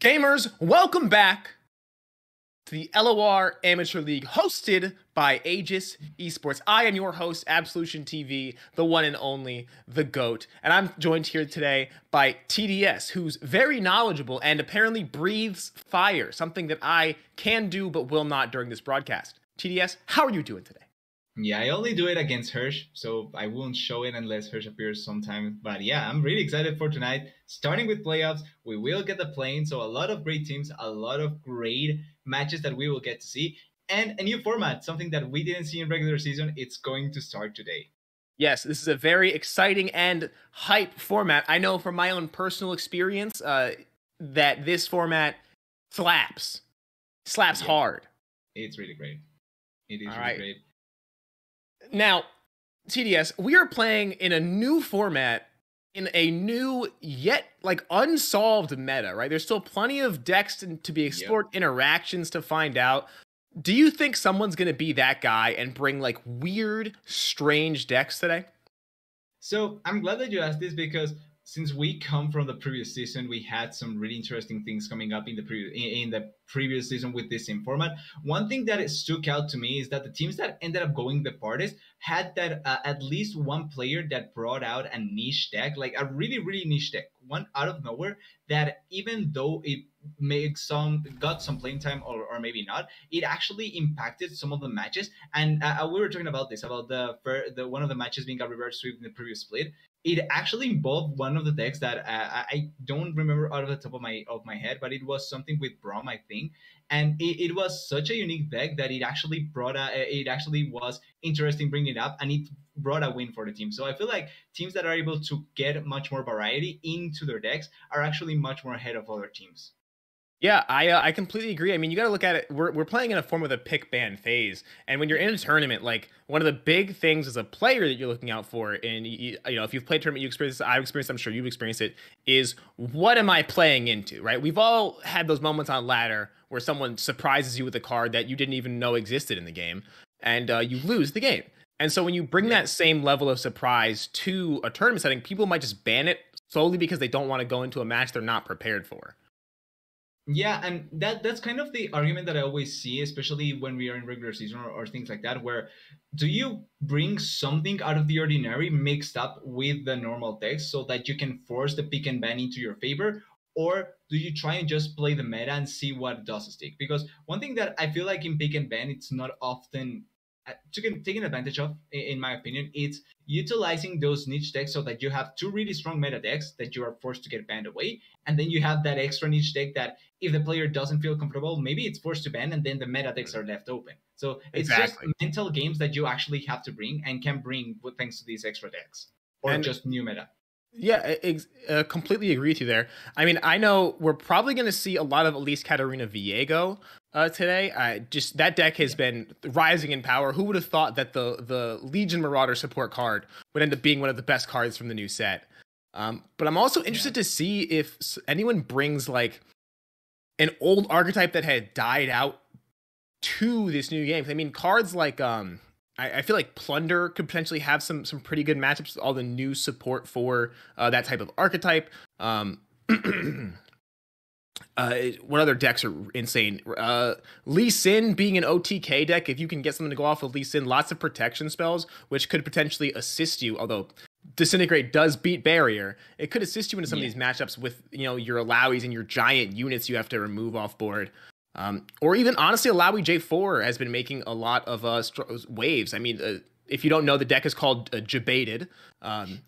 Gamers, welcome back to the LOR Amateur League hosted by Aegis Esports. I am your host, Absolution TV, the one and only, the GOAT. And I'm joined here today by TDS, who's very knowledgeable and apparently breathes fire, something that I can do but will not during this broadcast. TDS, how are you doing today? Yeah, I only do it against Hirsch, so I won't show it unless Hirsch appears sometime. But yeah, I'm really excited for tonight. Starting with playoffs, we will get the play-in, so a lot of great teams, a lot of great matches that we will get to see, and a new format, something that we didn't see in regular season. It's going to start today. Yes, this is a very exciting and hype format. I know from my own personal experience that this format slaps hard. It's really great. It is All really right. great. Now, TDS, we are playing in a new format, in a new yet unsolved meta, right? There's still plenty of decks to be explored, interactions to find out. Do you think someone's going to be that guy and bring weird, strange decks today? So I'm glad that you asked this because since we come from the previous season, we had some really interesting things coming up in the previous season with this same format. One thing that stuck out to me is that the teams that ended up going the farthest had that at least one player that brought out a niche deck, like a really, really niche deck, one out of nowhere that even though it got some playing time or maybe not, it actually impacted some of the matches. And we were talking about this, about the one of the matches being a reverse sweep in the previous split. It actually involved one of the decks that I don't remember out of the top of my head, but it was something with Braum, I think, and it was such a unique deck that it actually was interesting bringing it up, and it brought a win for the team. So I feel like teams that are able to get much more variety into their decks are actually much more ahead of other teams. Yeah, I completely agree. I mean, you got to look at it. We're playing in a form of a pick ban phase, and when you're in a tournament, one of the big things as a player that you're looking out for, and if you've played tournament, you experience this, I've experienced, I'm sure you've experienced it, is what am I playing into, right? We've all had those moments on ladder where someone surprises you with a card that you didn't even know existed in the game, and you lose the game. And so when you bring that same level of surprise to a tournament setting, people might just ban it solely because they don't want to go into a match they're not prepared for. Yeah, and that's kind of the argument that I always see, especially when we are in regular season or things like that, where do you bring something out of the ordinary mixed up with the normal text so that you can force the pick and ban into your favor? Or do you try and just play the meta and see what does stick? Because one thing that I feel like in pick and ban, it's not often taken advantage of, in my opinion, it's utilizing those niche decks so that you have two really strong meta decks that you are forced to get banned away, and then you have that extra niche deck that if the player doesn't feel comfortable, maybe it's forced to ban, and then the meta decks are left open. So it's just mental games that you actually have to bring and can bring thanks to these extra decks or just new meta. Yeah, completely agree with you there. I mean, I know we're probably going to see a lot of at least Katarina Viego today. That deck has been rising in power. Who would have thought that the Legion Marauder support card would end up being one of the best cards from the new set? But I'm also interested to see if anyone brings an old archetype that had died out to this new game. I mean, cards like I feel like Plunder could potentially have some pretty good matchups with all the new support for that type of archetype. What other decks are insane? Lee Sin being an OTK deck, if you can get something to go off of Lee Sin, lots of protection spells, which could potentially assist you, although Disintegrate does beat Barrier. It could assist you into some of these matchups with your Alawies and your giant units you have to remove off board. Or even, honestly, Alawi J4 has been making a lot of waves. I mean, if you don't know, the deck is called Jebaited, and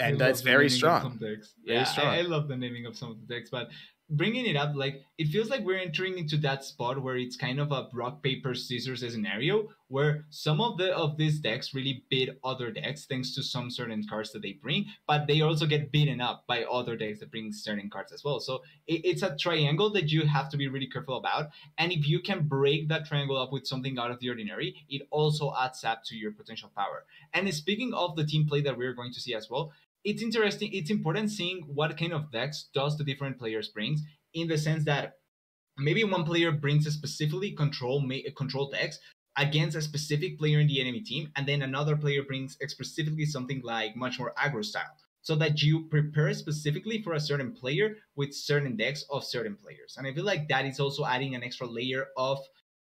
it's very strong. Yeah, I love the naming of some of the decks, but bringing it up, it feels like we're entering into that spot where it's kind of a rock, paper, scissors scenario where some of these decks really beat other decks thanks to some certain cards that they bring, but they also get beaten up by other decks that bring certain cards as well. So it's a triangle that you have to be really careful about. And if you can break that triangle up with something out of the ordinary, it also adds up to your potential power. And speaking of the team play that we're going to see as well, it's interesting. It's important seeing what kind of decks does the different players brings, in the sense that maybe one player brings a specifically control decks against a specific player in the enemy team, and then another player brings specifically something like much more aggro style. so that you prepare specifically for a certain player with certain decks of certain players. And I feel like that is also adding an extra layer of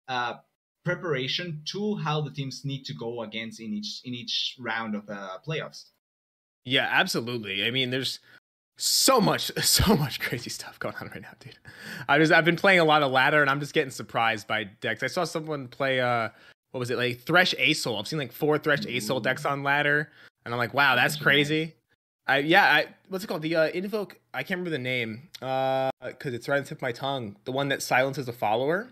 uh, preparation to how the teams need to go against in each round of the playoffs. Yeah, absolutely. I mean, there's so much so much crazy stuff going on right now, dude. I've been playing a lot of ladder, and I'm just getting surprised by decks. I saw someone play what was it, like Thresh Asol. I've seen like 4 Thresh Asol decks on ladder, and I'm like, wow, that's crazy. What's it called? The invoke, I can't remember the name because it's right on the tip of my tongue. The one that silences a follower.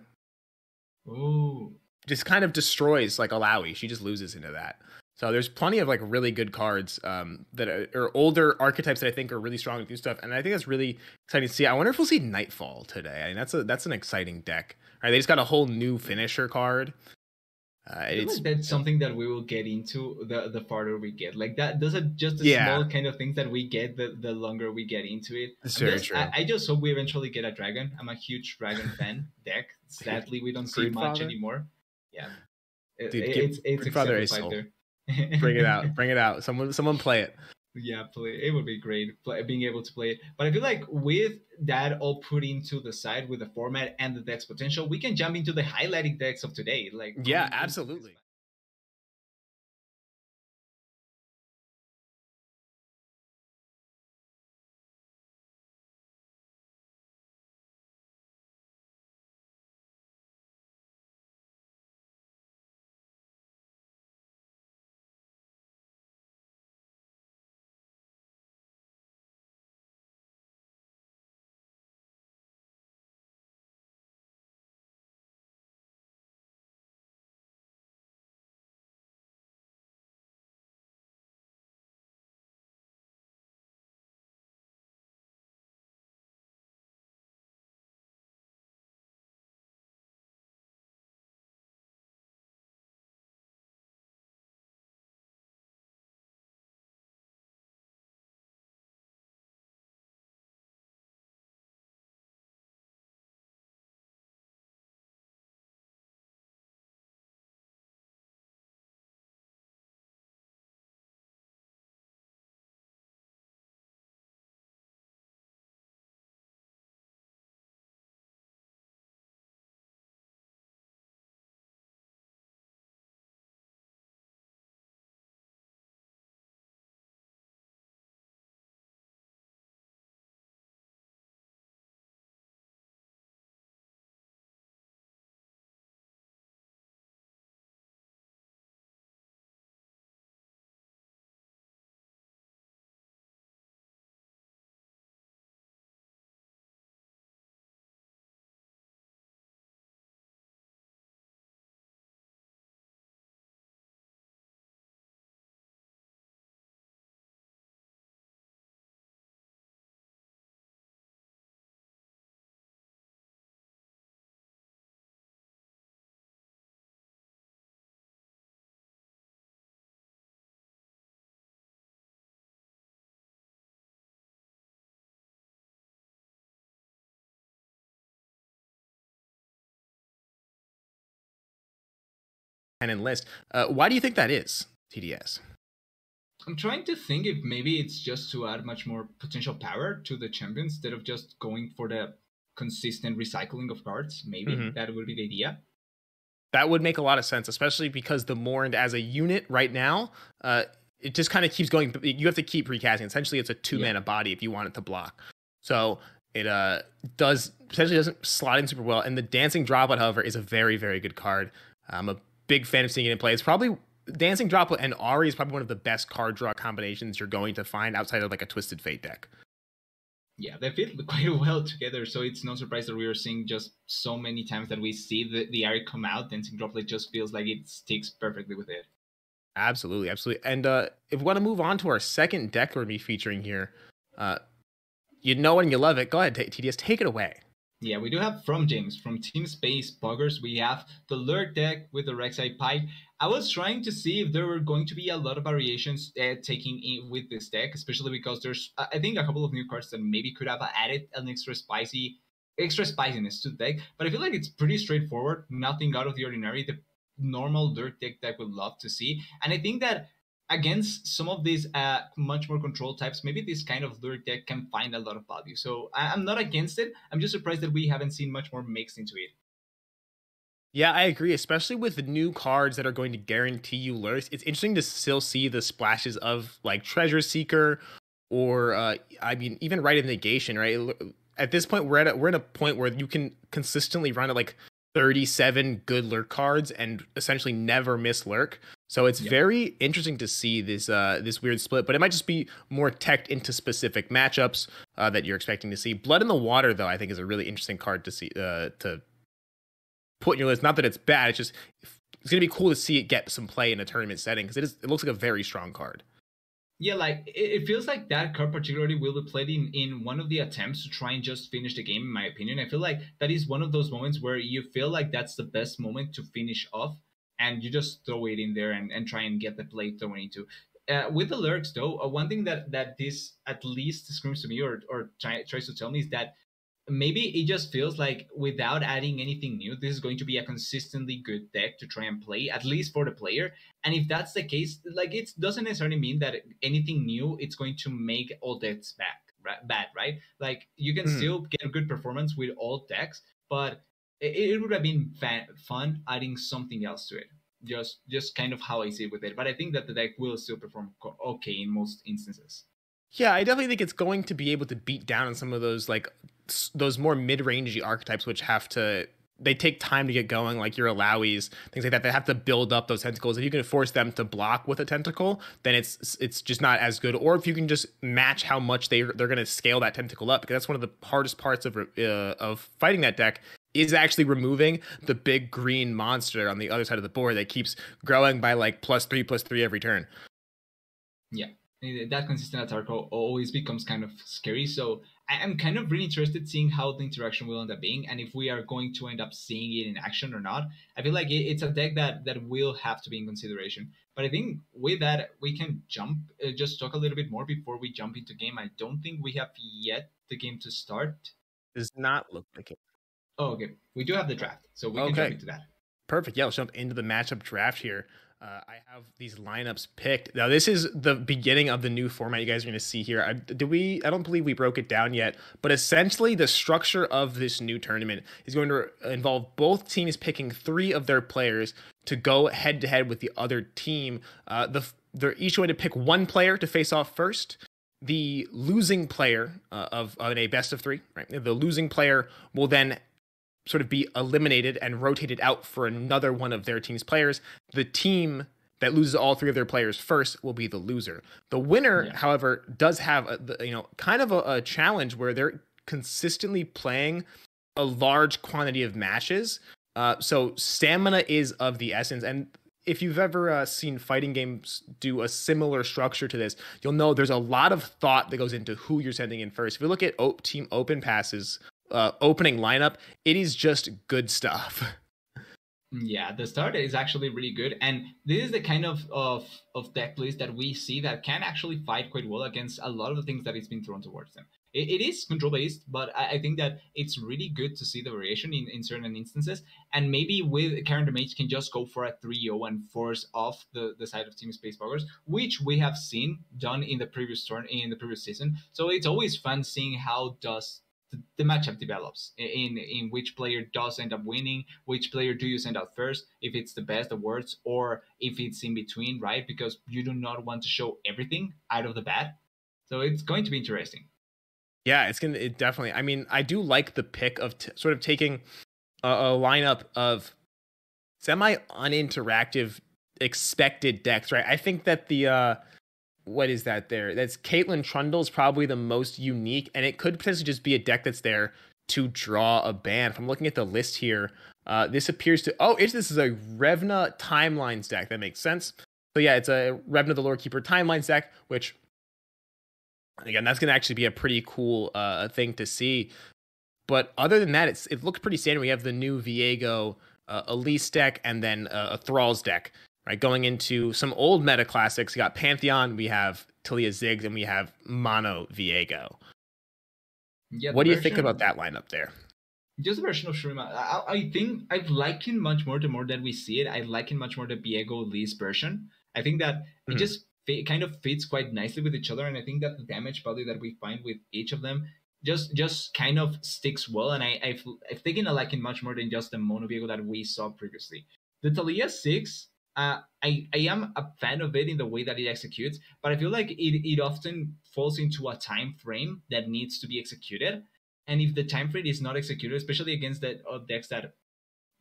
Ooh. Just kind of destroys like Alawi. She just loses into that. So there's plenty of like really good cards that are older archetypes that I think are really strong with new stuff, and I think that's really exciting to see. I wonder if we'll see Nightfall today. I mean, that's an exciting deck. All right, they just got a whole new finisher card. I feel like that's something that we will get into the farther we get. Like that, those are just the small kind of things that we get the longer we get into it. I just hope we eventually get a dragon. I'm a huge dragon fan deck. Sadly, we don't see much anymore. Yeah, it's exemplified there. Bring it out, bring it out. Someone play it. Yeah, it would be great being able to play it. But I feel like with that all put into the side with the format and the deck's potential, we can jump into the highlighting decks of today. Like, yeah, absolutely. And enlist. Why do you think that is, TDS? I'm trying to think if maybe it's just to add much more potential power to the champion instead of just going for the consistent recycling of cards. Maybe that would be the idea. That would make a lot of sense, especially because the Morn as a unit right now, it just kind of keeps going. You have to keep recasting. Essentially, it's a 2-mana body if you want it to block. So it potentially doesn't slot in super well. And the Dancing Droplet, however, is a very, very good card. I'm a big fan of seeing it in play. It's probably Dancing Droplet and Ari is probably one of the best card draw combinations you're going to find outside of like a Twisted Fate deck. Yeah, they fit quite well together, so it's no surprise that we are seeing just so many times that we see the Ari come out. Dancing Droplet just feels like it sticks perfectly with it. Absolutely, absolutely. And if we want to move on to our second deck we're going to be featuring here, you know it and you love it. Go ahead, TDS, take it away. Yeah, we do have from James, from Team Space Buggers, we have the Lurk deck with the Rek'Sai Pike. I was trying to see if there were going to be a lot of variations taking in with this deck, especially because there's, I think, a couple of new cards that maybe could have added an extra spiciness to the deck. But I feel like it's pretty straightforward, nothing out of the ordinary, the normal Lurk deck that I would love to see. And I think that against some of these much more control types, maybe this kind of lure deck can find a lot of value. So I'm not against it. I'm just surprised that we haven't seen much more mixed into it. Yeah, I agree, especially with the new cards that are going to guarantee you lures. It's interesting to still see the splashes of like Treasure Seeker or I mean even Rite of Negation, right? At this point we're at a point where you can consistently run at like 37 good lurk cards and essentially never miss lurk. So it's Yep. very interesting to see this weird split, but it might just be more teched into specific matchups that you're expecting to see. Blood in the Water, though, I think is a really interesting card to see to put in your list. Not that it's bad. It's just it's gonna be cool to see it get some play in a tournament setting because it looks like a very strong card. Yeah, like it feels like that card particularly will be played in one of the attempts to try and just finish the game. In my opinion, I feel like that is one of those moments where you feel like that's the best moment to finish off, and you just throw it in there and try and get the play thrown into. With the lurks, though, one thing that this at least screams to me or tries to tell me is that maybe it just feels like without adding anything new, this is going to be a consistently good deck to try and play, at least for the player. And if that's the case, like it doesn't necessarily mean that anything new it's going to make all decks bad, right? Like you can Mhm. still get a good performance with all decks, but it would have been fun adding something else to it. Just kind of how I see it with it. But I think that the deck will still perform okay in most instances. Yeah, I definitely think it's going to be able to beat down on some of those like those more mid-rangey archetypes, which have to they take time to get going, like your Alaois, things like that. They have to build up those tentacles. If you can force them to block with a tentacle, then it's just not as good. Or if you can just match how much they're going to scale that tentacle up, because that's one of the hardest parts of fighting that deck is actually removing the big green monster on the other side of the board that keeps growing by like +3/+3 every turn. Yeah, that consistent attack always becomes kind of scary. So I'm kind of really interested seeing how the interaction will end up being, and if we are going to end up seeing it in action or not. I feel like it's a deck that will have to be in consideration. But I think with that we can jump, just talk a little bit more before we jump into game. I don't think we have yet the game to start. Does not look like it. Oh, okay. We do have the draft, so we can jump Okay. into that. Perfect. Yeah, let's jump into the matchup draft here. I have these lineups picked. Now, this is the beginning of the new format you guys are going to see here. I don't believe we broke it down yet, but essentially the structure of this new tournament is going to involve both teams picking 3 of their players to go head to head with the other team. They're each going to pick 1 player to face off first. The losing player of a best of 3, right? The losing player will then sort of be eliminated and rotated out for another one of their team's players. The team that loses all 3 of their players first will be the loser. The winner, Yeah. however, does have kind of a challenge where they're consistently playing a large quantity of matches. So stamina is of the essence. And if you've ever seen fighting games do a similar structure to this, you'll know there's a lot of thought that goes into who you're sending in first. If you look at team open passes, opening lineup, it is just good stuff. Yeah, the start is actually really good, and this is the kind of deck list that we see that can actually fight quite well against a lot of the things that it's been thrown towards them. It is control based, but I think that it's really good to see the variation in certain instances, and maybe with Karen the Mage can just go for a 3-0 and force off the side of Team Space Poggers, which we have seen done in the previous turn in the previous season. So it's always fun seeing how does the matchup develops in which player does end up winning, which player do you send out first, if it's the best, the worst, or if it's in between, right? Because you do not want to show everything out of the bat. So it's going to be interesting. Yeah, it definitely. I mean, I do like the pick of sort of taking a lineup of semi uninteractive expected decks, right? I think that the what is that there? That's Caitlyn Trundle is probably the most unique, and it could potentially just be a deck that's there to draw a ban. If I'm looking at the list here, this appears to this is a Revna Timelines deck. That makes sense. So yeah, it's a Revna the Lore Keeper Timelines deck, which again, that's gonna actually be a pretty cool thing to see. But other than that, it looks pretty standard. We have the new Viego Elise deck and then a Thrall's deck, right? Going into some old meta classics. We got Pantheon, we have Talia Ziggs, and we have Mono Viego. Yeah, What do you think about that lineup there? Just a version of Shurima. I think I like it much more the more that we see it. I like it much more the Viego Elise version. I think that it Mhm. just kind of fits quite nicely with each other, and I think that the damage value that we find with each of them just kind of sticks well. And I've taken a liking much more than just the mono vehicle that we saw previously. The Thalia 6, I am a fan of it in the way that it executes, but I feel like it often falls into a time frame that needs to be executed. And if the time frame is not executed, especially against the decks that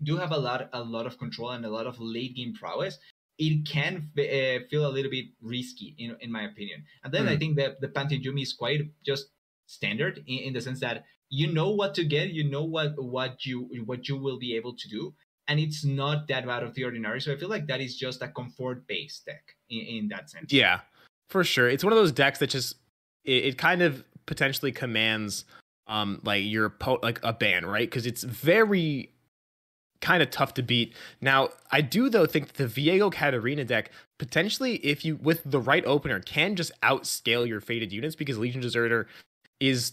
do have a lot of control and a lot of late game prowess, it can feel a little bit risky in my opinion. And then I think that the Pantheon Yumi is quite just standard in the sense that you know what to get, you know what you will be able to do, and it's not that out of the ordinary. So I feel like that is just a comfort based deck in that sense. Yeah, for sure. It's one of those decks that just it kind of potentially commands like your like a ban, right? Because it's very kind of tough to beat. Now, I do though think that the Viego Katarina deck potentially, if you with the right opener, can just outscale your fated units, because Legion Deserter is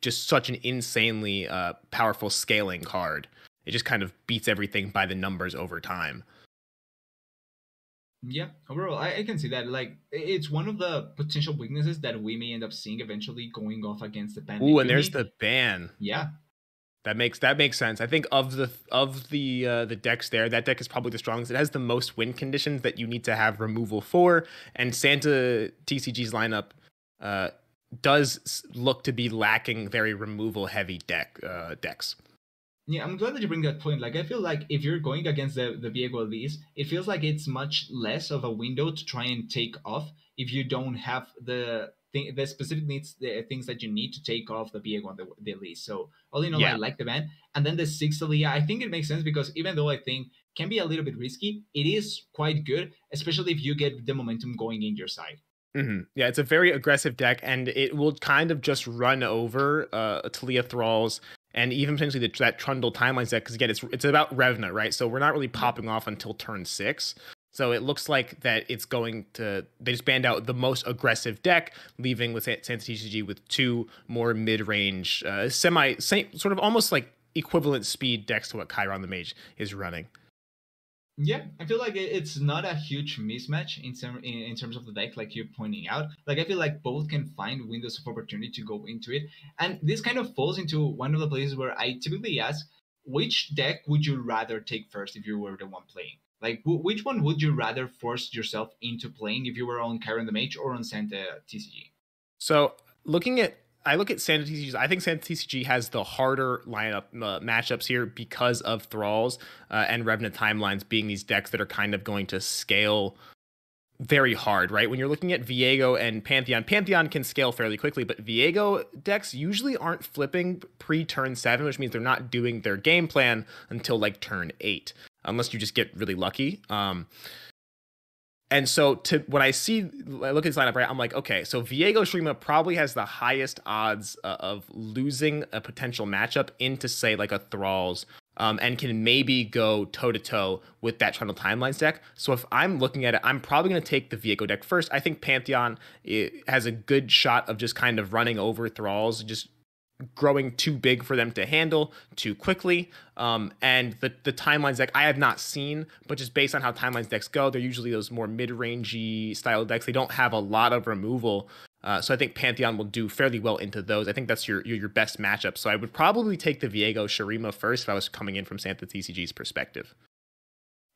just such an insanely powerful scaling card. It just kind of beats everything by the numbers over time. Yeah, overall, I can see that. Like, it's one of the potential weaknesses that we may end up seeing eventually going off against the ban. Ooh, and there's the ban. Yeah, that makes sense. I think of the decks there, that deck is probably the strongest. It has the most win conditions that you need to have removal for, and Santa TCG's lineup does look to be lacking very removal heavy decks. Yeah, I'm glad that you bring that point. Like, I feel like if you're going against the Viego Elise, it feels like it's much less of a window to try and take off if you don't have the specific needs, the things that you need to take off the Viego and the Elise. So all in all, I like the ban. And then the 6th Alia, I think it makes sense because even though I think can be a little bit risky, it is quite good, especially if you get the momentum going in your side. Mm-hmm. Yeah, it's a very aggressive deck, and it will kind of just run over Talia Thralls and even potentially that Trundle Timelines deck, because again, it's about Revna, right? So we're not really popping off until turn 6. So it looks like that it's going to, they just banned out the most aggressive deck, leaving with Santa TCG with 2 more mid-range, sort of almost like equivalent speed decks to what Chiron the Mage is running. Yeah, I feel like it's not a huge mismatch in terms of the deck, like you're pointing out. Like, I feel like both can find windows of opportunity to go into it. And this kind of falls into one of the places where I typically ask, which deck would you rather take first if you were the one playing? Like, which one would you rather force yourself into playing if you were on Chiron the Mage or on Santa TCG? So I look at Santa TCG. I think Santa TCG has the harder lineup matchups here because of Thralls and Revenant Timelines being these decks that are kind of going to scale very hard, right? When you're looking at Viego and Pantheon can scale fairly quickly, but Viego decks usually aren't flipping pre-turn 7, which means they're not doing their game plan until like turn 8, unless you just get really lucky. And so when I look at this lineup, right, I'm like, okay, so Viego Shurima probably has the highest odds of losing a potential matchup into, say, like a Thralls, and can maybe go toe-to-toe with that Trundle Timelines deck. So if I'm looking at it, I'm probably going to take the Viego deck first. I think Pantheon has a good shot of just kind of running over Thralls, just growing too big for them to handle too quickly. And the Timelines deck I have not seen, but just based on how Timelines decks go, they're usually those more mid-rangey style decks. They don't have a lot of removal. So I think Pantheon will do fairly well into those. I think that's your best matchup. So I would probably take the Viego Shurima first if I was coming in from Santa TCG's perspective.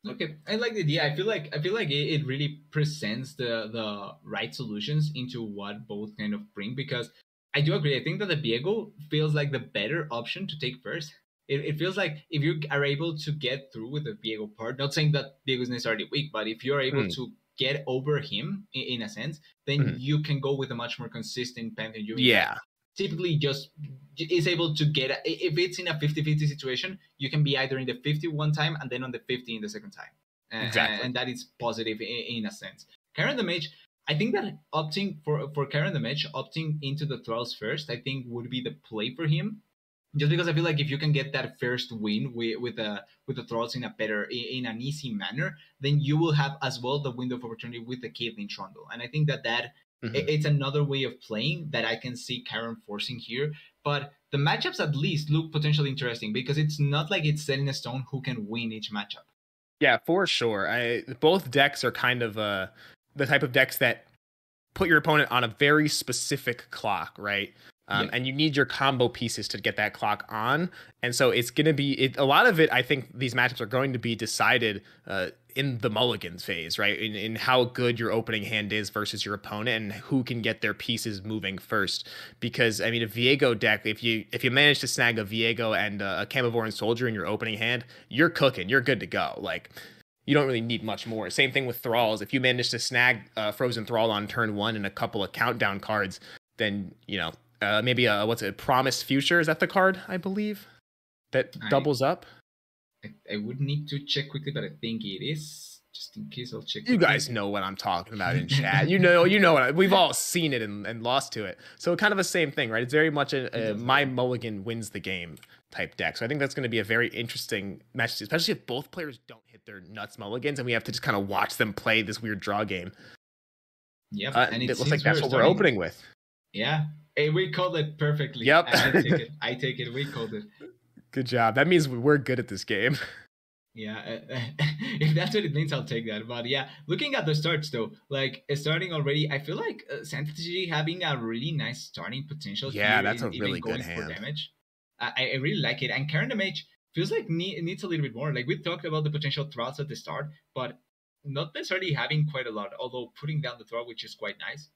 Okay, I like the idea. I feel like it really presents the right solutions into what both kind of bring, because I do agree. I think that the Viego feels like the better option to take first. It feels like if you are able to get through with the Viego part, not saying that Viego is necessarily weak, but if you're able to get over him in a sense, then you can go with a much more consistent Pantheon Yumi. Yeah. Typically just is able to get, if it's in a 50-50 situation, you can be either in the 50 one time and then on the 50 in the second time. Exactly. And that is positive in a sense. Chiron the Mage, I think that opting for Chiron the Mage, opting into the Thralls first, I think would be the play for him. Just because I feel like if you can get that first win with the Thralls in an easy manner, then you will have as well the window of opportunity with the Caitlyn Trundle. And I think that it's another way of playing that I can see Chiron forcing here. But the matchups at least look potentially interesting, because it's not like it's set in stone who can win each matchup. Yeah, for sure. Both decks are kind of the type of decks that put your opponent on a very specific clock, right? And you need your combo pieces to get that clock on. And so it's going to be a lot of it. I think these matchups are going to be decided in the mulligans phase, right? In how good your opening hand is versus your opponent and who can get their pieces moving first. Because I mean, a Viego deck, if you manage to snag a Viego and a Camavoran Soldier in your opening hand, you're cooking. You're good to go. Like, you don't really need much more. Same thing with Thralls. If you manage to snag Frozen Thrall on turn 1 and a couple of countdown cards, then, you know, maybe what's it? Promised Future, is that the card, I believe, that doubles up? I would need to check quickly, but I think it is. Just in case, I'll check. You guys know what I'm talking about in chat. You know we've all seen it and lost to it. So kind of the same thing, right? It's very much a my mulligan wins the game type deck. So I think that's going to be a very interesting match, especially if both players don't hit their nuts mulligans and we have to just kind of watch them play this weird draw game. Yep, and it looks like that's what we're opening with. Yeah, hey, we called it perfectly. Yep. I take it. We called it. Good job. That means we're good at this game. Yeah, if that's what it means, I'll take that. But yeah, looking at the starts though, like starting already, I feel like Santa TG having a really nice starting potential. Yeah, here that's a even really going good hand. For damage. I really like it. And Karen the Mage feels like needs a little bit more. Like we talked about the potential throws at the start, but not necessarily having quite a lot. Although putting down the throw, which is quite nice.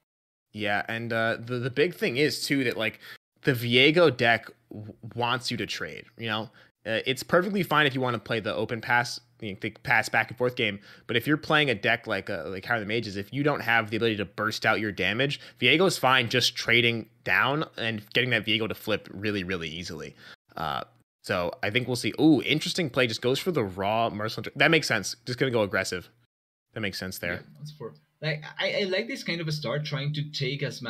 Yeah, and the big thing is too that like the Viego deck wants you to trade. You know, it's perfectly fine if you want to play the open pass, the pass back and forth game. But if you're playing a deck like How the Mages, if you don't have the ability to burst out your damage, Viego's fine just trading down and getting that Viego to flip really, really easily. So I think we'll see. Ooh, interesting play. Just goes for the raw merciless. That makes sense. Just gonna go aggressive. That makes sense there. Yeah, that's for like I like this kind of a start, trying to take as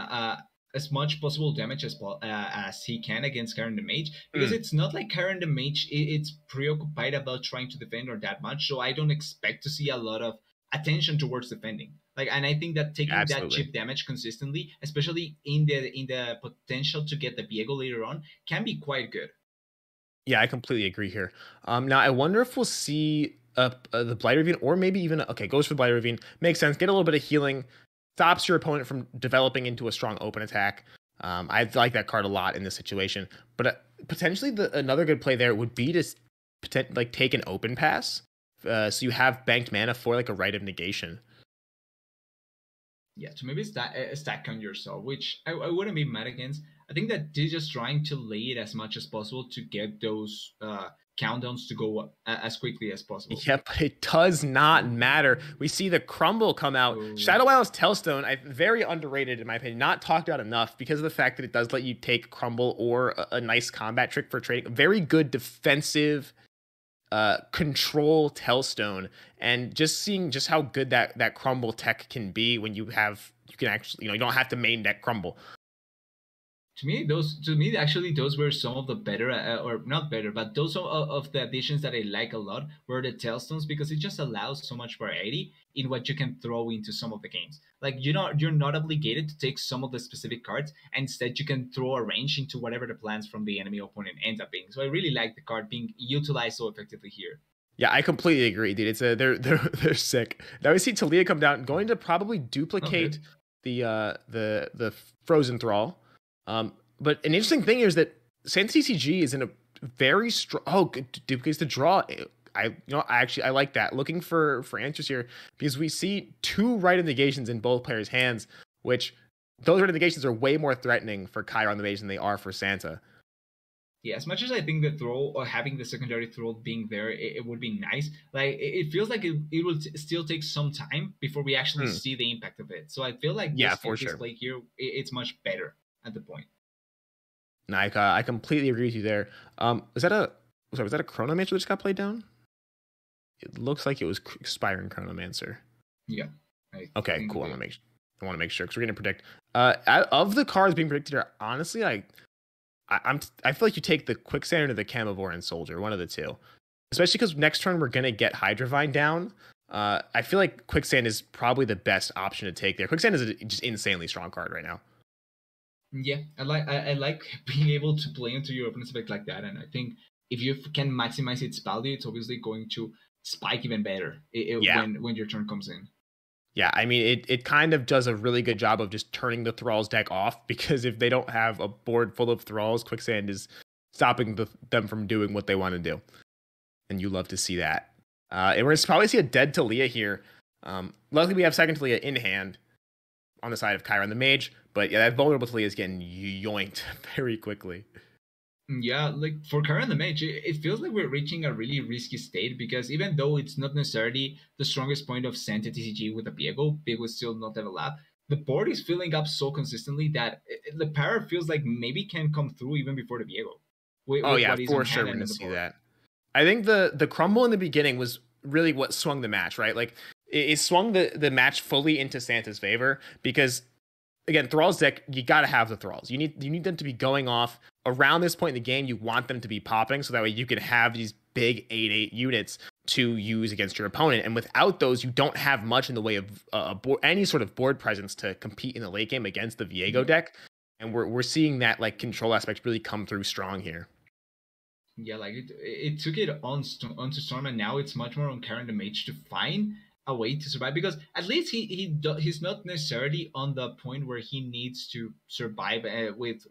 much possible damage as he can against Karen the Mage, because it's not like Karen the Mage it's preoccupied about trying to defend or that much, so I don't expect to see a lot of attention towards defending. Like, and I think that taking that chip damage consistently, especially in the potential to get the Viego later on, can be quite good. Yeah, I completely agree here. Now I wonder if we'll see the Blight Ravine, or maybe even goes for the Blight Ravine. Makes sense. Get a little bit of healing. Stops your opponent from developing into a strong open attack. I like that card a lot in this situation. But potentially another good play there would be to take an open pass. So you have banked mana for like a Rite of Negation. Yeah, so maybe stack on yourself, which I wouldn't be mad against. I think that they're just trying to lay it as much as possible to get those countdowns to go as quickly as possible. Yeah, but it does not matter. We see the Crumble come out. Ooh. Shadow Isles Telstone, very underrated in my opinion, not talked about enough because of the fact that it does let you take Crumble or a nice combat trick for trading. Very good defensive control Telstone, and just seeing just how good that Crumble tech can be when you can actually, you don't have to main deck Crumble. To me, actually, those were some of the better, or not better, but those of the additions that I like a lot were the Tailstones, because it just allows so much variety in what you can throw into some of the games. Like, you're not obligated to take some of the specific cards, and instead you can throw a range into whatever the plans from the enemy opponent ends up being. So I really like the card being utilized so effectively here. Yeah, I completely agree, dude. It's they're sick. Now we see Talia come down, going to probably duplicate the Frozen Thrall. But an interesting thing is that Santa TCG is in a very strong. Oh, duplicates the draw. I like that. Looking for answers here, because we see 2 Rite of Negations in both players' hands, which those Rite of Negations are way more threatening for Chiron the Mage than they are for Santa. Yeah, as much as I think the throw, or having the secondary throw being there, it would be nice. Like, it feels like it will still take some time before we actually see the impact of it. So I feel like this play here, it's much better at the point. No, I completely agree with you there. Was that a Chronomancer that just got played down? It looks like it was Expiring Chronomancer. Yeah. Okay, cool. I want to make sure, because we're going to predict. Of the cards being predicted here, honestly, I feel like you take the Quicksand or the Camavoran Soldier, one of the two. Especially because next turn we're going to get Hydrovine down. I feel like Quicksand is probably the best option to take there. Quicksand is a just insanely strong card right now. Yeah, I like being able to play into your opponent's effect like that, and I think if you can maximize its value, it's obviously going to spike even better when your turn comes in. Yeah, I mean it kind of does a really good job of just turning the Thralls deck off, because if they don't have a board full of Thralls, Quicksand is stopping them from doing what they want to do. And you love to see that. And we're going to probably see a dead Talia here. Luckily, we have second Talia in hand on the side of Chiron the Mage. But yeah, that vulnerable Talia is getting yoinked very quickly. Yeah, like for Karen the Mage, it feels like we're reaching a really risky state because even though it's not necessarily the strongest point of Santa TCG with a Viego is still not level up. The board is filling up so consistently that the power feels like maybe can come through even before the Viego Oh with yeah, what is for on sure hand we're and going on to the see board. that. I think the crumble in the beginning was really what swung the match, right? Like it swung the match fully into Santa's favor, because again, Thrall's deck, you got to have the Thralls. You need them to be going off around this point in the game. You want them to be popping, so that way you can have these big 8/8 units to use against your opponent. And without those, you don't have much in the way of any sort of board presence to compete in the late game against the Viego deck. And we're seeing that like control aspect really come through strong here. Yeah, like it took it onto Storm, and now it's much more on Karen the Mage to find a way to survive because at least he's not necessarily on the point where he needs to survive with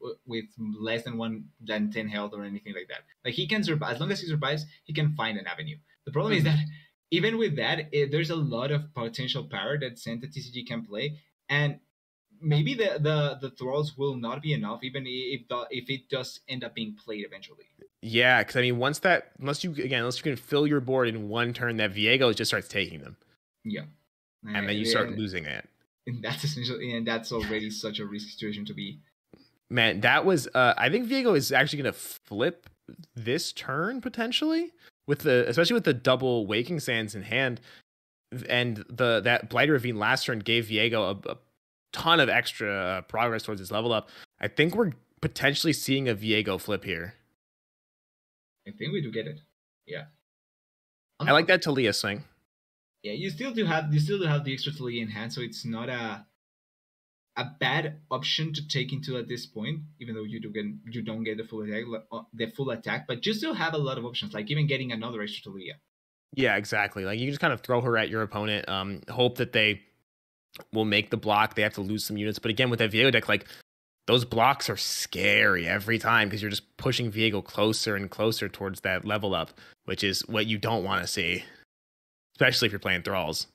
less than 10 health or anything like that. Like he can survive as long as he survives, he can find an avenue. The problem is that even with that, there's a lot of potential power that Santa TCG can play, and maybe the thralls will not be enough, even if it does end up being played eventually. Yeah, because I mean, unless you can fill your board in one turn, that Viego just starts taking them. Yeah, And then you start losing it. And that's essentially, and that's already such a risky situation to be. Man, that was. I think Viego is actually going to flip this turn potentially especially with the double Waking Sands in hand, and that Blighter Ravine last turn gave Viego a ton of extra progress towards his level up. I think we're potentially seeing a Viego flip here. I think we do get it. Yeah. I like that Talia swing. Yeah, you still do have the extra Talia in hand, so it's not a bad option to take into at this point, even though you don't get the full attack, but you still have a lot of options, like even getting another extra Talia. Yeah, exactly. Like you just kind of throw her at your opponent, hope that they will make the block. They have to lose some units, but again, with that Viego deck, like those blocks are scary every time because you're just pushing Viego closer and closer towards that level up, which is what you don't want to see, especially if you're playing Thralls.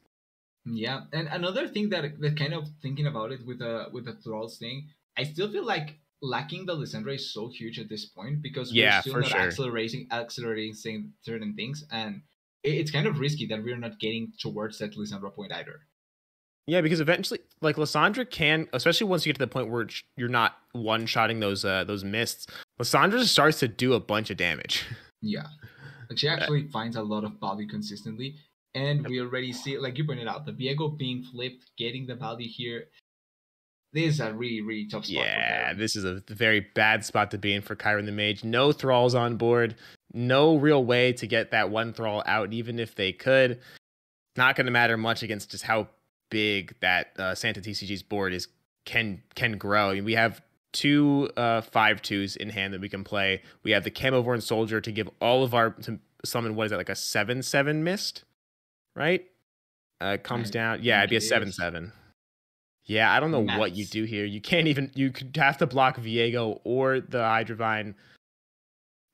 Yeah, and another thing that kind of thinking about it with the Thralls thing, I still feel like lacking the Lysandra is so huge at this point because we're still not sure. accelerating saying certain things, and it's kind of risky that we're not getting towards that Lysandra point either. Yeah, because eventually, like Lysandra can, especially once you get to the point where you're not one-shotting those mists, Lysandra starts to do a bunch of damage. Yeah, like she actually finds a lot of value consistently, and we already see, like you pointed out, the Viego being flipped, getting the value here. This is a really, really tough spot for Chiron. This is a very bad spot to be in for Chiron the Mage. No Thralls on board, no real way to get that one Thrall out, even if they could. Not going to matter much against just how big that Santa TCG's board can grow. I mean, we have two 5/2s in hand that we can play. We have the Camovorn Soldier to give all of our to summon, what is that, like a 7/7 mist, right? Comes down. Yeah, it'd be a 7/7. Yeah, I don't know what you do here. You could have to block Viego or the Hydrovine.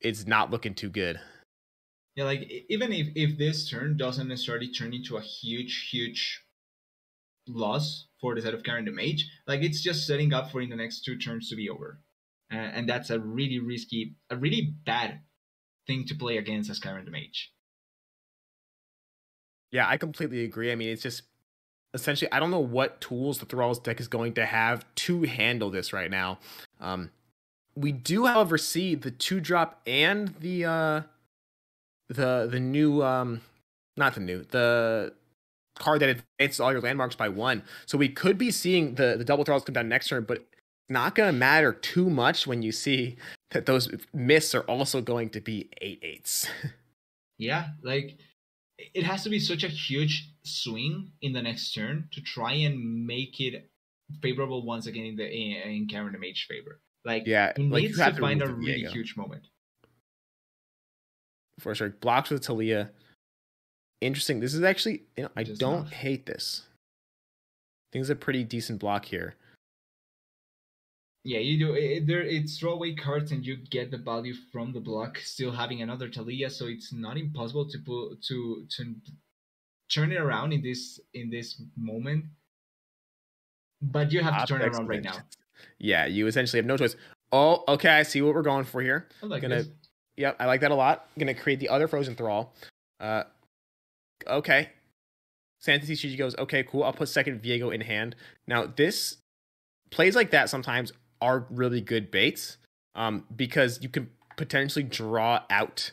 It's not looking too good. Yeah, like even if this turn doesn't necessarily turn into a huge loss for the side of Karen the Mage, like it's just setting up for in the next 2 turns to be over. And that's a really risky, a really bad thing to play against as Karen the Mage. Yeah, I completely agree. I mean, it's just essentially, I don't know what tools the Thralls deck is going to have to handle this right now. We do, however, see the 2-drop and the new the card that advances all your landmarks by 1. So we could be seeing the double Thralls come down next turn, but it's not going to matter too much when you see that those mists are also going to be 8/8s. Yeah, like it has to be such a huge swing in the next turn to try and make it favorable once again in Karen the Mage favor. Like, yeah, he needs to find a really huge moment. For sure. Blocks with Talia. Interesting. This is actually, I don't hate this. think it's a pretty decent block here. Yeah, you do. It's throwaway cards, and you get the value from the block. Still having another Talia, so it's not impossible to put to turn it around in this moment. But you have to turn it around right now. Yeah, you essentially have no choice. Oh, okay, I see what we're going for here. I like this. Yep, I like that a lot. Gonna create the other Frozen Thrall. Okay. Santa TCG goes, okay, cool. I'll put second Viego in hand. Now, this plays like that sometimes are really good baits, because you can potentially draw out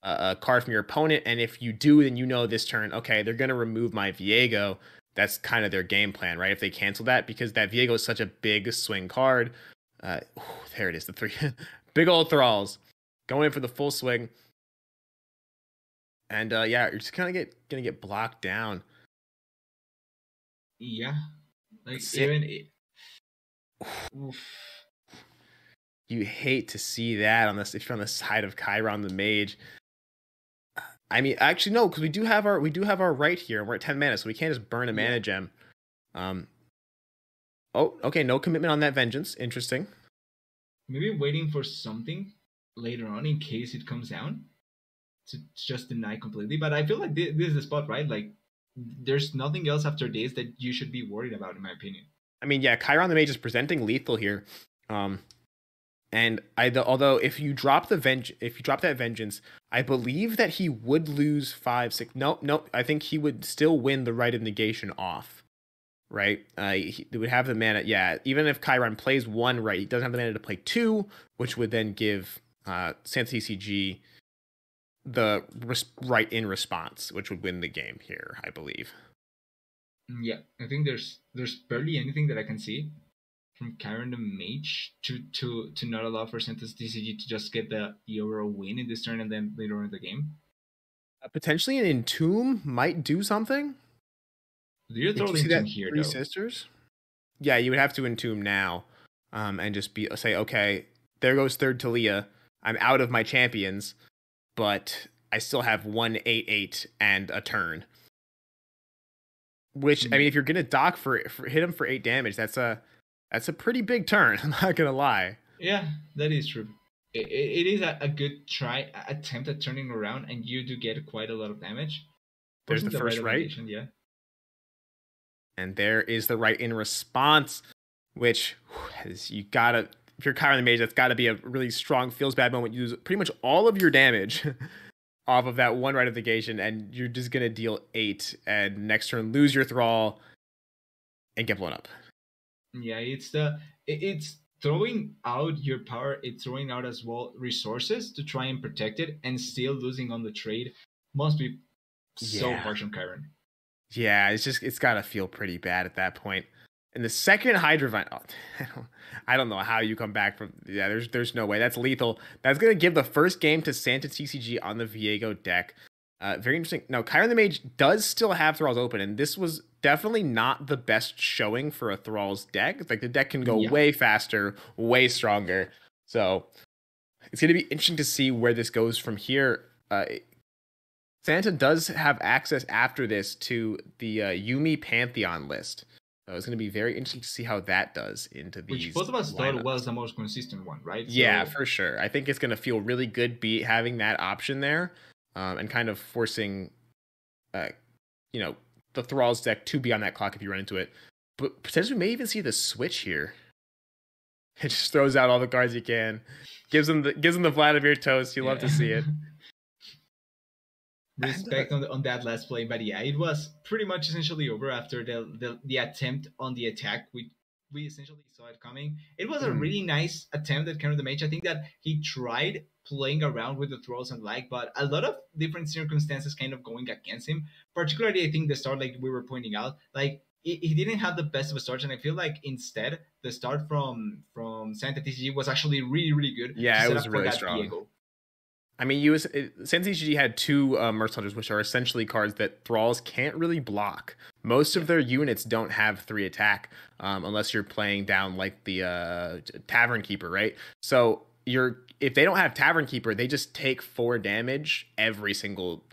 a card from your opponent, and if you do, then you know this turn, okay, they're gonna remove my Viego. That's kind of their game plan, right? If they cancel that, because that Viego is such a big swing card. There it is, the 3 big old Thralls going in for the full swing, and yeah, you're just kind of gonna get blocked down. Yeah, like even you hate to see that on this if you're on the side of Chiron the Mage. I mean, actually no, because we do have our right here, and we're at 10 mana, so we can't just burn a mana gem. Oh, okay, no commitment on that Vengeance. Interesting. Maybe waiting for something later on in case it comes down to just deny completely. But I feel like this is the spot, right? Like, there's nothing else after this that you should be worried about, in my opinion. I mean, yeah, Chiron the Mage is presenting lethal here. And although if you drop that Vengeance, I believe that he would lose 5, 6. No, I think he would still win the Rite of Negation off. Right? He would have the mana. Yeah, even if Chiron plays 1 right, he doesn't have the mana to play 2, which would then give Santa TCG the right in response, which would win the game here, I believe. Yeah, I think there's barely anything that I can see from Chiron the Mage to not allow for Santa TCG to just get the overall win in this turn and then later on in the game. Potentially an Entomb might do something. Do you throw Entomb here, 3 Sisters? Yeah, you would have to Entomb now, and just say, okay, there goes third Talia. I'm out of my champions, but I still have 1/8/8 and a turn. Which, I mean, if you're gonna dock for hit him for 8 damage, that's a pretty big turn. I'm not gonna lie. Yeah, that is true. It is a good attempt at turning around, and you do get quite a lot of damage. There's the first right. Yeah. And there is the right in response, which you gotta, if you're Chiron the Mage, that's gotta be a really strong feels bad moment. You use pretty much all of your damage off of that 1 Rite of Negation, and you're just gonna deal 8, and next turn lose your Thrall and get blown up. Yeah, it's throwing out your power, it's throwing out as well resources to try and protect it, and still losing on the trade must be so harsh on Chiron. Yeah, it's gotta feel pretty bad at that point. And the second Hydravine, I don't know how you come back from. Yeah, there's no way. That's lethal. That's gonna give the first game to Santa TCG on the Viego deck. Very interesting. Now, Chiron the Mage does still have Thralls open, and this was definitely not the best showing for a Thralls deck. It's like the deck can go way faster, way stronger. So it's gonna be interesting to see where this goes from here. Santa does have access after this to the Yuumi Pantheon list. So it's going to be very interesting to see how that does into these. Which both of us thought was the most consistent one, right? Yeah, for sure. I think it's going to feel really good having that option there, and kind of forcing, the Thralls deck to be on that clock if you run into it. But potentially, we may even see the switch here. It just throws out all the cards you can, gives them the Vladimir toast. You love to see it. Respect on that last play, but yeah, it was pretty much essentially over after the attempt on the attack. We essentially saw it coming. It was a really nice attempt at Chiron the Mage. I think that he tried playing around with the Thralls and but a lot of different circumstances kind of going against him. Particularly, I think the start, like we were pointing out, like he didn't have the best of a start, and I feel like instead the start from Santa TCG was actually really, really good. Yeah, it was really strong. Viego. I mean, Santa TCG had 2 Merc Hunters, which are essentially cards that Thralls can't really block. Most of their units don't have 3 attack, unless you're playing down like the Tavern Keeper, right? So if they don't have Tavern Keeper, they just take 4 damage every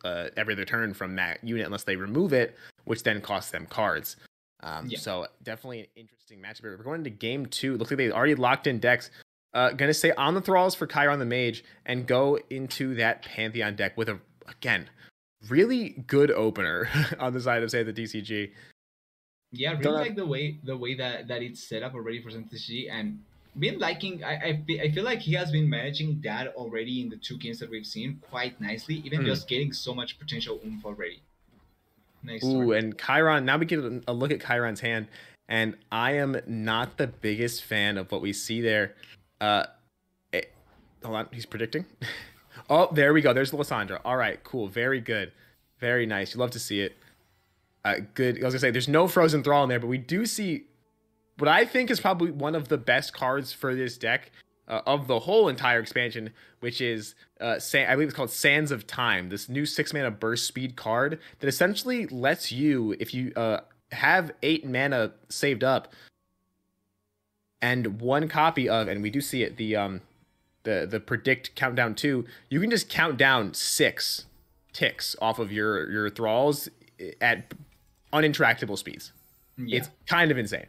other turn from that unit, unless they remove it, which then costs them cards. Yeah. So definitely an interesting matchup. We're going into game 2. Looks like they already locked in decks. Gonna stay on the thralls for Chiron the Mage and go into that Pantheon deck with a, again, really good opener on the side of, say, the DCG. Yeah, I really like the way that it's set up already for Santici, and been liking. I feel like he has been managing that already in the 2 games that we've seen quite nicely. Even just getting so much potential oomph already. Nice start. Ooh, and Chiron. Now we get a look at Chiron's hand, and I am not the biggest fan of what we see there. Hold on, he's predicting. Oh, there we go. There's Lysandra. All right, cool. Very good. Very nice. You love to see it. Good. I was gonna say there's no Frozen Thrall in there, but we do see what I think is probably one of the best cards for this deck of the whole entire expansion, which is I believe it's called Sands of Time. This new 6-mana burst speed card that essentially lets you, if you have 8 mana saved up and 1 copy of, and we do see it, the predict countdown 2, you can just count down 6 ticks off of your thralls at uninteractable speeds. Yeah. It's kind of insane.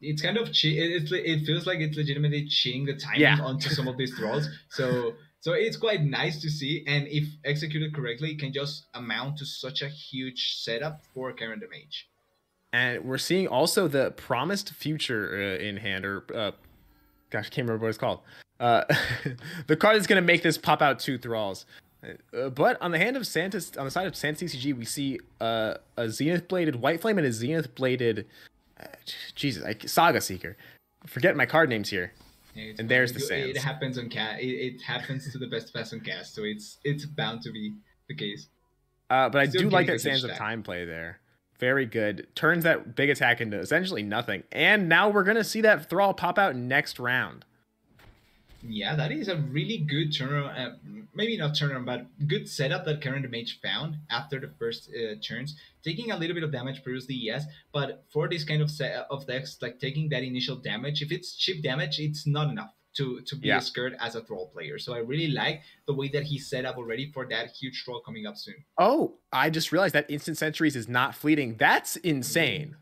It's kind of it feels like it's legitimately cheating the timing onto some of these thralls. So it's quite nice to see, and if executed correctly, it can just amount to such a huge setup for Chiron the Mage. And we're seeing also the Promised Future in hand, or gosh, I can't remember what it's called. The card that's going to make this pop out 2 thralls. But on the hand of Santa's, on the side of Santa CCG, we see a Zenith Bladed White Flame and a Zenith Bladed Saga Seeker. Forget my card names here. Yeah, and there's the Sands. It happens on cast. It happens to the best of us on cast, so it's bound to be the case. But I do like that Sands of Time play there. Very good. Turns that big attack into essentially nothing. And now we're gonna see that Thrall pop out next round. Yeah, that is a really good turnaround. Maybe not turnaround, but good setup that Chiron the Mage found after the first turns. Taking a little bit of damage previously, yes, but for this kind of set of decks, like taking that initial damage, if it's cheap damage, it's not enough to be scared as a Thrall player. So I really like the way that he set up already for that huge Thrall coming up soon. Oh, I just realized that Instant Sentries is not fleeting. That's insane.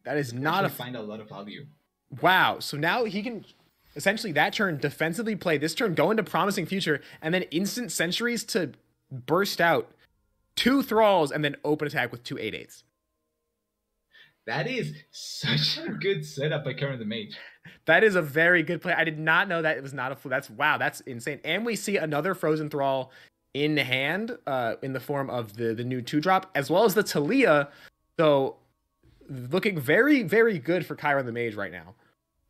That is not find a lot of value. Wow, so now he can essentially that turn defensively play, this turn go into Promising Future, and then Instant Sentries to burst out 2 thralls and then open attack with 2 8/8s. That is such a good setup by Chiron the Mage. That is a very good play. I did not know that it was not a that's wow, that's insane. And we see another Frozen Thrall in hand in the form of the new 2-drop, as well as the Talia. So looking very, very good for Chiron the Mage right now.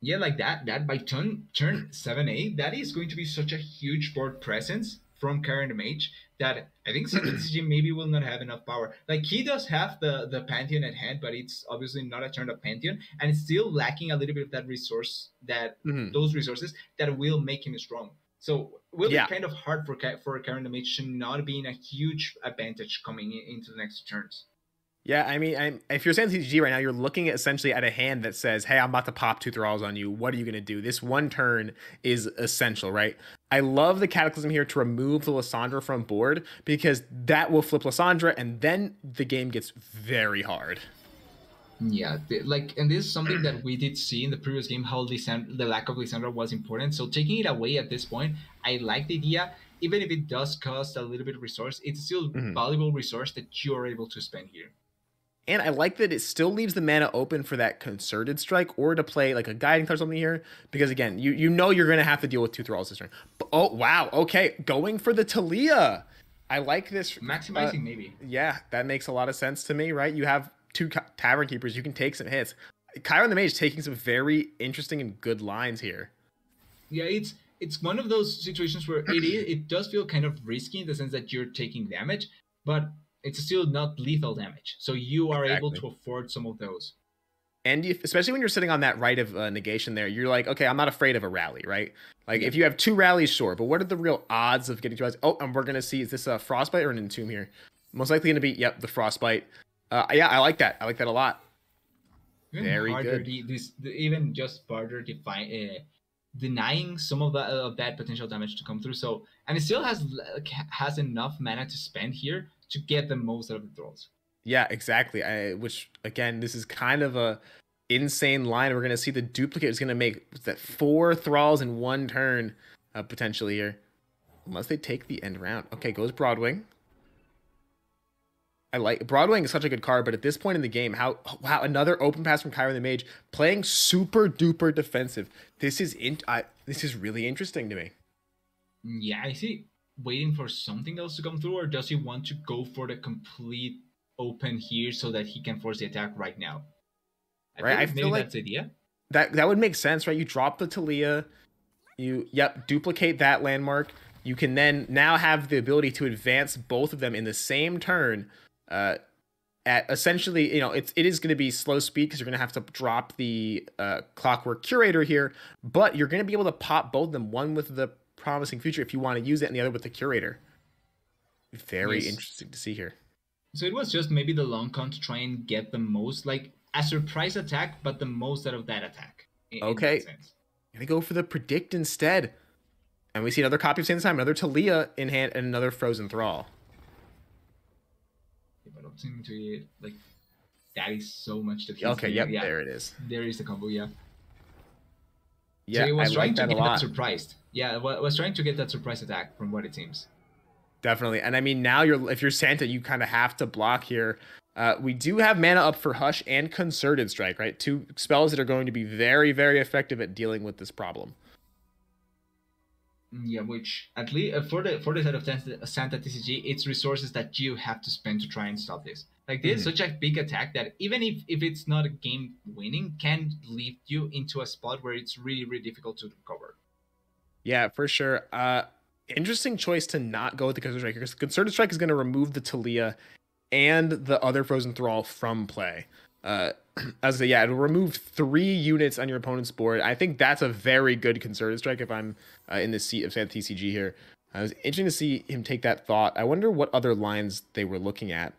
Yeah, like that by turn 7-8, that is going to be such a huge board presence from Chiron the Mage that I think CCG maybe will not have enough power. Like, he does have the Pantheon at hand, but it's obviously not a turned up Pantheon, and it's still lacking a little bit of that resource, those resources that will make him strong. So will be kind of hard for Chiron the Mage to not be in a huge advantage coming into the next turns. Yeah, I mean, if you're saying CCG right now, you're looking at essentially at a hand that says, hey, I'm about to pop 2 thralls on you. What are you going to do? This one turn is essential, right? I love the Cataclysm here to remove the Lysandra from board, because that will flip Lysandra, and then the game gets very hard. Yeah, and this is something that we did see in the previous game, how the lack of Lysandra was important. So taking it away at this point, I like the idea. Even if it does cost a little bit of resource, it's still valuable resource that you are able to spend here. And I like that it still leaves the mana open for that Concerted Strike, or to play like a Guiding Card or something here. Because again, you know you're going to have to deal with 2 thralls this turn. Oh, wow. Okay, going for the Talia. I like this. Maximizing, maybe. Yeah, that makes a lot of sense to me, right? You have 2 Tavern Keepers. You can take some hits. Chiron the Mage taking some very interesting and good lines here. Yeah, it's one of those situations where it does feel kind of risky in the sense that you're taking damage, but it's still not lethal damage. So you are able to afford some of those. And especially when you're sitting on that right of negation there, you're like, okay, I'm not afraid of a rally, right? Like, if you have 2 rallies, sure. But what are the real odds of getting 2 rallies? Oh, and we're going to see, is this a Frostbite or an Entomb here? Most likely going to be, the Frostbite. Yeah, I like that. I like that a lot. Even very good. Even just further denying some of that potential damage to come through. So, and it still has enough mana to spend here to get the most out of the thralls. Yeah, exactly. Which again, this is kind of a insane line. We're gonna see the duplicate is gonna make what's that 4 thralls in 1 turn, potentially here, unless they take the end round. Okay, goes Broadwing. I like Broadwing is such a good card, but at this point in the game, how wow, another open pass from Kyron the Mage playing super duper defensive. This is really interesting to me. Yeah, is he waiting for something else to come through, or does he want to go for the complete open here so that he can force the attack right now? I Right? feel I like feel maybe like that's the idea. that would make sense, right? You drop the Talia, duplicate that landmark. You can then now have the ability to advance both of them in the same turn. At essentially, it is going to be slow speed because you're going to have to drop the Clockwork Curator here, but you're going to be able to pop both of them, one with the Promising Future if you want to use it, and the other with the Curator. Very Yes. interesting to see here. So it was just maybe the long con to try and get the most, like a surprise attack, but the most out of that attack in that Okay, sense. gonna go for the Predict instead, and we see another copy of Same Time, another Talia in hand, and another Frozen Thrall. Yeah, but I'm seeming to it like that is so much that he's Okay, doing. yep, Yeah, there it is. there is the combo. Yeah. So Yeah, he I was trying like to that a get that lot. surprised. Yeah, was trying to get that surprise attack from what it seems. Definitely. And I mean, now if you're Santa, you kind of have to block here. We do have mana up for Hush and Concerted Strike, right? 2 spells that are going to be very, very effective at dealing with this problem. Yeah, which at least for the side of Santa TCG, it's resources that you have to spend to try and stop this. Like this is such a big attack that even if it's not a game winning, can lead you into a spot where it's really really difficult to recover. Yeah, for sure. Interesting choice to not go with the Concerted Strike because Concerted Strike is going to remove the Talia and the other Frozen Thrall from play. It'll remove 3 units on your opponent's board. I think that's a very good Concerted Strike if I'm in the seat of Santa TCG here. It was interesting to see him take that thought. I wonder what other lines they were looking at.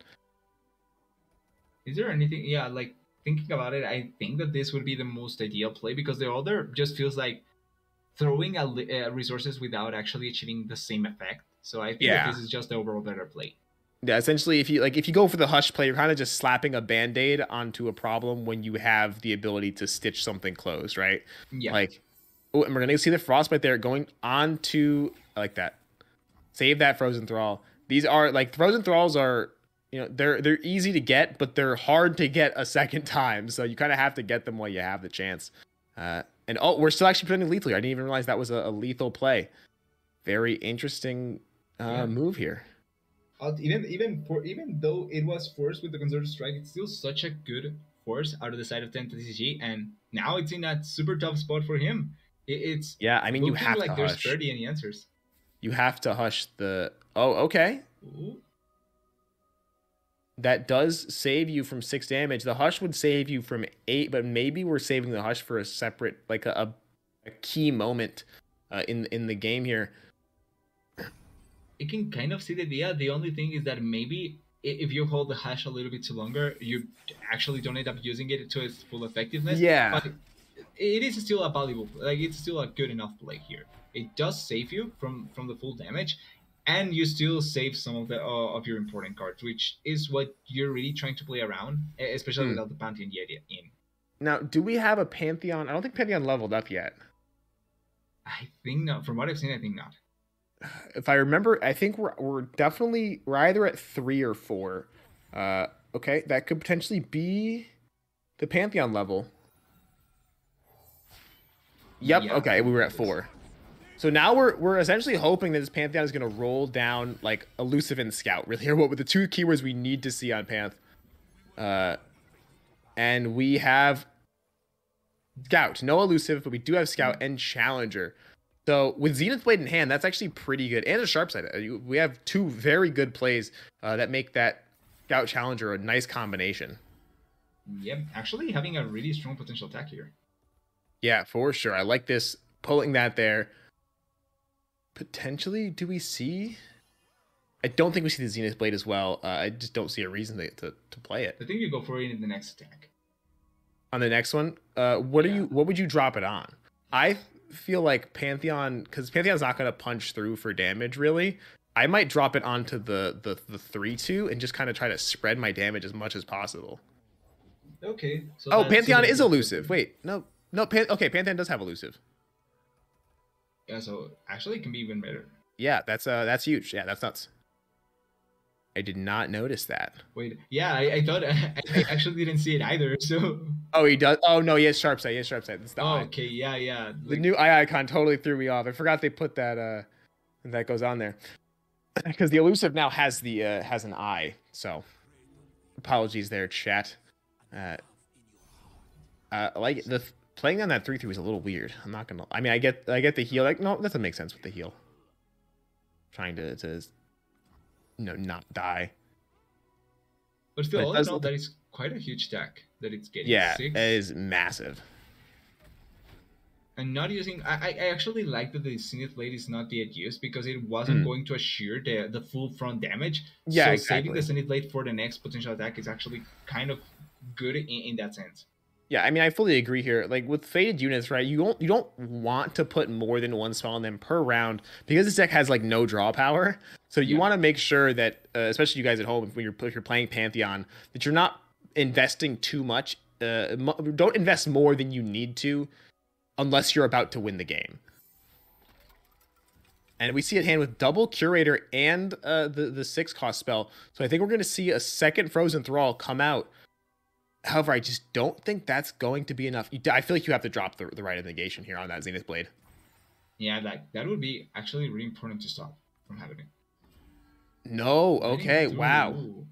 Is there anything? Yeah, like thinking about it, I think that this would be the most ideal play because the other just feels like throwing resources without actually achieving the same effect. So I think that this is just the overall better play. Yeah, essentially, if you go for the Hush play, you're kind of just slapping a Band-Aid onto a problem when you have the ability to stitch something closed, right? Yeah. Like, oh, and we're gonna see the Frostbite there going on to like that. Save that Frozen Thrall. These are like Frozen Thralls are, they're easy to get, but they're hard to get a second time. So you kind of have to get them while you have the chance. And we're still actually presenting lethal here. I didn't even realize that was a lethal play. Very interesting move here. Even though it was forced with the Concerted Strike, it's still such a good force out of the side of 10 TCG, and now it's in that super tough spot for him. It's I mean, you have like to there's Hush. barely any answers. You have to Hush the. Oh, okay. Ooh. That does save you from 6 damage. The Hush would save you from 8, but maybe we're saving the Hush for a separate, like a key moment in the game here. You can kind of see the idea. The only thing is that maybe if you hold the Hush a little bit too longer, you actually don't end up using it to its full effectiveness. Yeah. But it is still a valuable, like it's still a good enough play here. It does save you from the full damage, and you still save some of the of your important cards, which is what you're really trying to play around, especially without the Pantheon yet in. Now, do we have a Pantheon? I don't think Pantheon leveled up yet. I think not. From what I've seen, I think not. If I remember, I think we're either at 3 or 4. Okay, that could potentially be the Pantheon level. Yep. Yeah, okay, we were at 4. So now we're essentially hoping that this Pantheon is going to roll down like Elusive and Scout. Really, here, what with the 2 keywords we need to see on Panth. And we have Scout, no Elusive, but we do have Scout and Challenger. So with Zenith Blade in hand, that's actually pretty good. And a Sharp Side. We have 2 very good plays that make that Scout Challenger a nice combination. Yep, actually having a really strong potential attack here. Yeah, for sure. I like this, pulling that there. Potentially, do we see? I don't think we see the Zenith Blade as well. I just don't see a reason to play it. I think you go for it in the next attack. On the next one, what would you drop it on? I feel like Pantheon, because Pantheon's not going to punch through for damage really. I might drop it onto the 3/2 and just kind of try to spread my damage as much as possible. Okay, so Oh, that's Pantheon is that's elusive. Wait, no, no. Okay, Pantheon does have elusive. yeah. So actually, it can be even better. Yeah, that's huge. Yeah, that's nuts. I did not notice that. Wait, yeah, I thought I actually didn't see it either. So Oh, he does. Oh no, he has sharp sight. He has sharp sight. It's the oh, eye. okay, yeah, yeah. The Like new eye icon totally threw me off. I forgot they put that that goes on there because the elusive now has the has an eye. So apologies there, chat. Uh, like the playing on that 3/3 was a little weird. I'm not gonna. I mean, I get the heal. Like no, that doesn't make sense with the heal. Trying to not die. but still, But it all in does all, look. that is quite a huge stack that it's getting. Yeah, Six. it is massive. And not using, I actually like that the Zenith Blade is not yet used because it wasn't going to assure the full front damage. Yeah, So exactly. saving the Zenith Blade for the next potential attack is actually kind of good in that sense. Yeah, I mean, I fully agree here. Like with faded units, right? You don't want to put more than one spell on them per round because this deck has like no draw power. So you want to make sure that, especially you guys at home, if you're playing Pantheon, that you're not investing too much. Don't invest more than you need to, unless you're about to win the game. And we see it hand with double Curator and the 6-cost spell. So I think we're going to see a second Frozen Thrall come out. However, I just don't think that's going to be enough. I feel like you have to drop the Rite of Negation here on that Zenith Blade. Yeah, that would be actually really important to stop from happening. No, okay, wow. Ooh.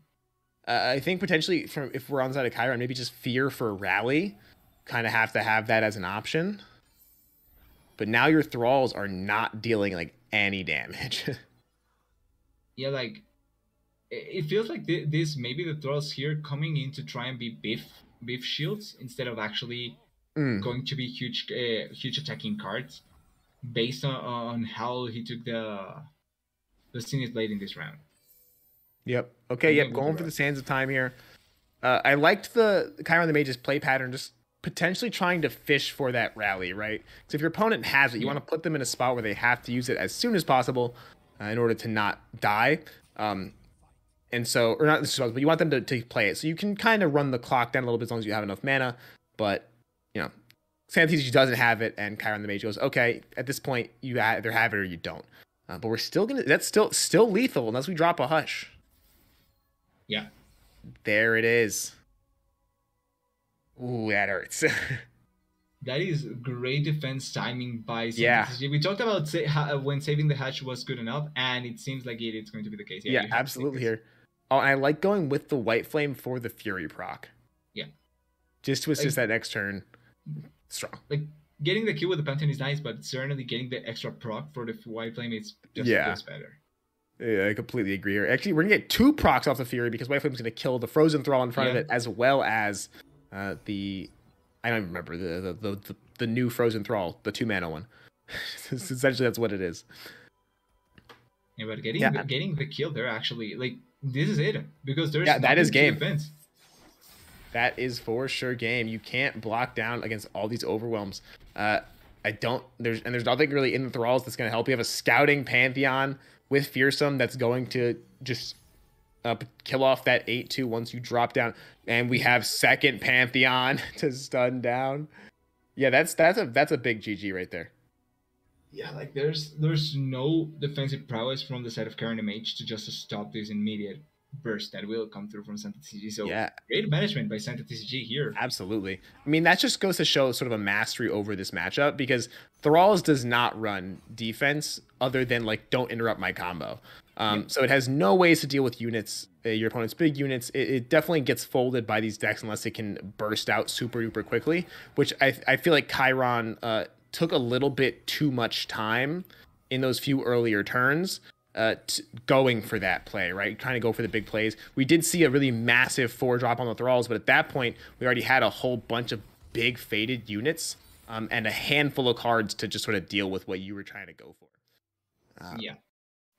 I think potentially if we're on the side of Chiron, maybe just Fear for Rally. Kind of have to have that as an option. But now your Thralls are not dealing like any damage. Yeah, like it feels like this maybe the Thralls here coming in to try and be beef shields instead of actually going to be huge attacking cards based on how he took the Zenith Blade in this round. Yep. Okay, yep, going for the Sands of Time here. I liked the Chiron the Mage's play pattern, just potentially trying to fish for that rally, right? Because if your opponent has it, you want to put them in a spot where they have to use it as soon as possible in order to not die. And so, or not, but you want them to play it. So you can kind of run the clock down a little bit as long as you have enough mana. But, you know, Santis doesn't have it, and Chiron the Mage goes, okay, at this point, you either have it or you don't. But we're still going to, that's still lethal unless we drop a Hush. Yeah. There it is. Ooh, that hurts. That is great defense timing by Santis. Yeah. We talked about when saving the Hush was good enough, and it seems like it's going to be the case. Yeah, absolutely here. Oh, and I like going with the White Flame for the Fury proc. Yeah. Just to assist that next turn. Strong. Like, getting the kill with the Pantheon is nice, but certainly getting the extra proc for the White Flame is just better. Yeah, I completely agree here. Actually, we're going to get 2 procs off the Fury because White Flame's going to kill the Frozen Thrall in front of it, as well as the... I don't even remember the new Frozen Thrall, the 2-mana one. Essentially, that's what it is. Yeah, but getting the kill there, actually, like, this is it. Because there's that is game. Defense. That is for sure game. You can't block down against all these overwhelms. There's nothing really in the Thralls that's going to help. You have a scouting Pantheon with Fearsome that's going to just kill off that 8/2 once you drop down. And we have second Pantheon to stun down. Yeah, that's a big GG right there. Yeah, like there's no defensive prowess from the side of Chiron the Mage to just stop this immediate burst that will come through from Santa TCG. So great management by Santa TCG here. Absolutely. I mean, that just goes to show sort of a mastery over this matchup because Thralls does not run defense other than like don't interrupt my combo. So it has no ways to deal with units, your opponent's big units. It definitely gets folded by these decks unless it can burst out super duper quickly, which I feel like Chiron took a little bit too much time in those few earlier turns going for that play, right? Trying to go for the big plays. We did see a really massive 4-drop on the Thralls, but at that point, we already had a whole bunch of big faded units and a handful of cards to just sort of deal with what you were trying to go for. Yeah.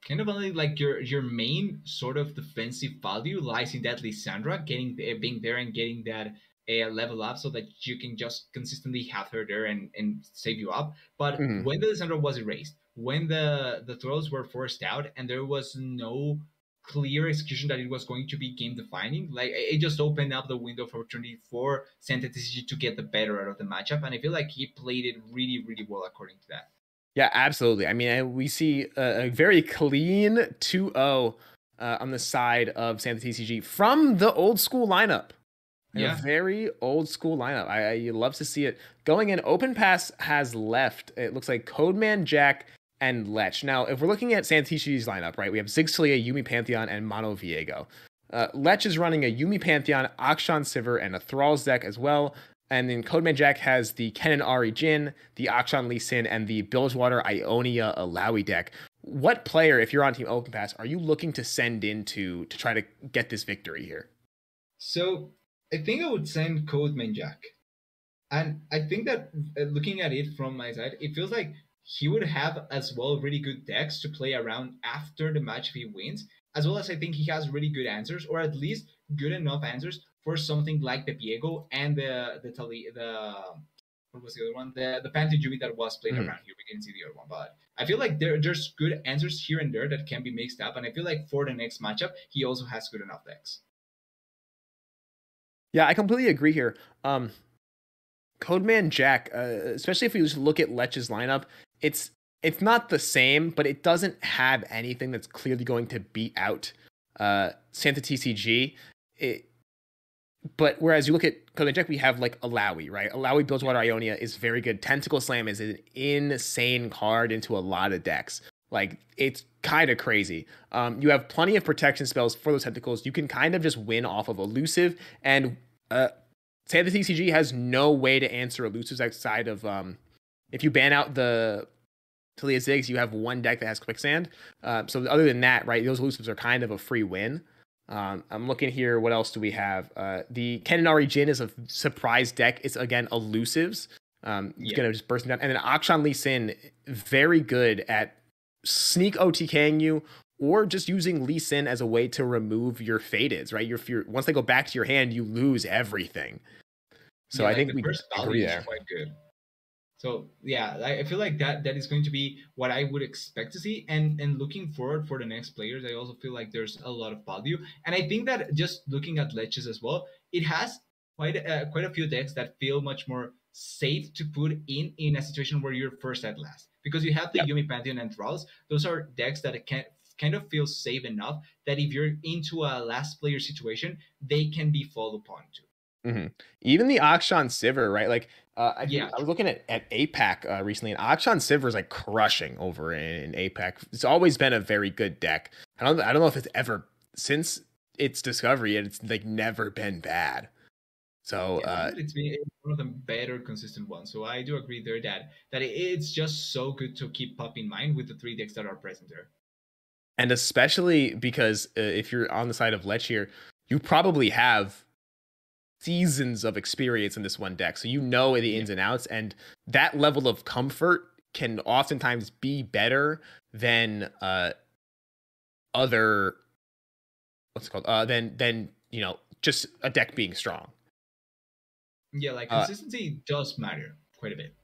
Kind of only like your main sort of defensive value lies in that Lysandra being there and getting that level up so that you can just consistently have her there and save you up. But Mhm. when the Lissandra was erased, when the throws were forced out, and there was no clear execution that it was going to be game defining, like it just opened up the window of opportunity for Santa TCG to get the better out of the matchup. And I feel like he played it really, really well according to that. Yeah, absolutely. I mean, we see a very clean 2-0 on the side of Santa TCG from the old school lineup. Like a Yeah. very old school lineup. I love to see it. Going in, Open Pass has left. It looks like Codeman, Jack, and Lech. Now, if we're looking at Santa TCG's lineup, right, we have Zigzalia, Yumi Pantheon, and Mono Viego. Lech is running a Yumi Pantheon, Akshan Sivir, and a Thrall's deck as well. And then Codeman Jack has the Ken and Ari Jin, the Akshan Lee Sin, and the Bilgewater Ionia Alawi deck. What player, if you're on Team Open Pass, are you looking to send in to try to get this victory here? So I think I would send Codeman Jack. And I think that looking at it from my side, it feels like he would have as well really good decks to play around after the match if he wins, as well as I think he has really good answers, or at least good enough answers for something like the Piego and the what was the other one? The Pantheon Jumi that was played Mhm. around here. We didn't see the other one, but I feel like there's good answers here and there that can be mixed up, and I feel like for the next matchup, he also has good enough decks. Yeah, I completely agree here. Codeman Jack, especially if we just look at Lech's lineup, it's not the same, but it doesn't have anything that's clearly going to beat out Santa TCG. But whereas you look at Codeman Jack, we have like Alawi, right? Alawi Bilgewater Ionia is very good. Tentacle Slam is an insane card into a lot of decks. Like it's kind of crazy. You have plenty of protection spells for those tentacles. You can kind of just win off of elusive, and Santa TCG has no way to answer elusives outside of if you ban out the Talia Ziggs, you have one deck that has quicksand. So other than that, right, those elusives are kind of a free win. I'm looking here. What else do we have? The Kenanari Jin is a surprise deck. It's again elusives. It's gonna just burst down, and then Akshan Lee Sin, very good at sneak OTKing you, or just using Lee Sin as a way to remove your fadeds. Right, once they go back to your hand, you lose everything. So Yeah, I like think the we first agree value is there. quite good. So yeah, I feel like that is going to be what I would expect to see. And looking forward for the next players, I also feel like there's a lot of value. And I think that just looking at Leches as well, it has quite a few decks that feel much more safe to put in a situation where you're first at last, because you have the Yeah. Yumi Pantheon and Thralls. Those are decks that can kind of feel safe enough that if you're into a last player situation, they can be followed upon too. Mm-hmm. Even the Akshan Sivir, right? Like, Yeah, I was looking at APAC recently, and Akshan Sivir is like crushing over in APAC. It's always been a very good deck. I don't know if it's ever since its discovery, it's like never been bad. So, yeah, I think that it's been one of the better consistent ones. So I do agree there that it's just so good to keep up in mind with the three decks that are present there. and especially because if you're on the side of Lech here, you probably have seasons of experience in this one deck, so you know the Yeah, ins and outs, and that level of comfort can oftentimes be better than other what's it called than just a deck being strong. yeah, like uh consistency does matter quite a bit.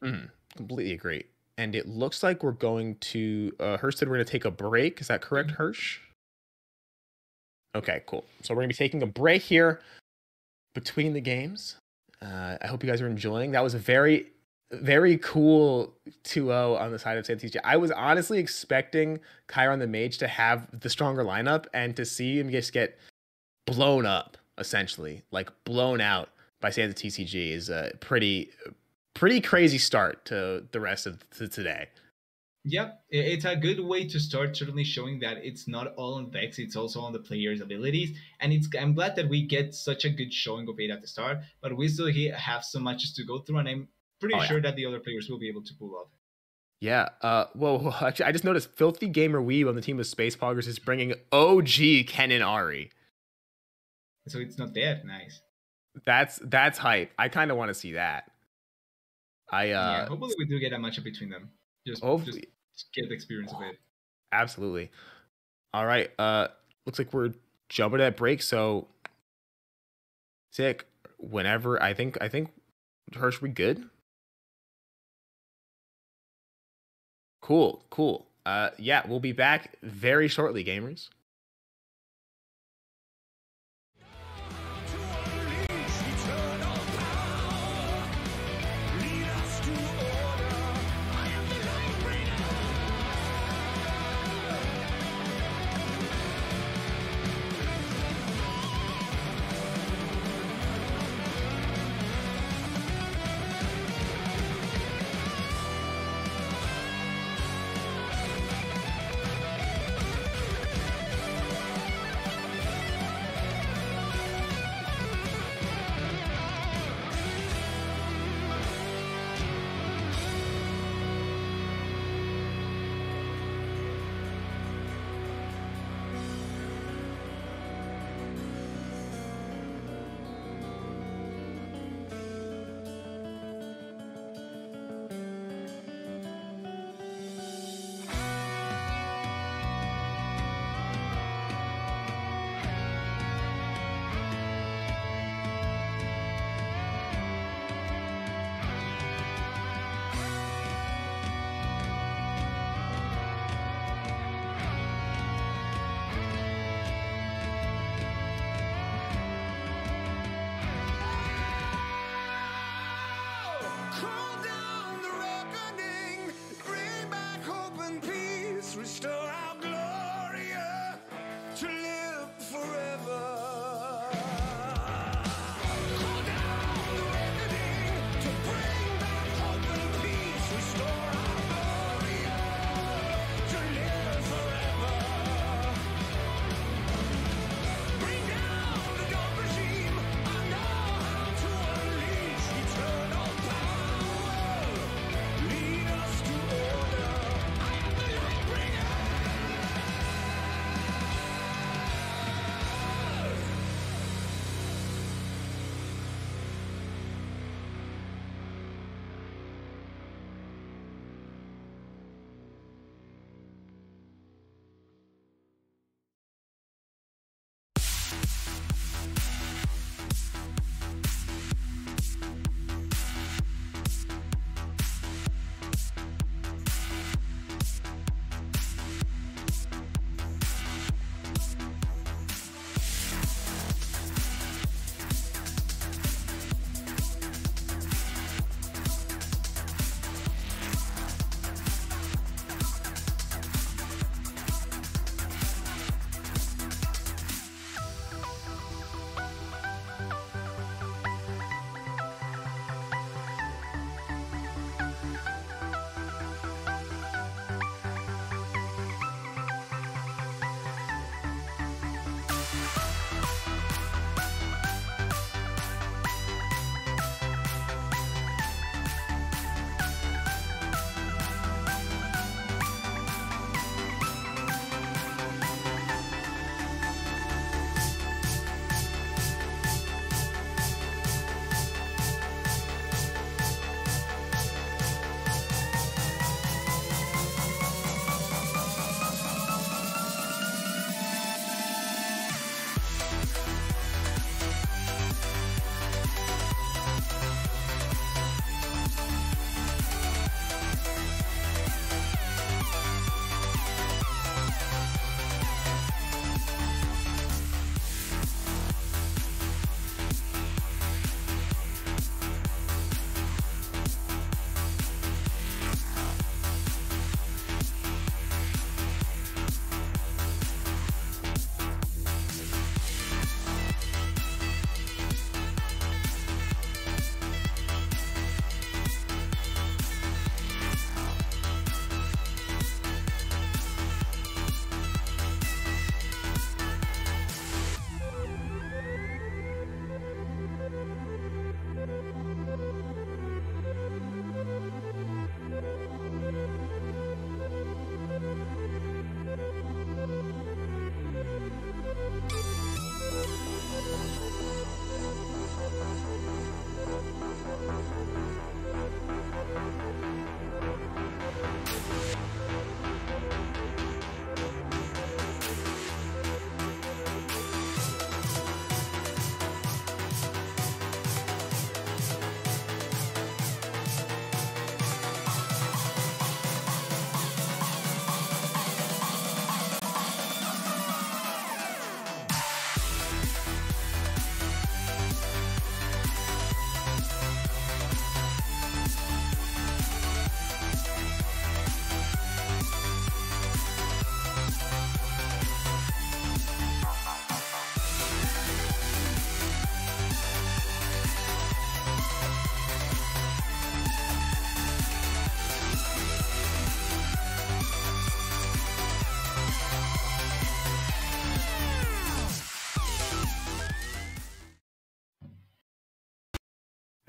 Completely agree. And it looks like we're going to Hirsch said we're going to take a break. Is that correct, Mhm. Hirsch? Okay, cool. So we're going to be taking a break here between the games. I hope you guys are enjoying. That was a very cool 2-0 on the side of San I was honestly expecting Chiron the Mage to have the stronger lineup and to see him just get blown up, essentially, like blown out by Santa TCG is a pretty crazy start to the rest of today. Yeah, it's a good way to start. Certainly showing that it's not all on Vex; it's also on the player's abilities. And I'm glad that we get such a good showing of it at the start. But we still have so much to go through, and I'm pretty Oh yeah. sure that the other players will be able to pull off. Yeah. Well, actually, I just noticed Filthy Gamer Weeb on the team of Space Poggers is bringing OG Ken and Ari. So it's not that nice. That's hype. I kind of want to see that. I Yeah, hopefully we do get a matchup between them. Just hopefully, get the experience of it. absolutely. All right. Looks like we're jumping at break. So, sick. whenever. I think Hirsch, we good? Cool, cool. Yeah, we'll be back very shortly, gamers.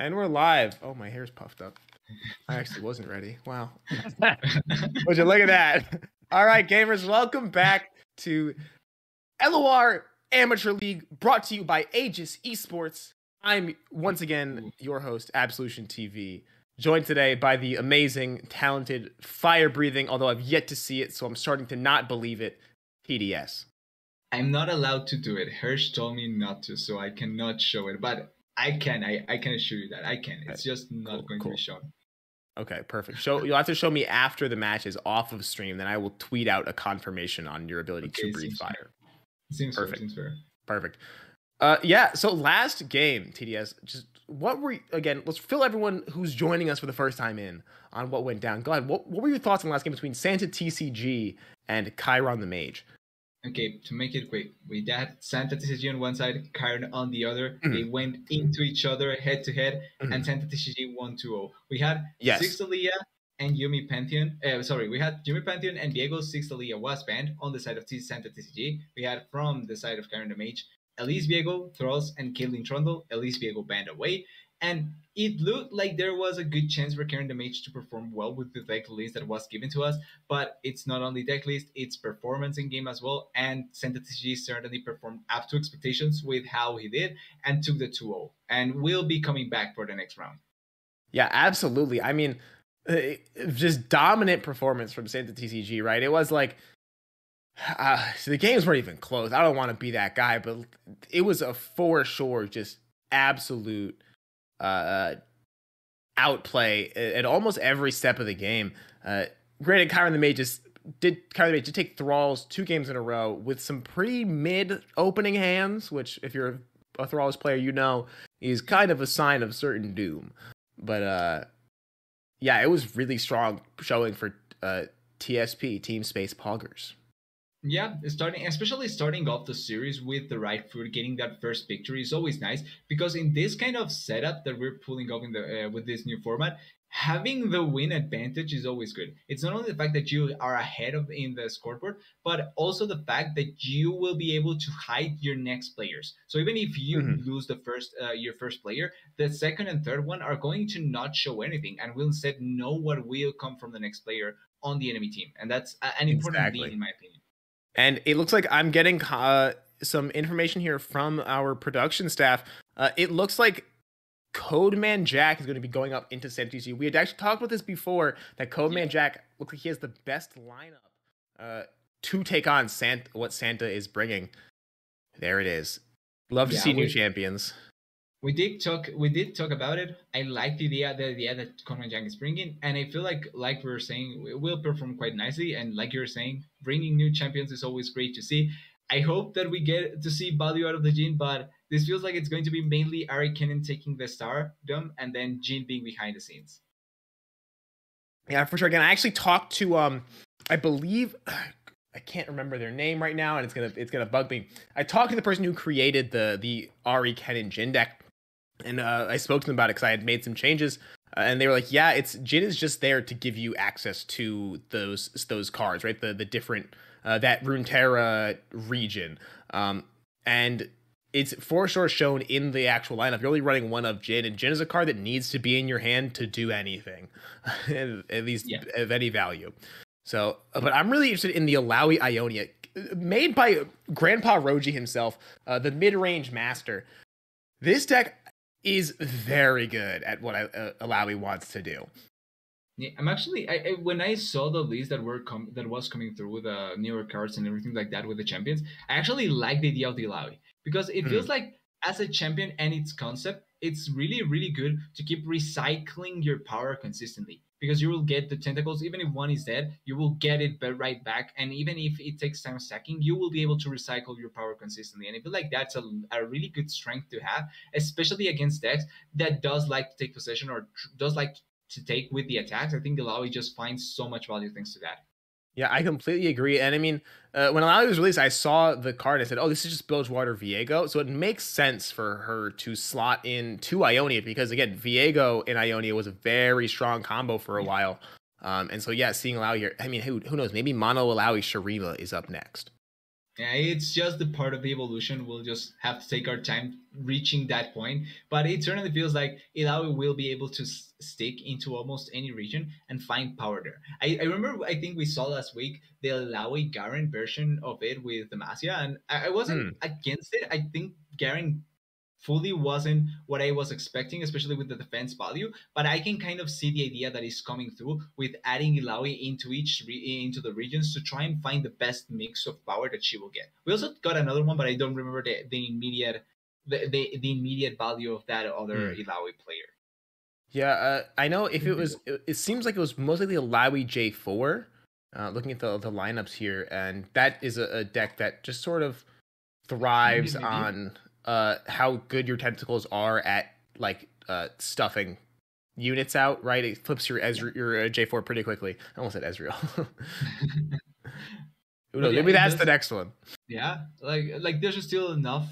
And we're live. Oh, my hair's puffed up. I actually wasn't ready. Wow. Would you look at that? All right, gamers, welcome back to LOR Amateur League, brought to you by Aegis Esports. I'm once again your host, Absolution TV, joined today by the amazing, talented, fire-breathing, although I've yet to see it, so I'm starting to not believe it, TDS. I'm not allowed to do it. Hirsch told me not to, so I cannot show it. But I can. I can assure you that I can. It's just not going to be shown. Okay, perfect. You'll have to show me after the match is off of stream. Then I will tweet out a confirmation on your ability to breathe fire. Seems perfect. Seems fair. Perfect. Yeah. So last game, TDS. Just what were again? Let's fill everyone who's joining us for the first time in on what went down. Go ahead. What were your thoughts on the last game between Santa TCG and Chiron the Mage? Okay, to make it quick, we had Santa TCG on one side, Chiron on the other. Mm-hmm. They went into each other head to head, and Santa TCG won 2-0. We had Sixtalia and Yumi Pantheon. We had Yumi Pantheon and Diego Sixtalia was banned on the side of Santa TCG. We had from the side of Chiron the Mage, Elise Viego, Thralls, and Caitlyn Trundle. Elise Viego banned away. And it looked like there was a good chance for Chiron the Mage to perform well with the deck list that was given to us. But it's not only deck list, it's performance in game as well. And Santa TCG certainly performed up to expectations with how he did and took the 2-0. And will be coming back for the next round. Yeah, absolutely. I mean, just dominant performance from Santa TCG, right? It was like, so the games weren't even close. I don't want to be that guy, but it was a for sure just absolute outplay at almost every step of the game. Granted, Chiron the Mage did take Thralls 2 games in a row with some pretty mid opening hands, which if you're a Thralls player, you know is kind of a sign of certain doom. But yeah, it was really strong showing for TSP, Team Space Poggers. Yeah, especially starting off the series with the right foot, getting that first victory is always nice, because in this kind of setup that we're pulling off in the with this new format, having the win advantage is always good. It's not only the fact that you are ahead in the scoreboard, but also the fact that you will be able to hide your next players. So even if you lose the first your first player, the second and third one are going to not show anything and will instead know what will come from the next player on the enemy team, and that's an important thing in my opinion. And it looks like I'm getting some information here from our production staff. It looks like Codeman Jack is going to be going up into Santa TCG. We had actually talked about this before, that Codeman Jack looks like he has the best lineup to take on what Santa is bringing. There it is. Love to see new champions. We did talk about it. I like the idea that Codeman Jack is bringing, and I feel like we were saying, it will perform quite nicely. And like you're saying, bringing new champions is always great to see. I hope that we get to see value out of the Jhin, but this feels like it's going to be mainly Ari Kennen taking the stardom and then Jhin being behind the scenes. Yeah, for sure. Again, I actually talked to I believe I can't remember their name right now, and it's gonna bug me. I talked to the person who created the Ari Kennen Jhin deck. And I spoke to them about it because I had made some changes, and they were like, "Yeah, Jhin is just there to give you access to those cards, right? The different that Runeterra region, and it's for sure shown in the actual lineup. You're only running one of Jhin, and Jhin is a card that needs to be in your hand to do anything, at least of any value. So, but I'm really interested in the Alawi Ionia, made by Grandpa Roji himself, the mid-range master. This deck is very good at what Alawi wants to do. Yeah, I'm actually when I saw the list that was coming through with newer cards and everything like that with the champions, I actually like the idea of the Alawi, because it feels like as a champion and its concept, it's really, really good to keep recycling your power consistently, because you will get the tentacles. Even if one is dead, you will get it right back, and even if it takes time stacking, you will be able to recycle your power consistently. And I feel like that's a really good strength to have, especially against decks that does like to take possession or does like to take with the attacks. I think the Alawi just finds so much value thanks to that. Yeah, I completely agree. And I mean, when Alawi was released, I saw the card. I said, oh, this is just Bilgewater Viego. So it makes sense for her to slot in to Ionia, because, again, Viego and Ionia was a very strong combo for a while. And so, yeah, seeing Alawi here, I mean, who knows? Maybe Mono Alawi Shurima is up next. Yeah, it's just the part of the evolution. We'll just have to take our time reaching that point. But it certainly feels like Ilaoi will be able to stick into almost any region and find power there. I remember, I think we saw last week the Ilaoi Garen version of it with Demacia, and I wasn't Hmm. against it. I think Garen fully wasn't what I was expecting, especially with the defense value. But I can kind of see the idea that is coming through with adding Ilaoi into into the regions to try and find the best mix of power that she will get. We also got another one, but I don't remember the immediate the immediate value of that other Hmm. Ilaoi player. Yeah, I know if it was, it seems like it was mostly the Alawi J4. Looking at the lineups here, and that is a deck that just sort of thrives Maybe. on how good your tentacles are at like stuffing units out. Right, it flips your Yeah. your J4 pretty quickly. I almost said Ezreal. Who But knows? yeah, Maybe it that's the does. next one. Yeah, like there's still enough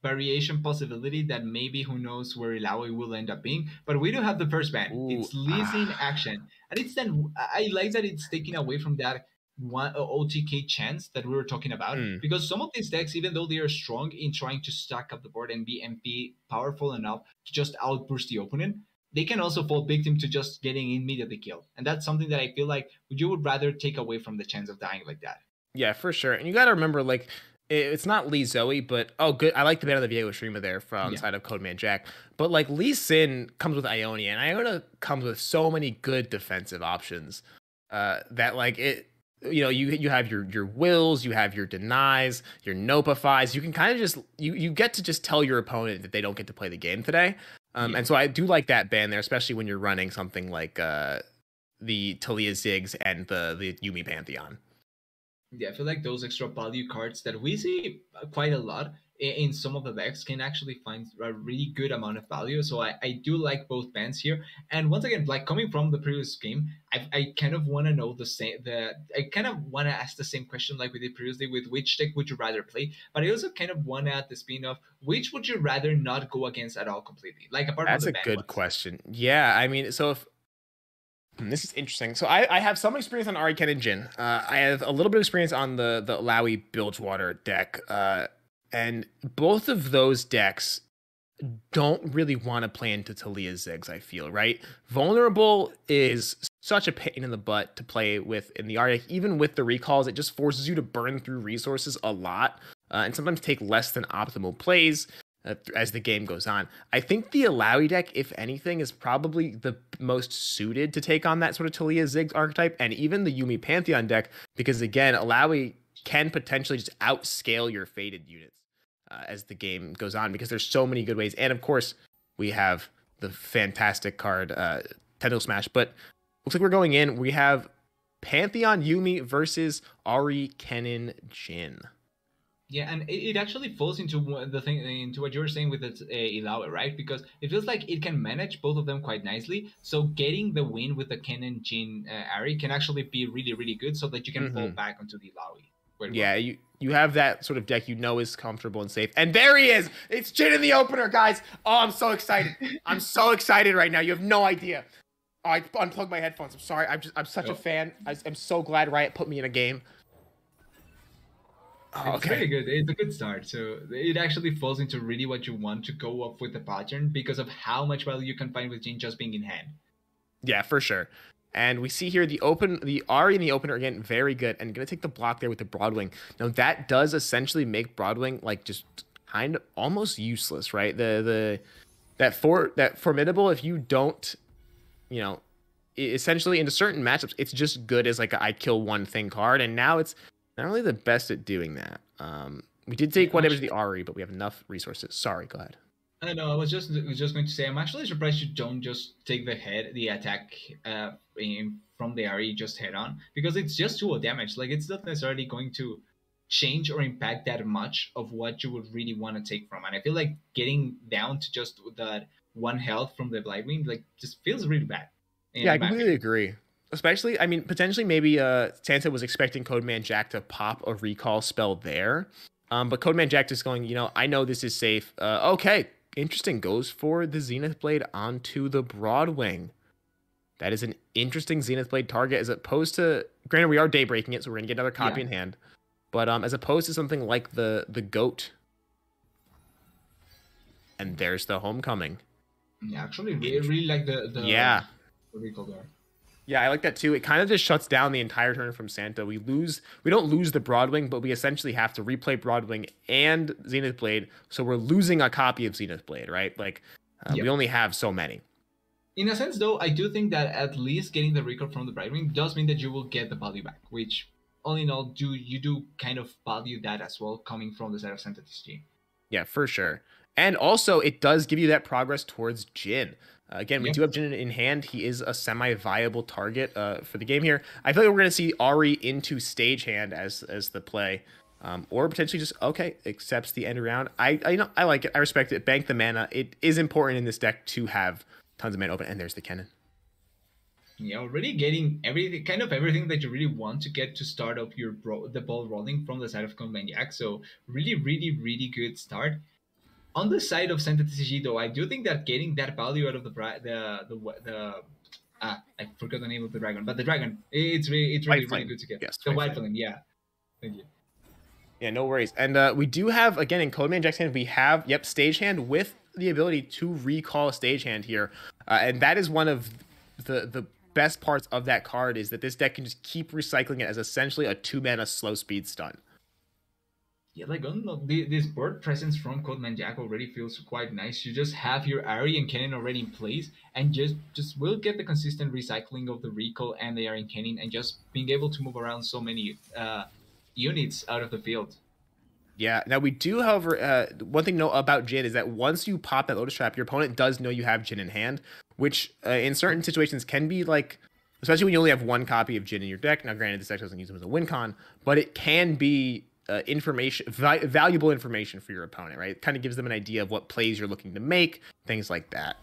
variation possibility that maybe who knows where Ilaoi will end up being. But we do have the first ban. Ooh, It's leasing action, and it's then I like that it's taken away from that one OTK chance that we were talking about, hmm. because some of these decks, even though they are strong in trying to stack up the board and be powerful enough to just outburst the opponent, they can also fall victim to just getting immediately killed, and that's something that I feel like you would rather take away from the chance of dying like that. Yeah, for sure. And you got to remember, like, it's not Lee Zoe, but oh, good. I like the Band of the Viego streamer there from Yeah. side of Codeman Jack. But like Lee Sin comes with Ionia, and Iona comes with so many good defensive options. That like it, you have your wills, you have your denies, your nopifies. You can kind of just you get to just tell your opponent that they don't get to play the game today. Yeah. And so I do like that ban there, especially when you're running something like the Talia Ziggs and the Yumi Pantheon. Yeah, I feel like those extra value cards that we see quite a lot in some of the decks can actually find a really good amount of value. So I do like both bands here. And once again, like coming from the previous game, I kind of want to know the same. I kind of want to ask the same question like we did previously with which deck would you rather play. But I also kind of want to add the spin of which would you rather not go against at all completely, like apart from That's the a banned good ones. question. Yeah, I mean, so if this is interesting. So I have some experience on Ari Ken and Jin. I have a little bit of experience on the Lowy Bilgewater deck. And both of those decks don't really want to play into Talia Ziggs, I feel, right? Vulnerable is such a pain in the butt to play with in the Ari deck. Even with the recalls, it just forces you to burn through resources a lot, and sometimes take less than optimal plays as the game goes on. I think the Alawi deck, if anything, is probably the most suited to take on that sort of Talia Ziggs archetype, and even the Yumi Pantheon deck, because again, Alawi can potentially just outscale your faded units as the game goes on, because there's so many good ways. And of course, we have the fantastic card Tentacle Smash. But looks like we're going in. We have Pantheon Yumi versus Ari Kennen Jin. Yeah, and it actually falls into the thing into what you were saying with the Ilawe, right? Because it feels like it can manage both of them quite nicely. So getting the win with the Ken and Jin Ari can actually be really, really good, so that you can fall Mm-hmm. back onto the Ilawe quite Yeah, well. you have that sort of deck is comfortable and safe. And there he is. It's Jin in the opener, guys. Oh, I'm so excited. I'm so excited right now. You have no idea. Oh, I unplugged my headphones. I'm sorry. I'm such a Oh, fan. I'm so glad Riot put me in a game. Oh, it's okay. really good. It's a good start. So it actually falls into really what you want to go up with the pattern because of how much value you can find with Jin just being in hand. Yeah, for sure. And we see here the Ari in the opener again, very good, and gonna take the block there with the Broadwing. Now that does essentially make Broadwing like just kind of almost useless, right? That formidable, if you don't, you know, essentially into certain matchups, it's just good as like a I kill one thing card, and now it's not really the best at doing that. We did Yeah, take I'm one damage to actually the Ari, but we have enough resources. Sorry, go ahead. I know. I was just going to say I'm actually surprised you don't just take the attack from the area just head on, because it's just 2 damage. Like it's not necessarily going to change or impact that much of what you would really want to take from. And I feel like getting down to just that 1 health from the Blightwing like just feels really bad, Yeah, I in my completely opinion. agree. Especially, I mean, potentially maybe Sansa was expecting Codeman Jack to pop a recall spell there. But Codeman Jack just going, I know this is safe. Okay, interesting. Goes for the Zenith Blade onto the Broadwing. That is an interesting Zenith Blade target as opposed to, granted, we are day breaking it, so we're going to get another copy Yeah. in hand. But as opposed to something like the goat, and there's the homecoming. Yeah, actually, really like Yeah. the recall there. Yeah, I like that too. It kind of just shuts down the entire turn from Santa. We don't lose the Broadwing, but we essentially have to replay Broadwing and Zenith Blade. So we're losing a copy of Zenith Blade, right? Like, we Yep. only have so many. In a sense, though, I do think that at least getting the recall from the Brightwing does mean that you will get the value back, which, all in all, you do kind of value that as well, coming from the side of Santa TCG. Yeah, for sure. And also, it does give you that progress towards Jin. Again, we Yep. do have Jin in hand. He is a semi-viable target for the game here. I feel like we're going to see Ari into stagehand as the play, or potentially just accepts the end round. I like it. I respect it. Bank the mana. It is important in this deck to have tons of mana open. And there's the cannon. Yeah, already getting everything that you really want to get to start up the ball rolling from the side of Conveniac. So really, really, really good start. On the side of Santa TCG, though, I do think that getting that value out of I forgot the name of the dragon, but the dragon, it's really White really flame. good to get Yes, the white white flame. flame. Yeah, thank you. Yeah, no worries. And we do have, again, in Codeman Jack's hand, we have, stagehand with the ability to recall a stagehand here. And that is one of the best parts of that card, is that this deck can just keep recycling it as essentially a 2-mana slow speed stun. Yeah, like I don't know, this board presence from Codeman Jack already feels quite nice. You just have your Ari and Cannon already in place, and just will get the consistent recycling of the recall and the Ari and Cannon, and just being able to move around so many units out of the field. Yeah. Now we do, however, one thing to know about Jin is that once you pop that Lotus Trap, your opponent does know you have Jin in hand, which in certain situations can be like, especially when you only have one copy of Jin in your deck. Now, granted, this deck doesn't use him as a win con, but it can be valuable information for your opponent, right? It kind of gives them an idea of what plays you're looking to make, things like that.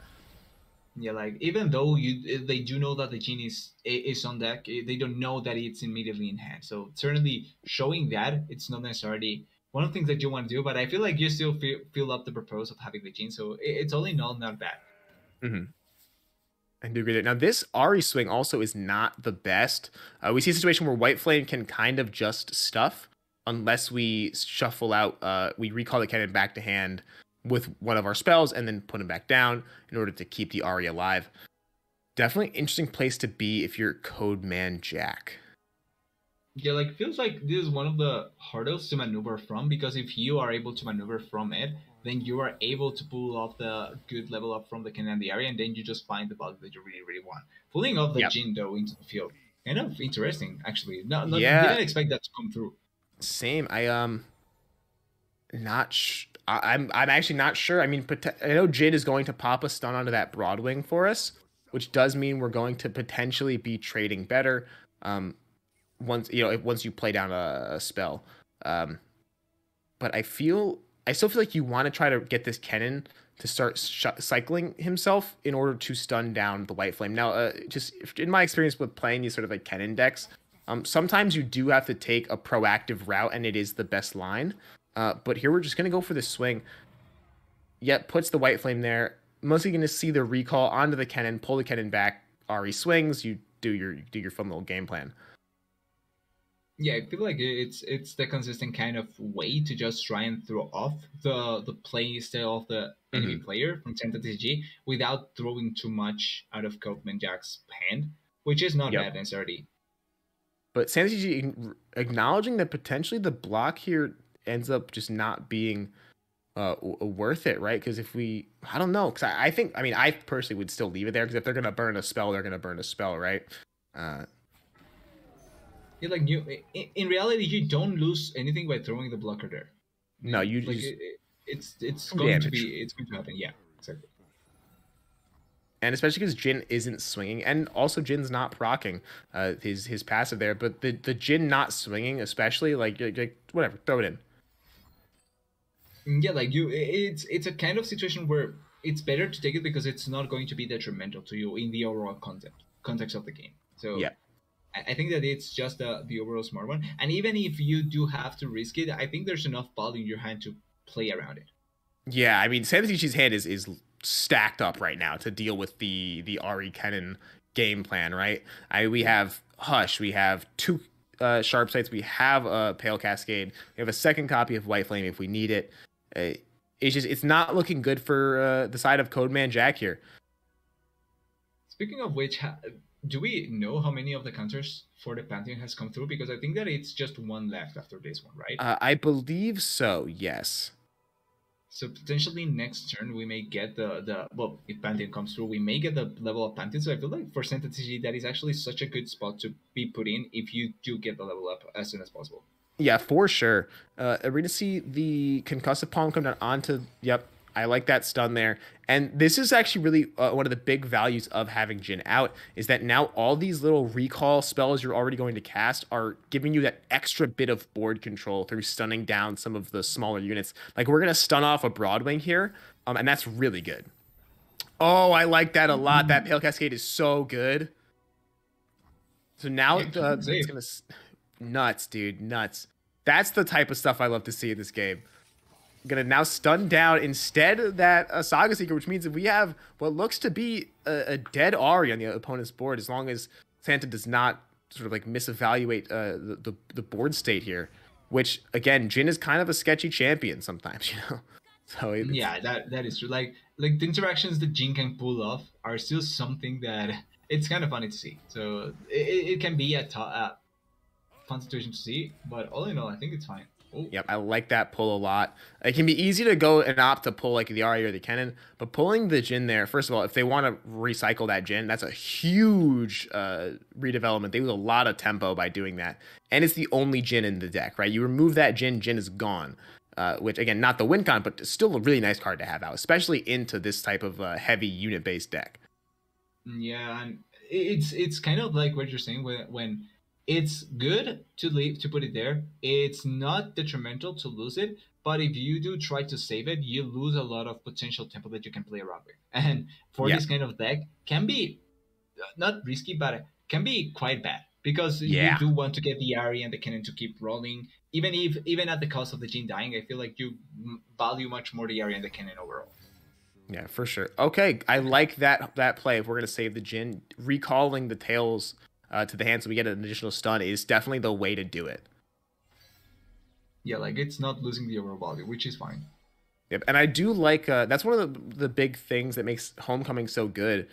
Yeah, like even though they do know that the genie is on deck, they don't know that it's immediately in hand. So certainly showing that it's not necessarily one of the things that you want to do, but I feel like you still feel up the purpose of having the gene. So it's all in all not bad. Mm-hmm. I do agree with it. Now, this Ari swing also is not the best. We see a situation where White Flame can kind of just stuff unless we shuffle out, we recall the cannon back to hand with one of our spells and then put him back down in order to keep the Ari alive. Definitely interesting place to be if you're Codeman Jack. Yeah, like feels like this is one of the hurdles to maneuver from, because if you are able to maneuver from it, then you are able to pull off the good level up from the cannon and the area, and then you just find the value that you really, really want. Pulling off the Yep. Jin though into the field, kind of interesting actually. No, Yeah. didn't expect that to come through. Same. I'm actually not sure. I mean, I know Jin is going to pop a stun onto that Broadwing for us, which does mean we're going to potentially be trading better. Once you play down a spell. But I still feel like you want to try to get this Kennen to start cycling himself in order to stun down the White Flame. Now, just in my experience with playing these sort of like Kennen decks, sometimes you do have to take a proactive route, and it is the best line. But here we're just going to go for the swing. Yet puts the White Flame there. Mostly going to see the recall onto the Kennen, pull the Kennen back. Ari swings. You do your fun little game plan. Yeah, I feel like it's the consistent kind of way to just try and throw off the play style of the enemy player from Santa TCG without throwing too much out of Codeman Jack's hand, which is not bad necessarily. But Santa TCG acknowledging that potentially the block here ends up just not being worth it, right? Because I don't know, because I personally would still leave it there, because if they're gonna burn a spell, they're gonna burn a spell, right? Yeah, like in reality, you don't lose anything by throwing the blocker there. No, you like just it's going to happen. Yeah, exactly. And especially because Jin isn't swinging, and also Jin's not proccing his passive there. But the Jin not swinging, especially like whatever, throw it in. Yeah, like it's a kind of situation where it's better to take it because it's not going to be detrimental to you in the overall context of the game. So yeah. I think that it's just the overall smart one. And even if you do have to risk it, I think there's enough value in your hand to play around it. Yeah, I mean, Sanatichi's hand is stacked up right now to deal with the Ari Kennen game plan, right? We have Hush, we have two Sharp Sights. We have a Pale Cascade. We have a second copy of White Flame if we need it. It's not looking good for the side of Codeman Jack here. Speaking of which, do we know how many of the counters for the Pantheon has come through? Because I think that it's just one left after this one, right? I believe so, yes. So potentially next turn we may get the well, if Pantheon comes through, we may get the level of Pantheon. So I feel like for Santa TG that is actually such a good spot to be put in if you do get the level up as soon as possible. Yeah, for sure. We're going to see the Concussive Palm come down onto, yep, I like that stun there. And this is actually really one of the big values of having Jhin out, is that now all these little recall spells you're already going to cast are giving you that extra bit of board control through stunning down some of the smaller units. Like, we're going to stun off a Broadwing here, and that's really good. Oh, I like that a lot. That Pale Cascade is so good. So now it's going to... Nuts, dude, nuts. That's the type of stuff I love to see in this game. Gonna now stun down instead that Saga Seeker, which means if we have what looks to be a dead Ahri on the opponent's board, as long as Santa does not sort of like misevaluate the board state here, which again, Jhin is kind of a sketchy champion sometimes, you know. So yeah, that is true. Like the interactions that Jhin can pull off are still something that it's kind of funny to see. So it can be a fun situation to see, but all in all, I think it's fine. Ooh. Yep, I like that pull a lot. It can be easy to go and opt to pull like the Ahri or the Kennen, but pulling the Jhin there, first of all, if they want to recycle that Jhin, that's a huge redevelopment. They lose a lot of tempo by doing that, and it's the only Jhin in the deck, right? You remove that Jhin, Jhin is gone. Which again, not the win con, but still a really nice card to have out, especially into this type of heavy unit-based deck. Yeah, and it's kind of like what you're saying when it's good to put it there. It's not detrimental to lose it, but if you do try to save it, you lose a lot of potential tempo that you can play around with. And for this kind of deck, can be not risky, but can be quite bad because you do want to get the Ahri and the Kennen to keep rolling, even at the cost of the Jhin dying. I feel like you value much more the Ahri and the Kennen overall. Yeah, for sure. Okay, I like that play. If we're gonna save the Jhin, recalling the tails to the hand so we get an additional stun is definitely the way to do it. Yeah, like it's not losing the overall value, which is fine. Yep, and I do like that's one of the big things that makes Homecoming so good,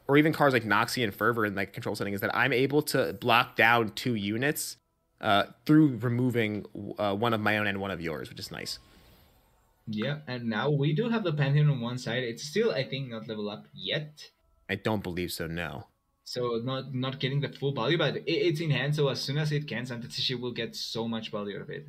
or even cards like Noxie and Fervor in like control setting, is that I'm able to block down 2 units through removing one of my own and one of yours, which is nice. Yeah, and now we do have the Pantheon on one side. It's still, I think, not level up yet. I don't believe so, no. So not getting the full value, but it's in hand. So as soon as it can, Santa Tsushi will get so much value out of it.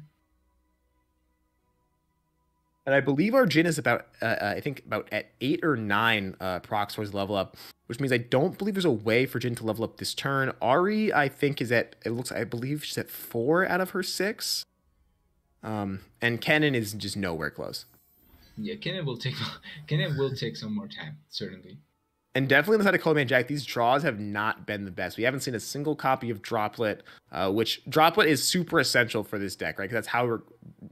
And I believe our Jhin is about, I think about at 8 or 9 procs towards level up, which means I don't believe there's a way for Jhin to level up this turn. Ahri, I think, is at, I believe she's at 4 out of her 6. And Kennen is just nowhere close. Yeah, Kennen will take some more time, certainly. And definitely on the side of Coleman Jack, these draws have not been the best. We haven't seen a single copy of Droplet, which Droplet is super essential for this deck, right? Because that's how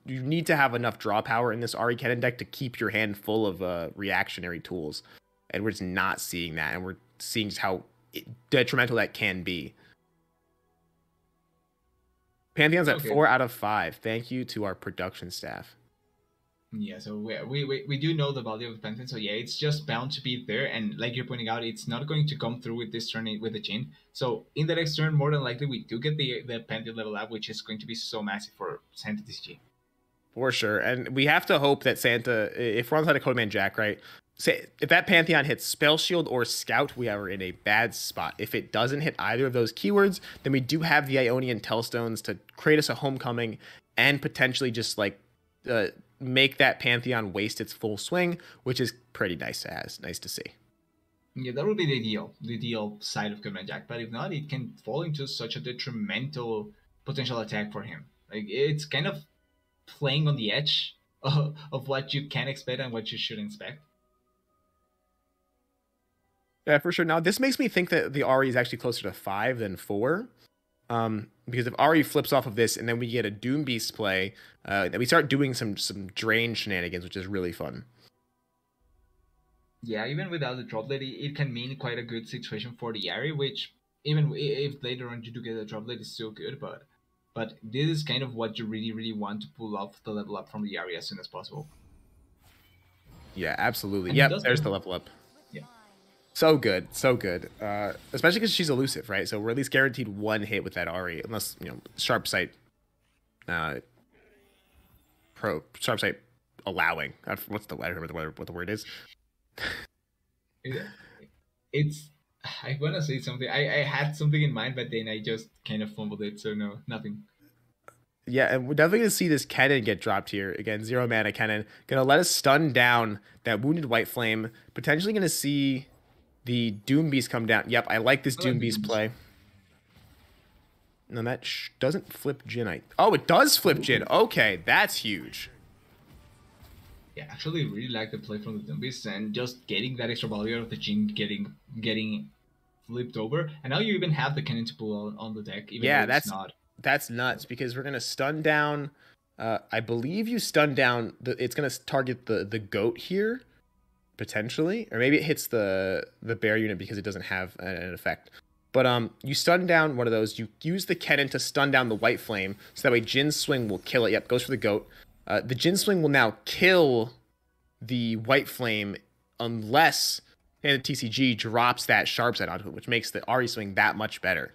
you need to have enough draw power in this Ahri Kennen deck to keep your hand full of reactionary tools. And we're just not seeing that, and we're seeing just how detrimental that can be. Pantheon's at 4 out of 5. Thank you to our production staff. Yeah, so we do know the value of Pantheon, so yeah, it's just bound to be there, and like you're pointing out, it's not going to come through with this turn with the Jhin. So in the next turn, more than likely, we do get the Pantheon level up, which is going to be so massive for Santa TCG. For sure, and we have to hope that Santa, if we're on the side of Codeman Jack, right, say if that Pantheon hits Spell Shield or Scout, we are in a bad spot. If it doesn't hit either of those keywords, then we do have the Ionian Tellstones to create us a Homecoming and potentially just like make that Pantheon waste its full swing, which is pretty nice to see. Yeah, that would be the ideal side of Codeman Jack. But if not, it can fall into such a detrimental potential attack for him. Like it's kind of playing on the edge of what you can expect and what you should expect. Yeah, for sure. Now, this makes me think that the Ahri is actually closer to 5 than 4. Because if Ahri flips off of this and then we get a Doom Beast play, then we start doing some drain shenanigans, which is really fun. Yeah, even without the droplet, it can mean quite a good situation for the Ahri, which even if later on you do get a droplet, it's still good. But this is kind of what you really want to pull off the level up from the area as soon as possible. Yeah, absolutely. And it Yep, does there's both. the level up. Yeah. So good, so good. Especially because she's elusive, right? So we're at least guaranteed one hit with that Ari, unless sharp sight, sharp sight allowing. What's the I don't remember what the word is. It's I want to say something. I had something in mind, but then I just kind of fumbled it. So no, nothing. Yeah, and we're definitely gonna see this cannon get dropped here again. 0 mana cannon gonna let us stun down that wounded white flame. Potentially gonna see the Doom Beast come down. Yep, I like this I like Doom the Beast Doom play. No, that doesn't flip Jin. Oh, it does flip Jin. Okay, that's huge. Yeah, actually, really like the play from the Dumbies and just getting that extra value of the Jin getting flipped over, and now you even have the cannon to pull on the deck, even Yeah, though it's not. that's nuts because we're gonna stun down. I believe you stun down it's gonna target the goat here, potentially, or maybe it hits the bear unit because it doesn't have an effect. But you stun down one of those. You use the cannon to stun down the white flame, so that way Jin's swing will kill it. Yep, goes for the goat. The Jin swing will now kill the white flame unless the TCG drops that sharp side onto it, which makes the Ari swing that much better.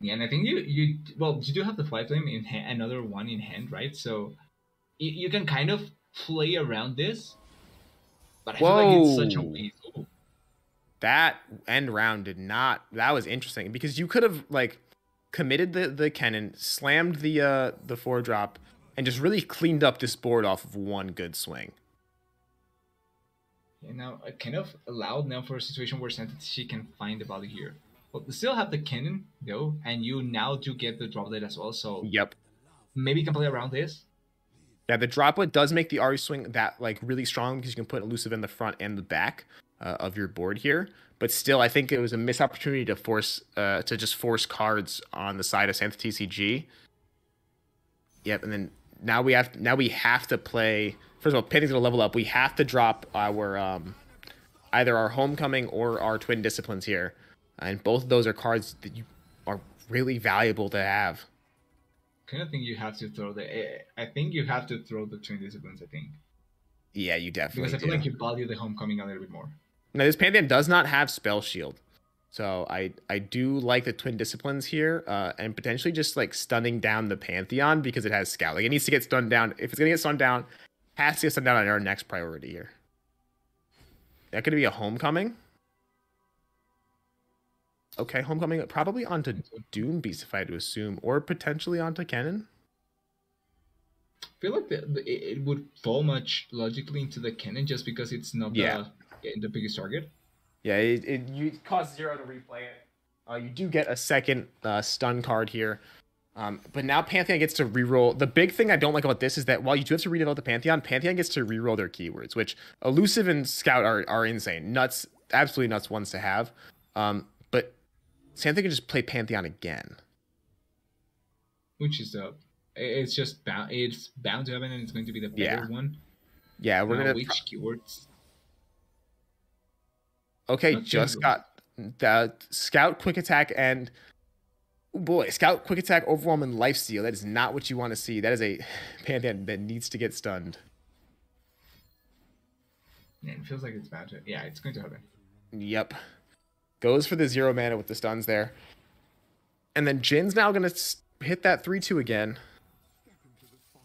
Yeah, and I think you well, you do have the Fly Flame in hand, another one in hand, right? So you can kind of play around this, but I feel like it's such a waste. Ooh. That end round did not. That was interesting because you could have like committed the cannon, slammed the 4-drop, and just really cleaned up this board off of one good swing. And now I kind of allowed now for a situation where she can find the value here. But we still have the cannon though, and you now do get the droplet as well. So Yep. Maybe you can play around this. Yeah, the droplet does make the Ari swing that like really strong because you can put elusive in the front and the back of your board here. But still, I think it was a missed opportunity to just force cards on the side of Santa TCG. Yep, and then now we have to play. First of all, Penny's gonna level up. We have to drop our either our homecoming or our twin disciplines here, and both of those are cards that you are really valuable to have. Kind of think you have to throw I think you have to throw the twin disciplines. I think. Yeah, you definitely because I feel like you value the homecoming a little bit more. Now this Pantheon does not have spell shield, so I do like the twin disciplines here, and potentially just like stunning down the Pantheon because it has scout. Like it needs to get stunned down. If it's gonna get stunned down, has to get stunned down on our next priority here. That could be a homecoming. Okay, homecoming probably onto Doom Beast if I had to assume, or potentially onto Cannon. I feel like it would fall much logically into the Cannon just because it's not the biggest target. Yeah, you cost 0 to replay it. You do get a second stun card here. But now Pantheon gets to reroll. The big thing I don't like about this is that while you do have to redevelop the Pantheon gets to reroll their keywords, which Elusive and Scout are insane. Nuts, absolutely nuts ones to have. But Santa can just play Pantheon again. Which is it's just it's bound to happen, and it's going to be the better one. Yeah, we're gonna which keywords. Okay, just got the Scout Quick Attack and boy, Scout Quick Attack, Overwhelm, and Lifesteal. That is not what you want to see. That is a Pantheon that needs to get stunned. Yeah, it feels like it's bad. Yeah, it's going to happen. Yep. Goes for the 0 mana with the stuns there. And then Jin's now going to hit that 3-2 again.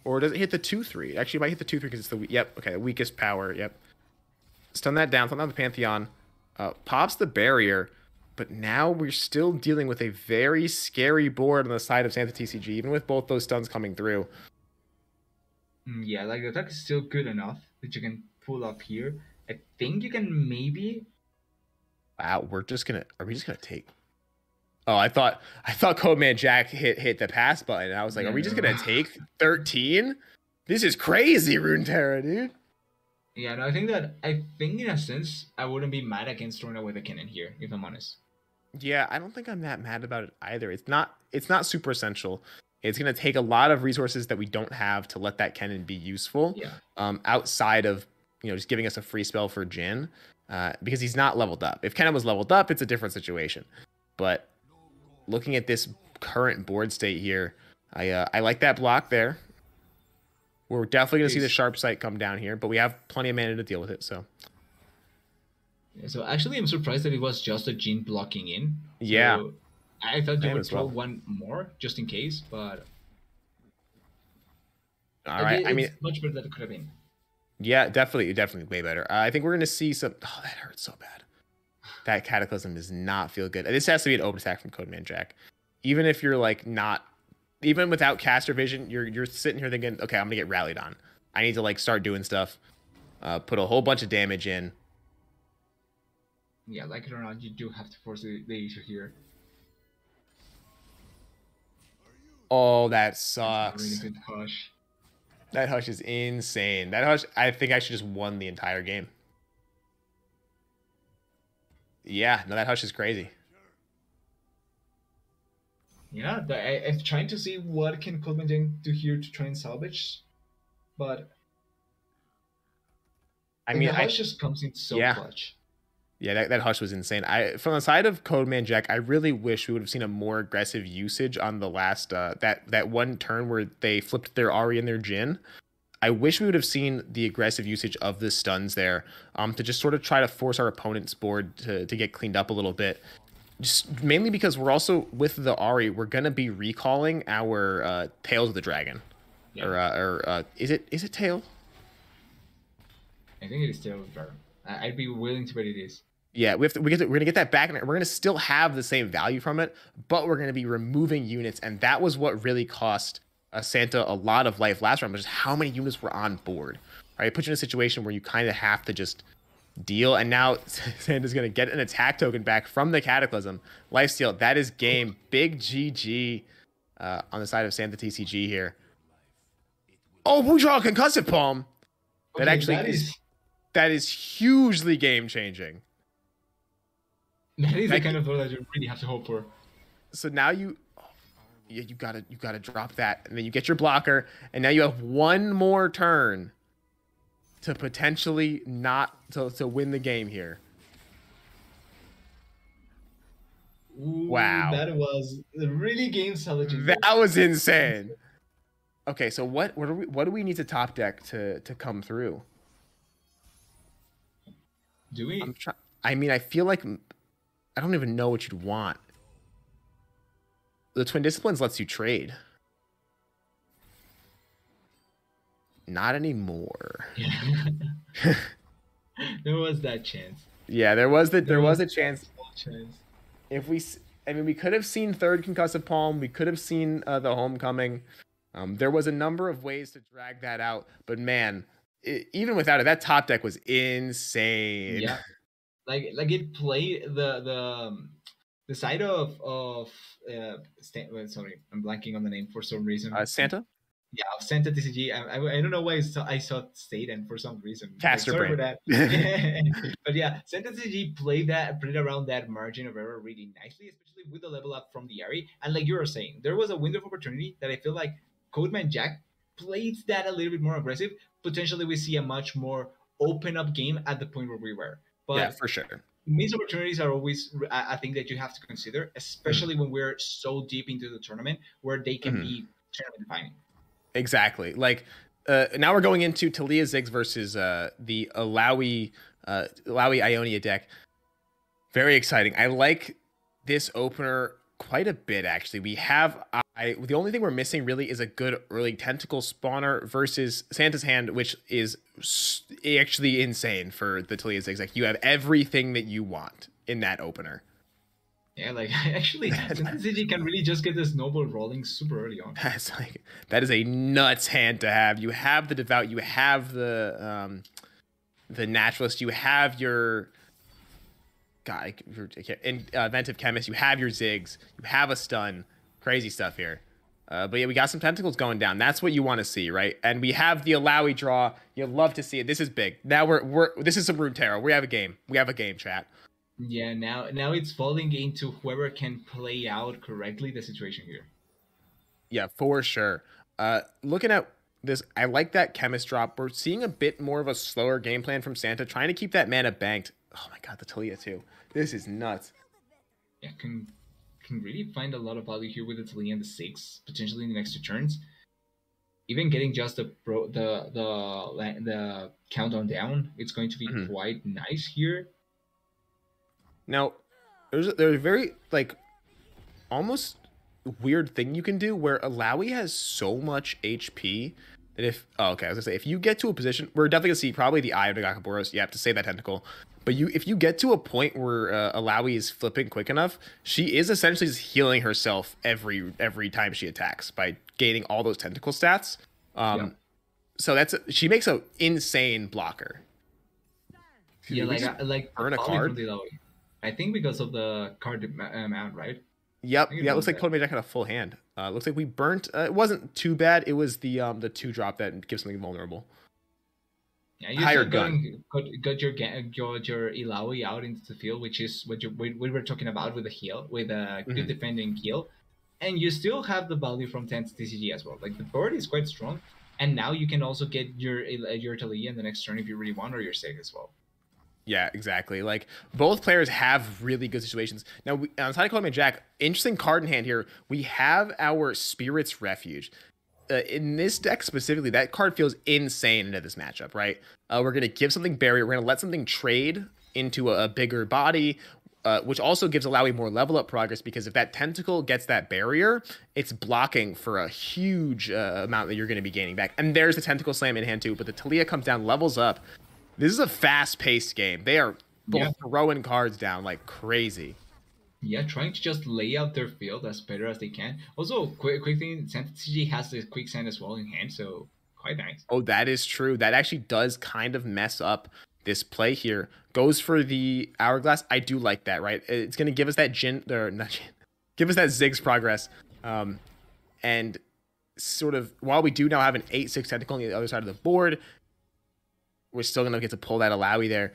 Or does it hit the 2-3? Actually, it might hit the 2-3 because it's the... Yep, okay, the weakest power. Yep. Stun that down. Stun down the Pantheon. Pops the barrier. But now we're still dealing with a very scary board on the side of Santa TCG, even with both those stuns coming through. Yeah, like the attack is still good enough that you can pull up here. I think you can maybe... Wow, are we just gonna take... Oh, I thought Codeman Jack hit the pass button. I was like, are we just gonna take 13? This is crazy, Runeterra, dude. Yeah, no, I think in a sense I wouldn't be mad against throwing away the cannon here, if I'm honest. Yeah, I don't think I'm that mad about it either. It's not super essential. It's gonna take a lot of resources that we don't have to let that cannon be useful. Yeah. Outside of just giving us a free spell for Jin. because he's not leveled up. If Kennen was leveled up, it's a different situation. But looking at this current board state here, I like that block there. We're definitely going to see the sharp sight come down here, but we have plenty of mana to deal with it. So, yeah, so actually, I'm surprised that it was just a Jhin blocking in. So yeah, I thought you would throw one more just in case, but all right. I mean, much better than it could have been. Yeah, definitely way better. I think we're going to see some. Oh, that hurts so bad. That Cataclysm does not feel good. This has to be an open attack from Codeman Jack. Even if you're like not, even without caster vision, you're sitting here thinking, okay, I'm gonna get rallied on. I need to like start doing stuff. Put a whole bunch of damage in. Yeah, like it or not, you do have to force the issue here. Oh, that sucks. Really good hush. That hush is insane. That hush, I think I should just won the entire game. Yeah, no, that hush is crazy. Yeah, I'm trying to see what can Coleman do here to try and salvage, but I mean, the hush just comes in so clutch. Yeah, that hush was insane. From the side of Codeman Jack, I really wish we would have seen a more aggressive usage on the last that one turn where they flipped their Ahri and their Jhin. I wish we would have seen the aggressive usage of the stuns there, to just sort of try to force our opponent's board to get cleaned up a little bit. Just mainly because we're also with the Ahri, we're gonna be recalling our Tails of the Dragon, or is it Tail? I think it is Tail of the Dragon. I'd be willing to bet it is. Yeah, we're gonna get that back, and we're gonna still have the same value from it, but we're gonna be removing units, and that was what really cost Santa a lot of life last round, which is how many units were on board. Right, it puts you in a situation where you kind of have to just deal, and now Santa's gonna get an attack token back from the Cataclysm. Lifesteal, that is game. Big GG on the side of Santa TCG here. Oh, we draw a concussive palm. That actually that is hugely game changing. That is the kind of throw that you really have to hope for. So now you gotta drop that, and then you get your blocker, and now you have one more turn to potentially not to win the game here. Ooh, wow, that was really game salvaging. That was insane. Okay, so what do we need to top deck to come through? Do we? I mean, I feel like I don't even know what you'd want. The Twin Disciplines lets you trade. Not anymore. There was that chance. Yeah, there was a chance. If we could have seen third concussive palm. We could have seen the homecoming. There was a number of ways to drag that out, but man, even without it, that top deck was insane. Yeah, like it played the side of sorry, I'm blanking on the name for some reason. Santa. Yeah, of Santa TCG. I don't know why I saw Staten for some reason. Caster sorry brain. for that. But yeah, Santa TCG played around that margin of error really nicely, especially with the level up from the Ahri. And like you were saying, there was a window of opportunity that I feel like Codeman Jack played that a little bit more aggressive. Potentially, we see a much more open up game at the point where we were. But yeah, for sure. Missed opportunities are always a thing that you have to consider, especially when we're so deep into the tournament where they can be tournament defining. Exactly. Like now we're going into Talia Ziggs versus the Alawi Ionia deck. Very exciting. I like this opener quite a bit, actually. We have the only thing we're missing really is a good early tentacle spawner versus Santa's Hand, which is actually insane for the Talia Ziggs. Like, you have everything that you want in that opener. Yeah, like actually, Santa's can really just get this snowball rolling super early on. That's like, that is a nuts hand to have. You have the Devout, you have the Naturalist, you have your Inventive Chemist, you have your Ziggs, you have a stun. Crazy stuff here. But yeah, we got some tentacles going down. That's what you want to see, right? And we have the Alawi draw. You love to see it. This is big. Now this is some Runeterra. We have a game. We have a game, chat. Yeah, now it's falling into whoever can play out correctly the situation here. Yeah, for sure. Looking at this, I like that chemist drop. We're seeing a bit more of a slower game plan from Santa, trying to keep that mana banked. Oh my god, the Talia too. This is nuts. Yeah, can really find a lot of value here with the Talia and the 6, potentially in the next 2 turns. Even getting just the countdown down, it's going to be quite nice here. Now, there's a very like almost weird thing you can do where Alawi has so much HP that if I was gonna say if you get to a position, we're definitely gonna see probably the Eye of Nagakaboros. You have to save that tentacle, but if you get to a point where Alawi is flipping quick enough, she is essentially just healing herself every time she attacks by gaining all those tentacle stats. So she makes an insane blocker. Yeah, like burn a card. I think because of the card amount, right? Yep. Yeah, it looks like Code Magic had a full hand. Looks like we burnt. It wasn't too bad. It was the 2-drop that gives something vulnerable. Yeah, you higher gun. Got your Illaoi out into the field, which is what we were talking about with the heal, with a good defending heal, and you still have the value from 10 TCG as well. Like the board is quite strong, and now you can also get your Talia in the next turn if you really want, or your Seg as well. Yeah, exactly. Like both players have really good situations. Now, on side of Coleman Jack, interesting card in hand here. We have our Spirit's Refuge. In this deck specifically, that card feels insane into this matchup, right? We're going to give something barrier. We're going to let something trade into a bigger body, which also gives Alawi more level up progress because if that tentacle gets that barrier, it's blocking for a huge amount that you're going to be gaining back. And there's the tentacle slam in hand too, but the Talia comes down, levels up. This is a fast-paced game. They are both throwing cards down like crazy. Yeah, trying to just lay out their field as better as they can. Also, quick thing, Santa TCG has the quick sand as well in hand, so quite nice. Oh, that is true. That actually does kind of mess up this play here. Goes for the Hourglass. I do like that, right? It's going to give us that give us that Ziggs progress. And sort of, while we do now have an 8/6 tentacle on the other side of the board, we're still gonna get to pull that Alawi there.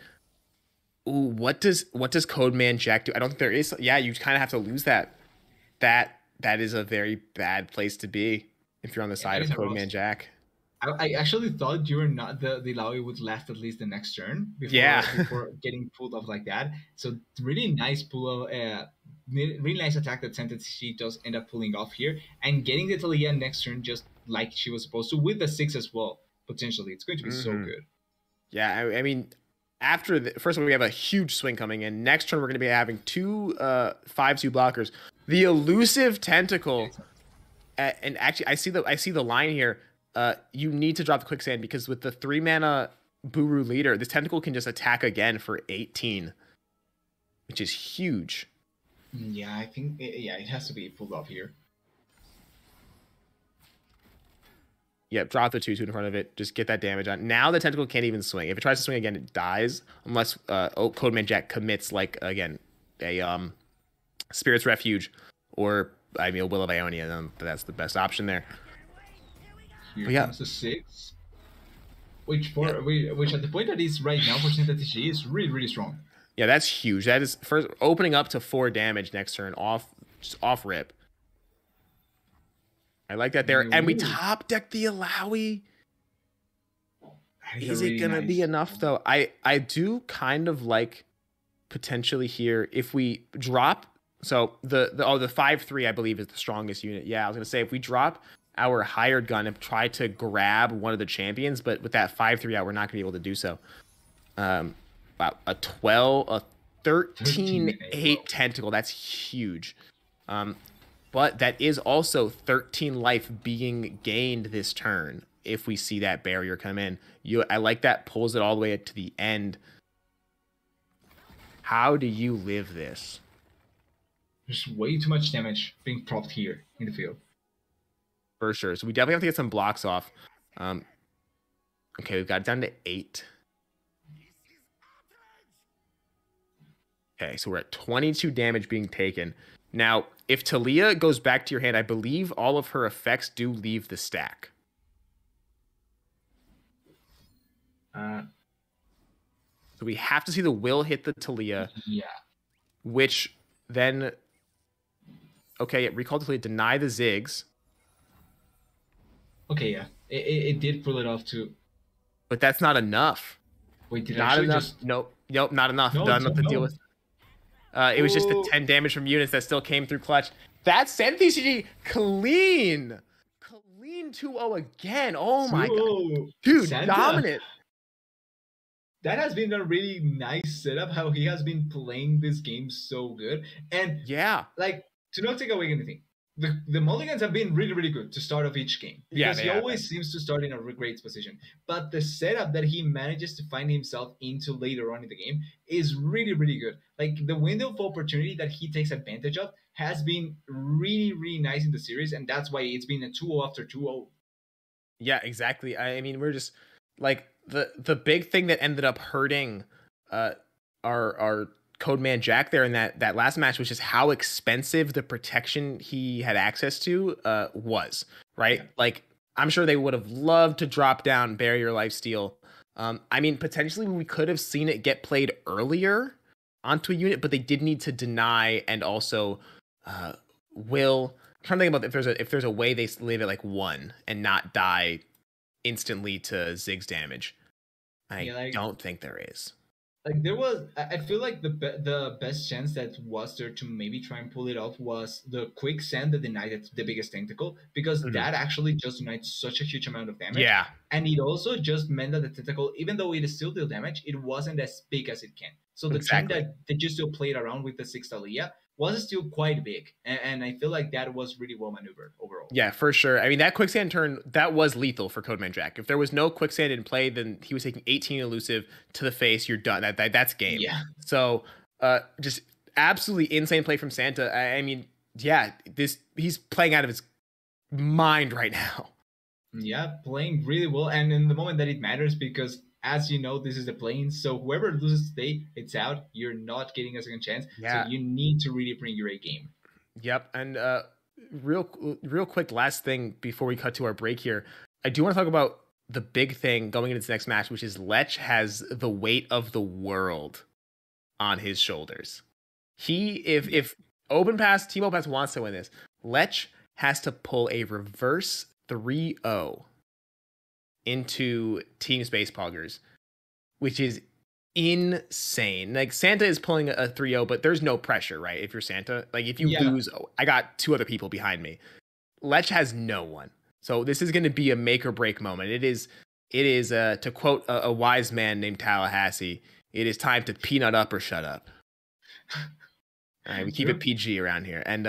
Ooh, what does Codeman Jack do? I don't think there is. Yeah, you kind of have to lose that. That is a very bad place to be if you're on the side of Codeman Jack. I actually thought you were not the Alawi would last at least the next turn before getting pulled off like that. So really nice pull, really nice attack that she does end up pulling off here and getting the Talia next turn just like she was supposed to with the 6 as well. Potentially, it's going to be so good. Yeah, I mean, after first of all, we have a huge swing coming in. Next turn, we're going to be having 2 5/2 blockers. The elusive tentacle, and actually, I see the line here. You need to drop the quicksand because with the 3 mana Buru leader, this tentacle can just attack again for 18, which is huge. Yeah, I think it has to be pulled off here. Yep, drop the 2/2 in front of it. Just get that damage on. Now the tentacle can't even swing. If it tries to swing again, it dies. Unless Codeman Jack commits, like, again, a Spirit's Refuge or, I mean, a Will of Ionia. Then that's the best option there. Here comes the 6. Which at the point that is right now for Santa TG is really, really strong. Yeah, that's huge. That is first opening up to 4 damage next turn just off rip. I like that there. And we top deck the Alawi. Is it going to be enough, though? I do kind of like potentially here if we drop. So the 5/3, I believe, is the strongest unit. Yeah, I was going to say if we drop our hired gun and try to grab one of the champions, but with that 5/3 out, we're not going to be able to do so. About a 13/8 tentacle. That's huge. But that is also 13 life being gained this turn if we see that barrier come in. I like that, pulls it all the way to the end. How do you live this? There's way too much damage being propped here in the field. For sure. So we definitely have to get some blocks off. Okay, we've got it down to 8. Okay, so we're at 22 damage being taken. Now, if Talia goes back to your hand, I believe all of her effects do leave the stack. So we have to see the will hit the Talia. Yeah. Which then... Okay, recall Talia, deny the Ziggs. Okay, yeah. it did pull it off too. But that's not enough. Wait, did I Not actually enough. just Nope, not enough. no Not enough to deal no? with. It was just the Oh, 10 damage from units that still came through clutch. That sent TCG clean. Clean 2-0 again. Oh my god. 2-0. Dude, Santa. dominant. That has been a really nice setup. How he has been playing this game so good, and Yeah. like to not take away anything. The Mulligans have been really, really good to start off each game Yeah, because they he have always seems to start in a great position. But the setup that he manages to find himself into later on in the game is really, really good. Like the window of opportunity that he takes advantage of has been really, really nice in the series, and that's why it's been a 2-0 after 2-0. Yeah, exactly. I mean, we're just like the big thing that ended up hurting our Codeman Jack there in that last match was just how expensive the protection he had access to was, right? Yeah. Like I'm sure they would have loved to drop down Barrier Lifesteal. I mean, potentially we could have seen it get played earlier onto a unit, but they did need to deny and also will. I'm trying to think about if there's a way they leave it like 1 and not die instantly to Ziggs damage. I Yeah, don't think there is. like there was, I feel like the best chance that was there to maybe try and pull it off was the quick send that denied the biggest tentacle, because Mhm. that actually just denied such a huge amount of damage. Yeah, And it also just meant that the tentacle, even though it is still deal damage, it wasn't as big as it can. So the turn exactly. that you still played around with the sixth Aliyah was still quite big, and I feel like that was really well maneuvered overall. Yeah, for sure. I mean, that quicksand turn, that was lethal for Codeman Jack. If there was no quicksand in play, then he was taking 18 elusive to the face. You're done. That's game. Yeah, So, just absolutely insane play from Santa. I mean, yeah, he's playing out of his mind right now. yeah, playing really well, and in the moment that it matters, because as you know, this is the play-in, so whoever loses today, it's out. You're not getting a second chance, so Yeah. you need to really bring your A game. Yep. And real quick, last thing before we cut to our break here, I do want to talk about the big thing going into this next match, which is Lech has the weight of the world on his shoulders. If Open Pass, Team Open Pass wants to win this, Lech has to pull a reverse 3-0 into Team Space Poggers, which is insane. Like Santa is pulling a 3-0, but there's no pressure, right? If you're Santa, like if you Yeah. lose, I got 2 other people behind me. Lech has no one. So this is going to be a make or break moment. It is to quote a wise man named Tallahassee, it is time to peanut up or shut up. All right, we keep it PG around here. And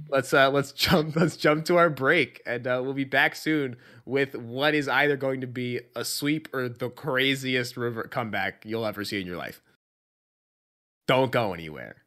let's jump to our break, and we'll be back soon with what is either going to be a sweep or the craziest comeback you'll ever see in your life. Don't go anywhere.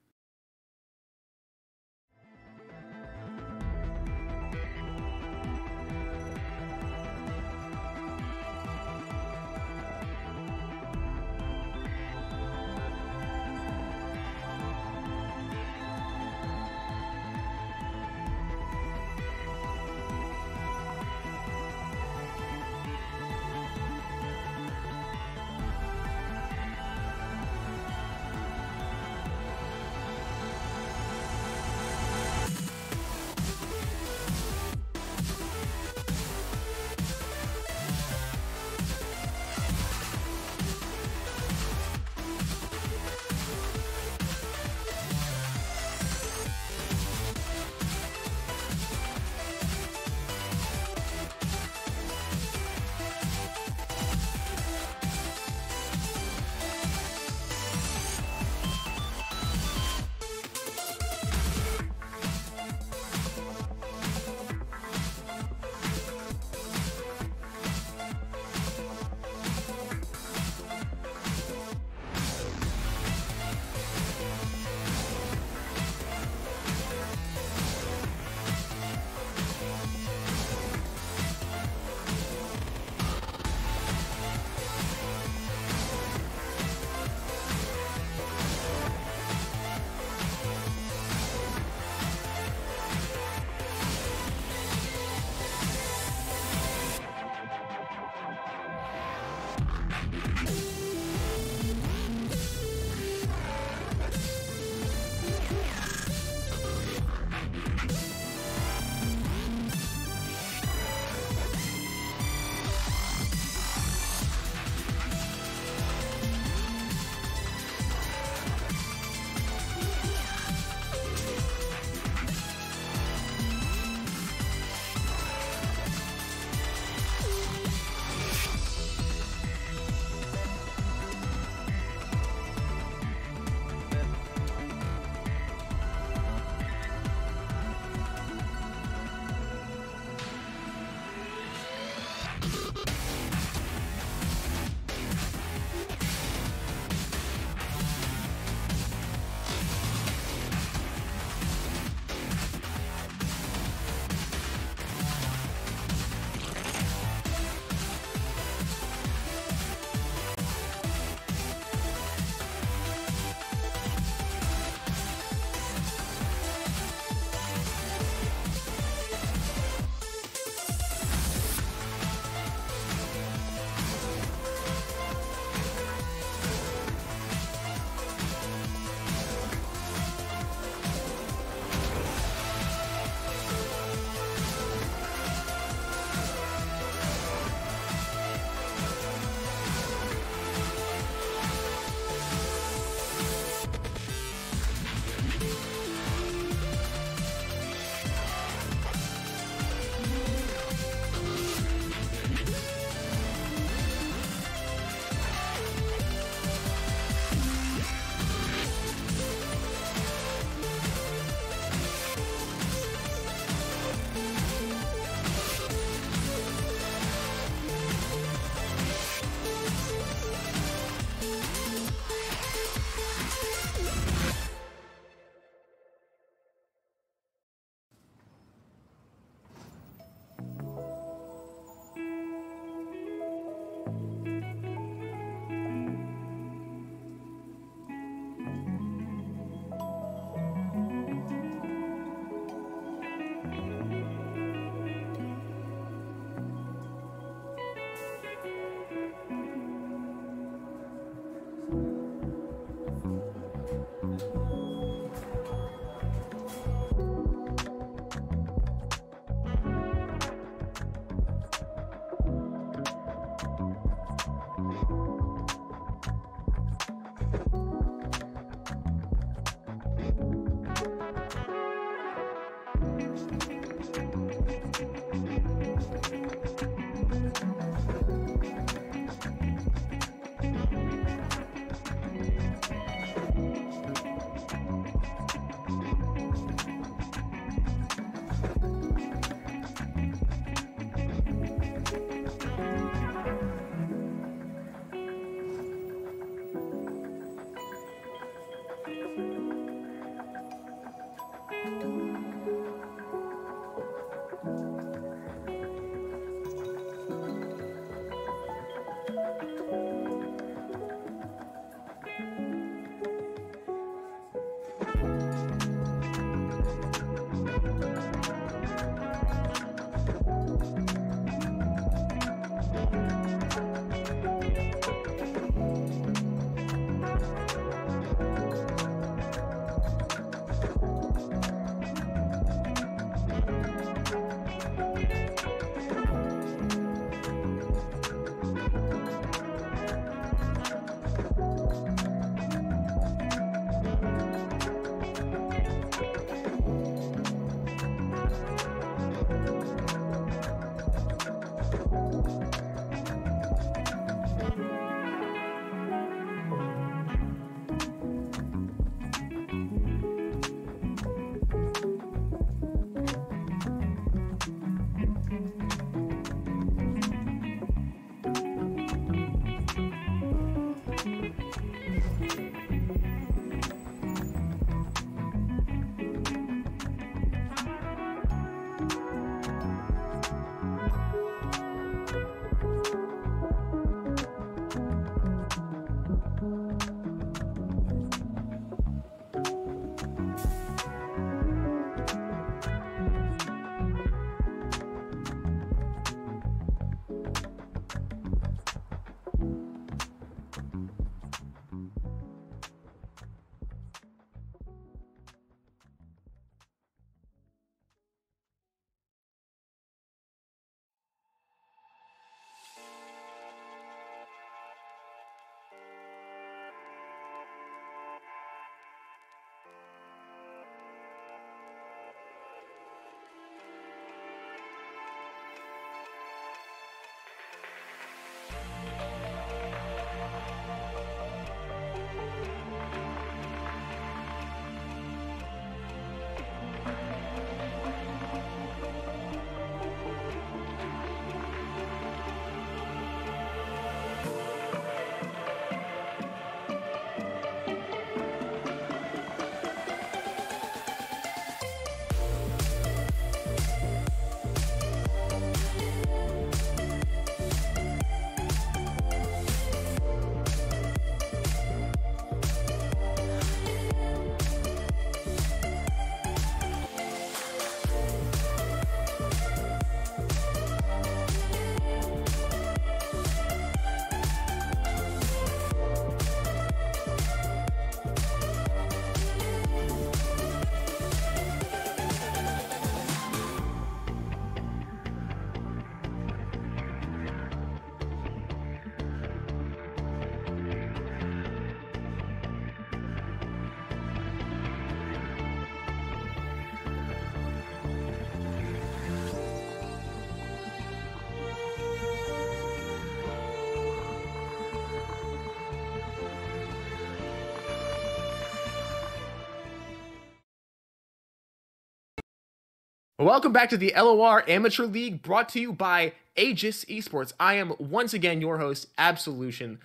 Welcome back to the LOR Amateur League, brought to you by Aegis Esports. I am once again your host, Absolution,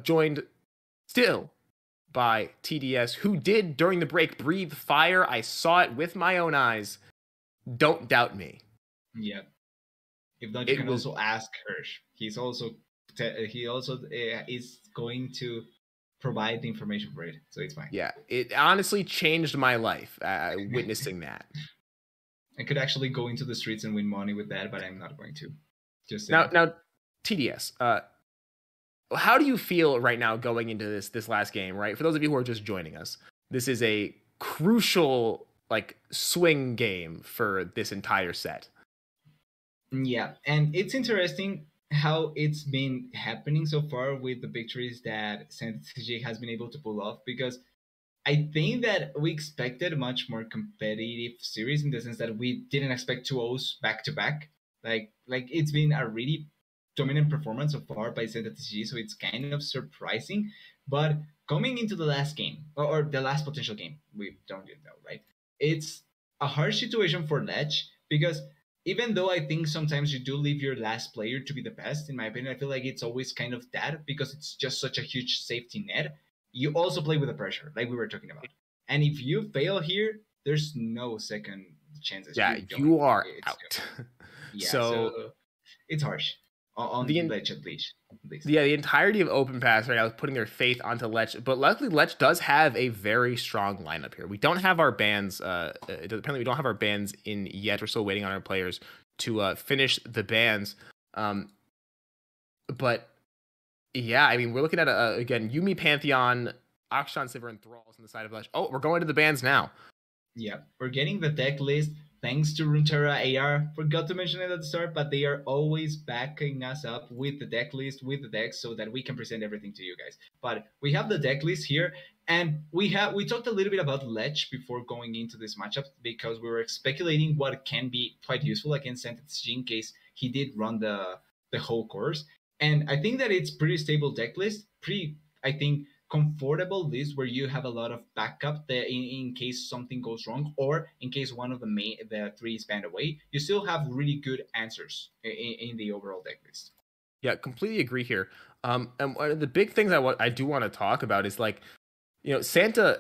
joined still by TDS, who did, during the break, breathe fire. I saw it with my own eyes. Don't doubt me. Yeah. If not, you can also ask Hirsch. He also is going to provide the information for it, so it's fine. Yeah, it honestly changed my life, witnessing that. I could actually go into the streets and win money with that, but I'm not going to. Just now, TDS. How do you feel right now going into this last game? Right, for those of you who are just joining us, this is a crucial swing game for this entire set. Yeah, and it's interesting how it's been happening so far with the victories that CG has been able to pull off, because I think that we expected a much more competitive series in the sense that we didn't expect 2-0s back to back. Like it's been a really dominant performance so far by Zeta TCG, so it's kind of surprising. But coming into the last game or the last potential game, we don't yet know, right? It's a harsh situation for Lech because even though I think sometimes you do leave your last player to be the best, in my opinion, I feel like it's always kind of that because it's just such a huge safety net. You also play with the pressure, like we were talking about. And if you fail here, there's no second chances. Yeah, You don't. you are It's out. yeah. So So it's harsh on the Ledge at least. At least. yeah, the entirety of Open Pass right now is putting their faith onto Lech, but luckily Lech does have a very strong lineup here. We don't have our bans. Apparently, we don't have our bans in yet. We're still waiting on our players to finish the bans. But yeah, I mean, we're looking at again Yuumi Pantheon, Akshan Sivir, and Thralls on the side of Lech. Oh, we're going to the bans now. Yeah, we're getting the deck list thanks to Runeterra AR. Forgot to mention it at the start, but they are always backing us up with the deck list, with the decks, so that we can present everything to you guys. But we have the deck list here, and we talked a little bit about Lech before going into this matchup because we were speculating what can be quite useful against Sentetsuji in case he did run the whole course. And I think that it's pretty stable deck list, I think comfortable list where you have a lot of backup there in case something goes wrong or in case one of the three is banned away. You still have really good answers in the overall deck list. Yeah, completely agree here. And one of the big things I do want to talk about is like, you know, Santa's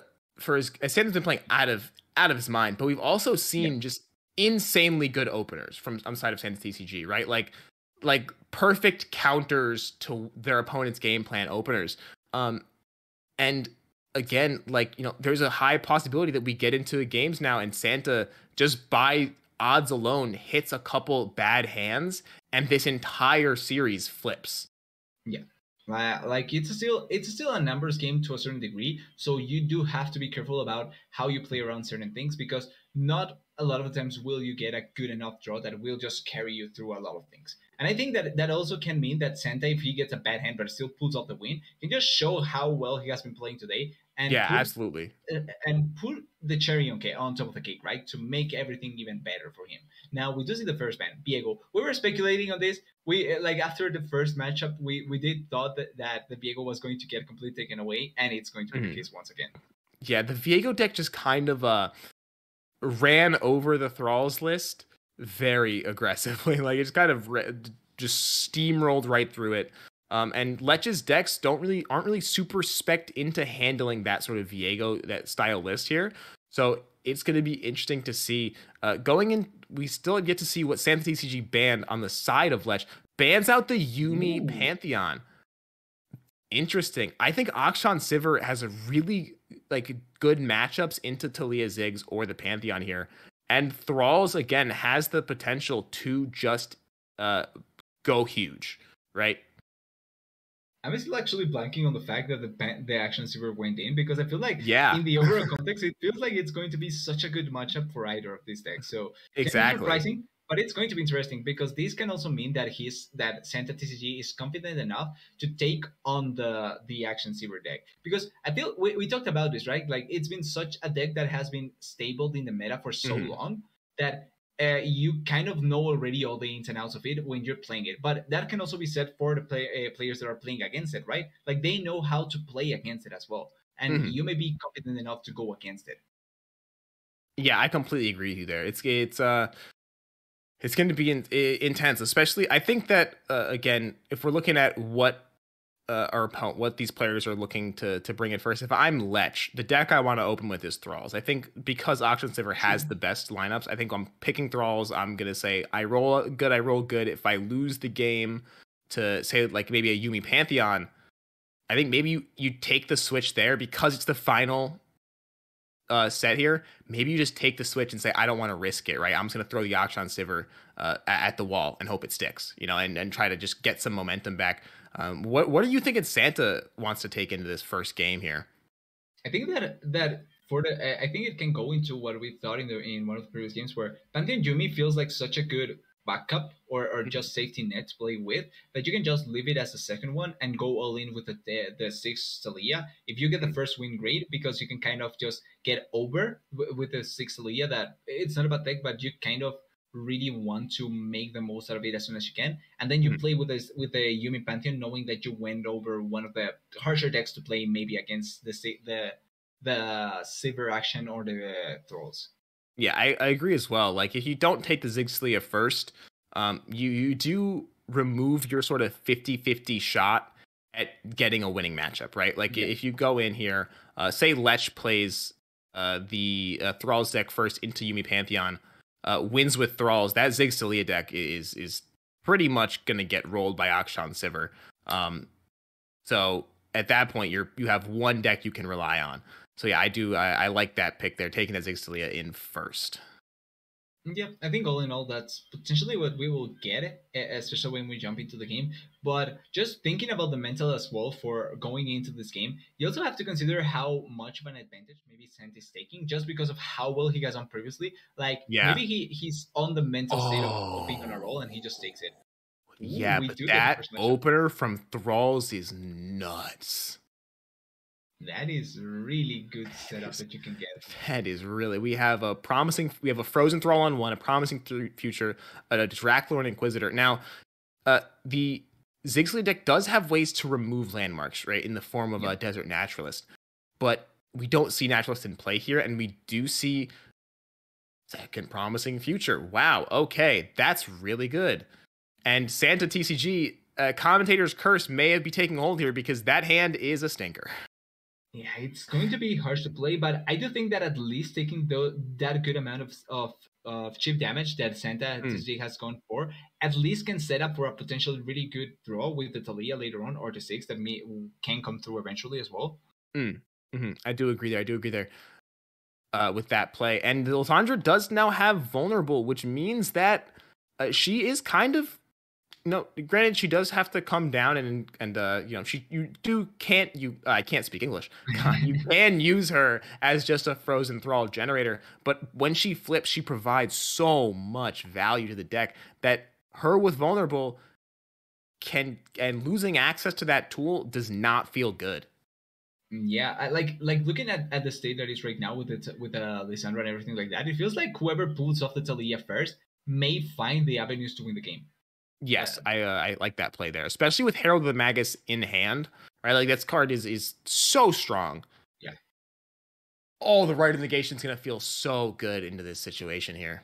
been playing out of his mind, but we've also seen just insanely good openers from on the side of Santa TCG, right? Like perfect counters to their opponent's game plan openers. And again, like, you know, there's a high possibility that we get into games now and Santa just by odds alone hits a couple bad hands and this entire series flips. Yeah. Like it's still a numbers game to a certain degree, so you do have to be careful about how you play around certain things because not a lot of the times will you get a good enough draw that will just carry you through a lot of things. And I think that also can mean that Santa, if he gets a bad hand but still pulls off the win, can just show how well he has been playing today and Yeah, absolutely. put the cherry on top of the cake, right? To make everything even better for him. Now we do see the first ban, Viego. We were speculating on this. We like after the first matchup, we did thought that the Viego was going to get completely taken away, and it's going to be the case once again. Yeah, the Viego deck just kind of ran over the Thralls list very aggressively. Like it's kind of just steamrolled right through it. And Lech's decks aren't really super spec'd into handling that sort of Viego, that style list here. So it's going to be interesting to see. Going in, we still get to see what Santa TCG banned on the side of Lech. Bans out the Yuumi Pantheon. Interesting. I think Akshan Sivir has a really like good matchups into Talia Ziggs or the Pantheon here. And Thralls, again, has the potential to just go huge, right? I'm still actually blanking on the fact that the Action Silver went in because I feel like in the overall context, it feels like it's going to be such a good matchup for either of these decks. So exactly. Can be surprising, but it's going to be interesting because this can also mean that Santa TCG is confident enough to take on the Action Silver deck. Because I feel we talked about this, right? Like it's been such a deck that has been stable in the meta for so long that you kind of know already all the ins and outs of it when you're playing it. But that can also be said for the players that are playing against it, right? Like they know how to play against it as well. And you may be confident enough to go against it. Yeah, I completely agree with you there. It's going to be intense, especially I think that again, if we're looking at what what these players are looking to bring in first. If I'm Lech, the deck I want to open with is Thralls. I think because Akshan Sivir has the best lineups, I think I'm picking Thralls. I'm going to say I roll good. If I lose the game to say like maybe a Yuumi Pantheon, I think maybe you take the switch there because it's the final set here. Maybe you just take the switch and say, I don't want to risk it, right? I'm just going to throw the Akshan Sivir at the wall and hope it sticks, you know, and try to just get some momentum back. What are you thinking Santa wants to take into this first game here? I think that for I think it can go into what we thought in one of the previous games where Pantheon Yuumi feels like such a good backup or just safety net to play with, that you can just leave it as a second one and go all in with the six Talia. If you get the first win, great, because you can kind of just get over with the six Talia. That it's not about tech, but you kind of really want to make the most out of it as soon as you can, and then you play with this with the Yumi Pantheon, knowing that you went over one of the harsher decks to play maybe against the Silver Action or the Thralls. Yeah, I agree as well. Like if you don't take the Zigzalia first, you do remove your sort of 50-50 shot at getting a winning matchup, right? Like if you go in here, say Lech plays the Thralls deck first into Yumi Pantheon, wins with Thralls, that Zigzalia deck is pretty much gonna get rolled by Akshan Sivir. So at that point, you have one deck you can rely on. So yeah, I like that pick there, taking that Zigzalia in first. Yeah, I think all in all, that's potentially what we will get, especially when we jump into the game. But just thinking about the mental as well for going into this game, you also have to consider how much of an advantage maybe Sant is taking just because of how well he has done previously. Like maybe he's on the mental state of being on a roll and he just takes it. Yeah, but that opener from Thralls is nuts. That is really good setup that you can get. That is really. We have a Frozen Thrall on one, a promising future, a Draklorn Inquisitor. Now, the Zigzalia deck does have ways to remove landmarks, right, in the form of a Desert Naturalist, but we don't see Naturalist in play here, and we do see second promising future. Wow, okay, that's really good. And Santa TCG, Commentator's Curse may be taking hold here because that hand is a stinker. Yeah, it's going to be harsh to play, but I do think that at least taking that good amount of chip damage that Santa TCG has gone for, at least can set up for a potential really good draw with the Talia later on, or the 6 that can come through eventually as well. I do agree there. With that play. And Lysandra does now have Vulnerable, which means that she is kind of, granted she does have to come down and I can't speak English. You can use her as just a Frozen Thrall generator, but when she flips, she provides so much value to the deck that her with Vulnerable and losing access to that tool does not feel good. Yeah, I like looking at the state that is right now with Lysandra and everything like that. It feels like whoever pulls off the Talia first may find the avenues to win the game. Yes, I like that play there, especially with Herald of the Magus in hand, right? Like that card is so strong. Yeah. Oh, the Rite of Negation is gonna feel so good into this situation here.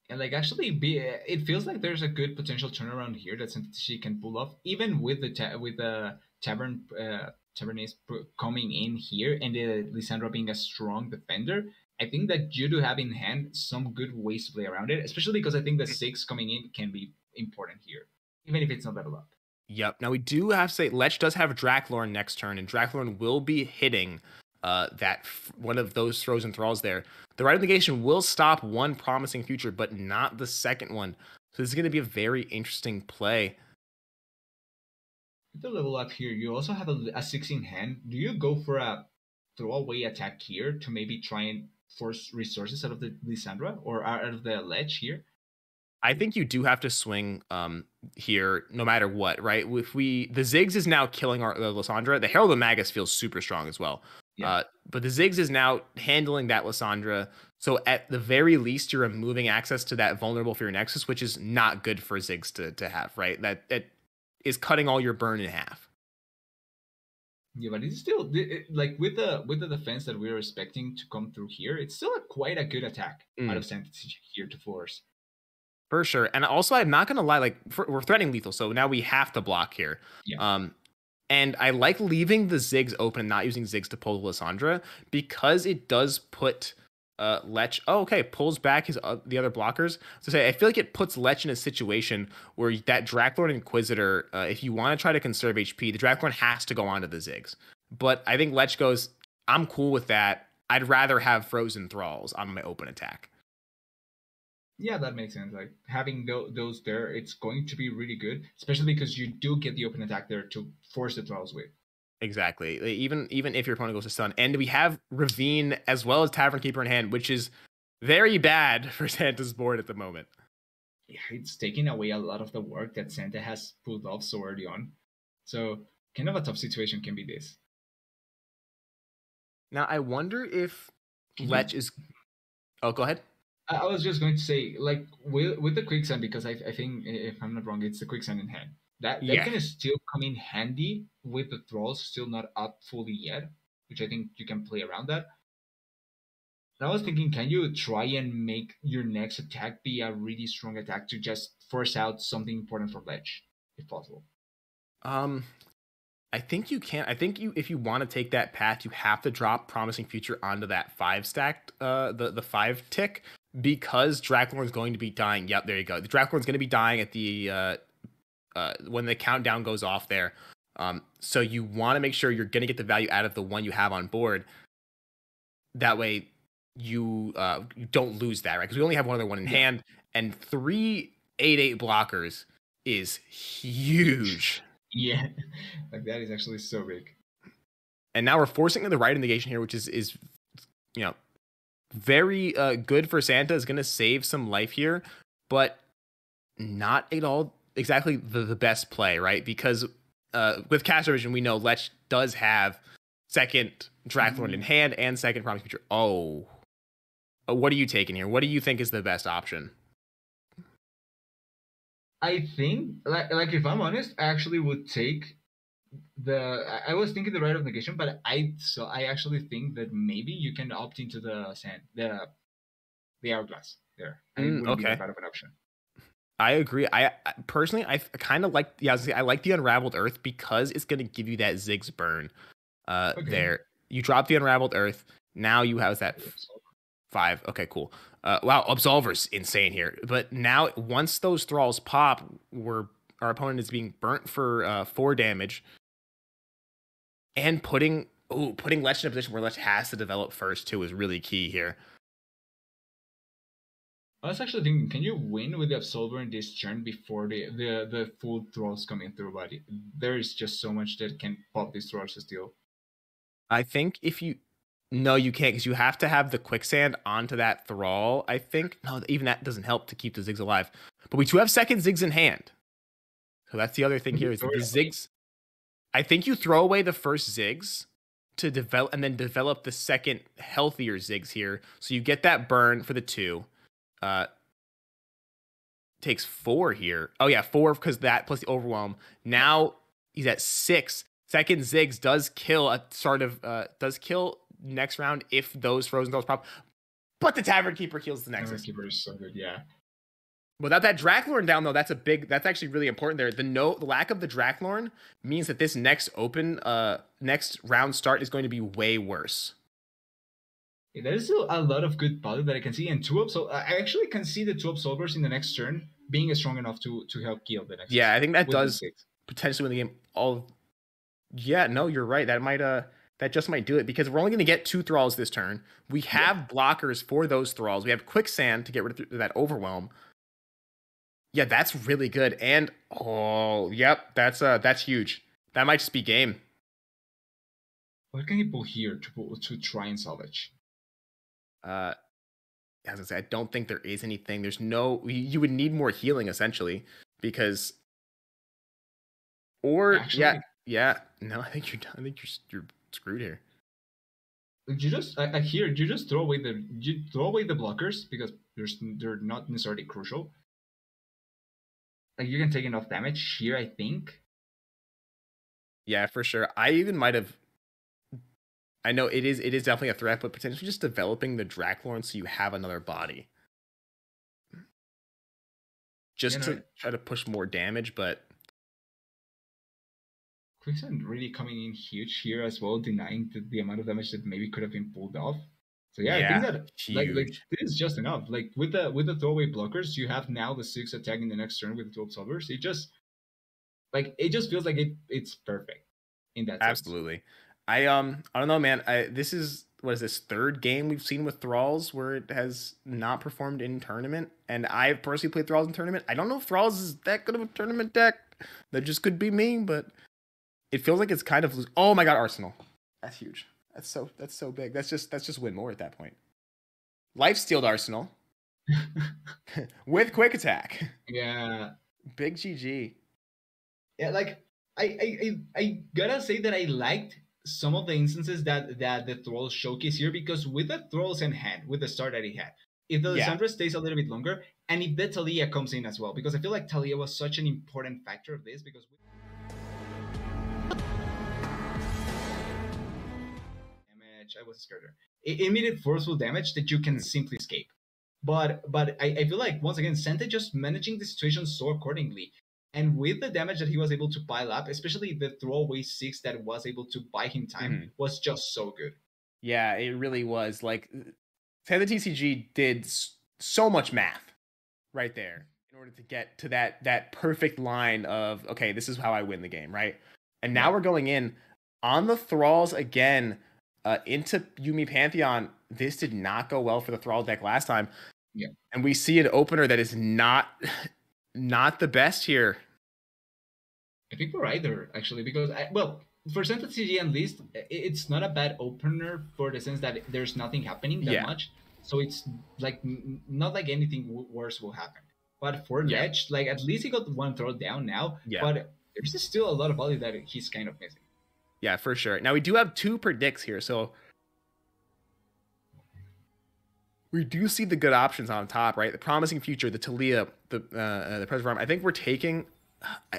And like actually, it feels like there's a good potential turnaround here that she can pull off, even with the Tavernese coming in here and the Lysandra being a strong defender. I think that you do have in hand some good ways to play around it, especially because I think the 6 coming in can be important here, even if it's not level up. Yep. Now we do have to say Lech does have Draklorn next turn, and Draklorn will be hitting one of those Frozen Thralls there. The Rite of Negation will stop one promising future, but not the second one. So this is going to be a very interesting play. The level up here, you also have a 6 in hand. Do you go for a throwaway attack here to maybe try and force resources out of the Lysandra or out of the Lech here? I think you do have to swing here no matter what, right? The Ziggs is now killing our Lysandra. The Herald of Magus feels super strong as well. Yeah. But the Ziggs is now handling that Lysandra. So at the very least, you're removing access to that vulnerable for your Nexus, which is not good for Ziggs to have, right? That is cutting all your burn in half. Yeah, but it's still like with the defense that we're expecting to come through here, it's still quite a good attack out of Santa here to force. For sure. And also, I'm not going to lie, like we're threatening lethal, so now we have to block here. Yeah. And I like leaving the Ziggs open and not using Ziggs to pull Lysandra because it does put Lech. Oh, okay, pulls back the other blockers. So I feel like it puts Lech in a situation where that Draklorn Inquisitor, if you want to try to conserve HP, the Draklorn has to go onto the Ziggs. But I think Lech goes, I'm cool with that. I'd rather have Frozen Thralls on my open attack. Yeah, that makes sense. Like having those there, it's going to be really good, especially because you do get the open attack there to force the Thralls with. Exactly. Even if your opponent goes to stun, and we have Ravine as well as Tavern Keeper in hand, which is very bad for Santa's board at the moment. it's taking away a lot of the work that Santa has pulled off so early on. So kind of a tough situation can be this. Now I wonder if Can you? Lech is. Oh, go ahead. I was just going to say, like with the quicksand, because I think if I'm not wrong, it's the quicksand in hand. That Yeah. can still come in handy with the thralls still not up fully yet, which I think you can play around that. And I was thinking, can you try and make your next attack be a really strong attack to just force out something important from Ledge, if possible? Um, I think you can. I think if you want to take that path, you have to drop Promising Future onto that 5 stacked, the 5 tick, because Draculorn's going to be dying. Yep, there you go. The Draculorn's going to be dying at the when the countdown goes off there. So you want to make sure you're going to get the value out of the one you have on board. That way, you don't lose that, right? Because we only have one other one in hand, and 3/8/8 blockers is huge. Yeah, like that is actually so big. And now we're forcing the right negation here, which is you know very good for Santa. Is going to save some life here, but not at all exactly the best play, right? Because with Caster Vision, we know Lech does have second Draculorn in hand and second Promising Future. Oh, what are you taking here? What do you think is the best option? I think, like if I'm honest, I actually would take the. I was thinking the right of negation, but I actually think that maybe you can opt into the sand, the hourglass there, and it wouldn't be that Okay, bad of an option. I agree. I personally, I kind of like. Yeah, I like the Unraveled Earth because it's going to give you that Ziggs burn. Okay. There, you drop the Unraveled Earth. Now you have that 5. Okay, cool. Wow, Absolver's insane here. But now, once those thralls pop, our opponent is being burnt for 4 damage, and putting Lech in a position where Lech has to develop first too is really key here. I was actually thinking, can you win with the Absolver in this turn before the full thralls coming through? But there is just so much that can pop these thralls still. I think if you no, you can't because you have to have the quicksand onto that thrall. I think no, even that doesn't help to keep the Ziggs alive. But we do have second Ziggs in hand, so that's the other thing here is that the Ziggs. I think you throw away the first Ziggs to develop and then develop the second healthier Ziggs here. So you get that burn for the 2. Takes 4 here. Oh yeah, 4 because that plus the overwhelm. Now he's at 6. Second Ziggs does kill does kill next round if those frozen goals pop. But the Tavern Keeper kills the Nexus. Tavern Keeper is so good, yeah. Without that Draculorn down though, that's actually really important there. The lack of the Draculorn means that this next round start is going to be way worse. Yeah, there's still a lot of good value that I can see, and I actually can see the 2 Absolvers in the next turn being strong enough to help kill the next. Yeah, I think that does potentially win the game. Yeah, no, you're right. That just might do it because we're only going to get 2 thralls this turn. We have blockers for those thralls. We have quicksand to get rid of that overwhelm. Yeah, that's really good. And yep, that's huge. That might just be game. What can he pull here to try and salvage? As I say, I don't think there is anything. There's no. You would need more healing essentially because. Or actually, yeah. No, I think you're screwed here. You just you just throw away the blockers because they're not necessarily crucial. Like you can take enough damage here, I think. Yeah, for sure. I even might have. I know it is definitely a threat, but potentially just developing the Draculorn so you have another body. Just to try to push more damage, but Quicksand really coming in huge here as well, denying the amount of damage that maybe could have been pulled off. So yeah, I think that like this is just enough. Like with the throwaway blockers, you have now the 6 attack in the next turn with the 2 Absolvers. It just feels like it's perfect in that sense. Absolutely. I don't know, man. This is what is this 3rd game we've seen with Thralls where it has not performed in tournament, and I've personally played Thralls in tournament. I don't know if Thralls is that good of a tournament deck. That just could be me, but it feels like it's kind of. Oh my god, Arsenal! That's huge. That's so big. That's just win more at that point. Life stealed Arsenal with quick attack. Yeah, Big GG. yeah. Like I gotta say that I liked some of the instances that the Thralls showcase here, because with the Thralls in hand, with the start that he had, if the Yeah. Lissandra stays a little bit longer, and if the Talia comes in as well, because I feel like Talia was such an important factor of this, because damage, I was scared. Immediate forceful damage that you can Mhm. simply escape. But I feel like once again Sente just managing the situation so accordingly. And with the damage that he was able to pile up, especially the throwaway six that was able to buy him time, Mhm. was just so good. Yeah, it really was. Like, the TCG did so much math right there in order to get to that perfect line of, okay, this is how I win the game, right? And now Yeah. we're going in on the Thralls again, into Yuumi Pantheon. This did not go well for the Thrall deck last time. Yeah. And we see an opener that is not not the best here. I think we're either actually, because well, for Santa CG at least, it's not a bad opener for the sense that there's nothing happening that Yeah. much, so it's like not like anything worse will happen. But for Yeah. Ledge, like at least he got one throw down now, Yeah. but there's still a lot of value that he's kind of missing. Yeah, for sure. Now we do have 2 predicts here, so we do see the good options on top, right? The Promising Future, the Talia, the Present Farm. I think we're taking.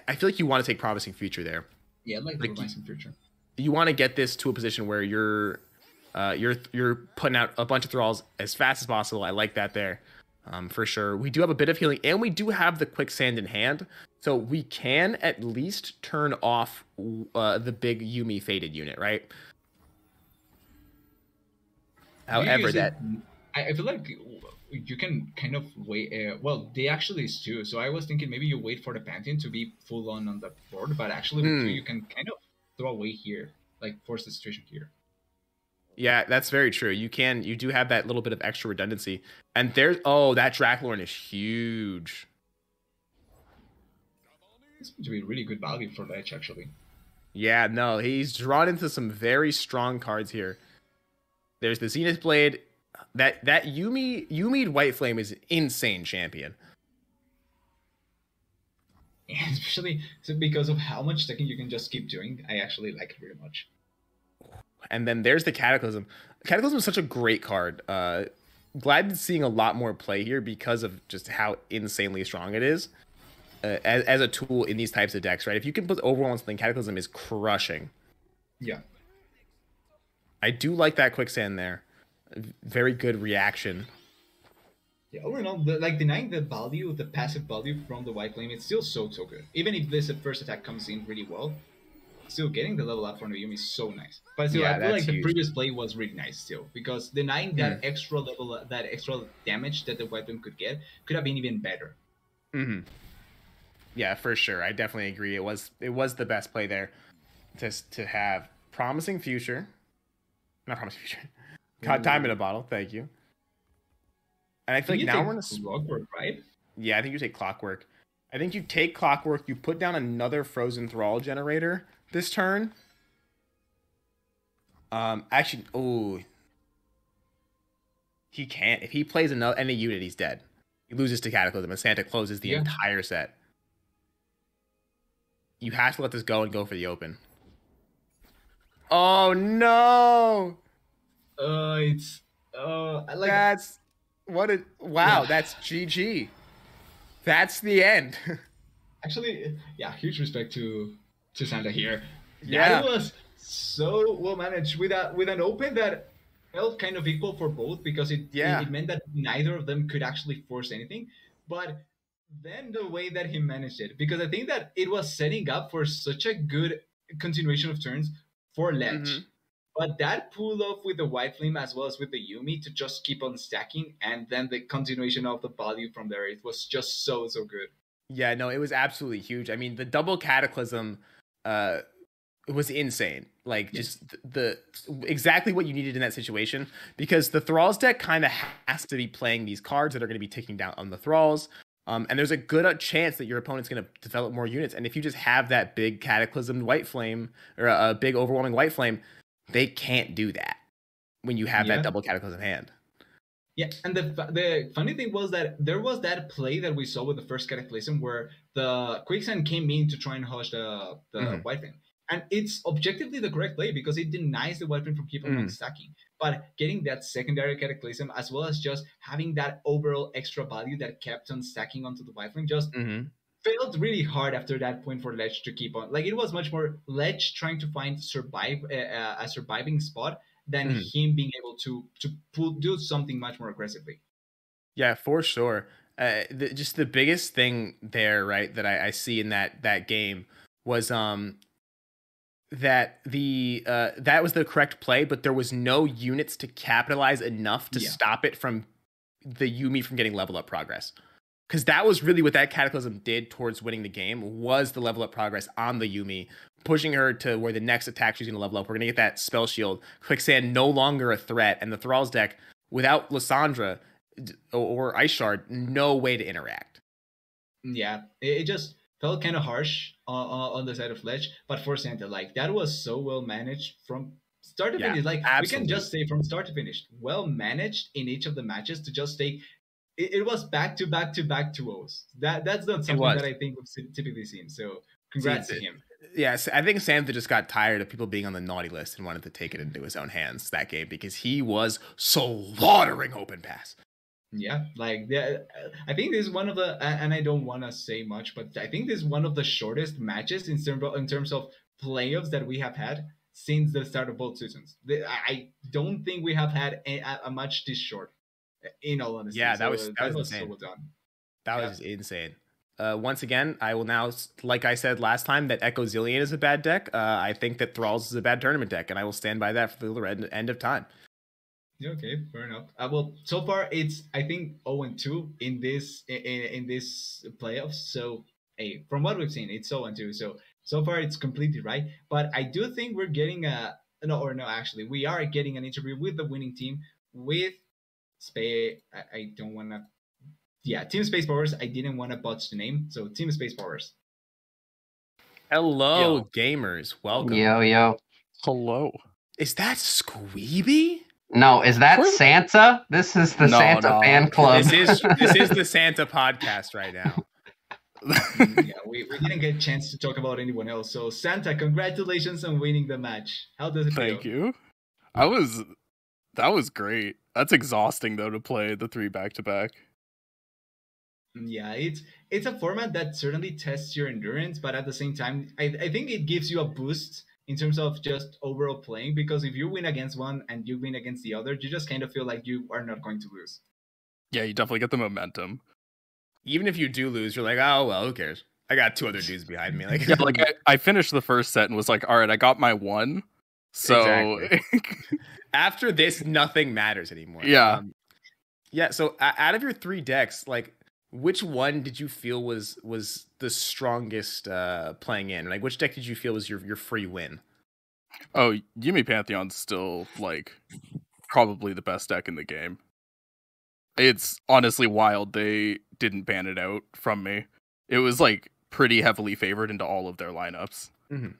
I feel like you want to take Promising Future there. Yeah, like the Like, Promising Future. you want to get this to a position where you're putting out a bunch of thralls as fast as possible. I like that there, for sure. We do have a bit of healing, and we do have the Quicksand in hand, so we can at least turn off the big Yuumi Faded unit, right? However, I feel like you can kind of wait. Well, they actually do. So I was thinking maybe you wait for the Pantheon to be full on the board, but actually with two, you can kind of throw away here, like force the situation here. Yeah, that's very true. You do have that little bit of extra redundancy. And there's, oh, that Draculorn is huge. It's going to be really good value for Ledge, actually. Yeah, no, he's drawn into some very strong cards here. There's the Zenith Blade. That Yuumi White Flame is an insane champion. And especially so because of how much stacking you can just keep doing, I actually like it very much. And then there's the Cataclysm. Cataclysm is such a great card. Glad seeing a lot more play here because of just how insanely strong it is as a tool in these types of decks, right? If you can put Overwhelm on something, Cataclysm is crushing. Yeah. I do like that Quicksand there. Very good reaction. Yeah, all in all, denying the value, the passive value from the White Flame, it's still so good. Even if this first attack comes in really well, still getting the level up from the Yuumi is so nice. But still, Yeah, I feel like the huge. previous play was really nice still, because denying that extra level, that extra damage that the White Flame could get, could have been even better. Mm-hmm. Yeah, for sure. I definitely agree. It was the best play there to have Promising Future. Not Promising Future. Time in a Bottle. Thank you. And I feel like now we're in a Clockwork, right? Yeah, I think you take Clockwork. I think you take Clockwork, you put down another Frozen Thrall generator this turn. Actually, oh, he can't. If he plays any unit, he's dead. He loses to Cataclysm, and Santa closes the entire set. You have to let this go and go for the open. Oh no! It's like that's what it. Wow, that's GG. That's the end. Actually, yeah, huge respect to Santa here. Yeah, it was so well managed with an open that felt kind of equal for both, because it meant that neither of them could actually force anything. But then the way that he managed it, because I think that it was setting up for such a good continuation of turns for Ledge. Mm-hmm. But that pull off with the White Flame as well as with the Yuumi to just keep on stacking, and then the continuation of the value from there, it was just so good. Yeah, no, it was absolutely huge. I mean, the double Cataclysm was insane. Like, just the exactly what you needed in that situation, because the Thralls deck kind of has to be playing these cards that are going to be ticking down on the Thralls. And there's a good chance that your opponent's going to develop more units. And if you just have that big Cataclysm White Flame, or a big Overwhelming White Flame, they can't do that when you have that double Cataclysm hand. Yeah, and the funny thing was that there was that play that we saw with the first Cataclysm where the Quicksand came in to try and hush the Hmm. White Flame. And it's objectively the correct play because it denies the White Flame from keep on Hmm. stacking. But getting that secondary Cataclysm as well as just having that overall extra value that kept on stacking onto the White Flame just Hmm. felt really hard after that point for Ledge to keep on. Like it was much more Ledge trying to find a surviving spot than Hmm. him being able to do something much more aggressively. Yeah, for sure. Just the biggest thing there, right, that I see in that game was that that was the correct play, but there was no units to capitalize enough to Yeah. stop it from the Yumi from getting level up progress. Because that was really what that Cataclysm did towards winning the game, was the level up progress on the Yumi, pushing her to where the next attack she's going to level up. We're going to get that spell shield. Quicksand no longer a threat, and the Thrall's deck without Lysandra or Ice Shard, no way to interact. Yeah, it just felt kind of harsh on the side of Ledge, but for Santa, like that was so well managed from start to Yeah, finish. Like we can absolutely. just say from start to finish, well managed in each of the matches to just take. It was back to back to back 2-0s. That's not It something was. that I think we've typically seen. So See, congrats to him. yes, I think Santa just got tired of people being on the naughty list and wanted to take it into his own hands that game because he was slaughtering open pass. Yeah, like I think this is one of the, and I don't want to say much, but I think this is one of the shortest matches in terms of playoffs that we have had since the start of both seasons. I don't think we have had a match this short, in all honesty. Yeah, that So was that was so insane. well done. That was Yeah. just insane. Once again, I will now, like I said last time, that Echo Zillion is a bad deck. I think that Thralls is a bad tournament deck, and I will stand by that for the end of time. Yeah, okay, fair enough. Well, so far it's I think 0-2 in this playoffs. So hey, from what we've seen, it's 0-2. So far it's completely right. But I do think we're getting a no or no actually we are getting an interview with the winning team with Space. I don't want to. Yeah, Team Space Powers. I didn't want to botch the name, so Team Space Powers. Hello, Yo. gamers. Welcome. Yo, yo. Hello. Is that Squeeby? No, is that Where- Santa? This is the No, Santa no. fan club. This is the Santa podcast right now. Yeah, we didn't get a chance to talk about anyone else. So Santa, congratulations on winning the match. How does it Thank feel? you. That was great. That's exhausting though to play the 3 back-to-back. Yeah, it's a format that certainly tests your endurance, but at the same time, I think it gives you a boost in terms of just overall playing because if you win against one and you win against the other, you just kind of feel like you are not going to lose. Yeah, you definitely get the momentum. Even if you do lose, you're like, oh well, who cares? I got 2 other dudes behind me. Like, Yeah, like I finished the first set and was like, all right, I got my 1. So Exactly. After this, nothing matters anymore. Yeah. Yeah. So out of your 3 decks, like, which one did you feel was the strongest playing in? Like, which deck did you feel was your free win? Oh, Yuumi Pantheon's still like probably the best deck in the game. It's honestly wild they didn't ban it out from me. It was like pretty heavily favored into all of their lineups. Mm-hmm.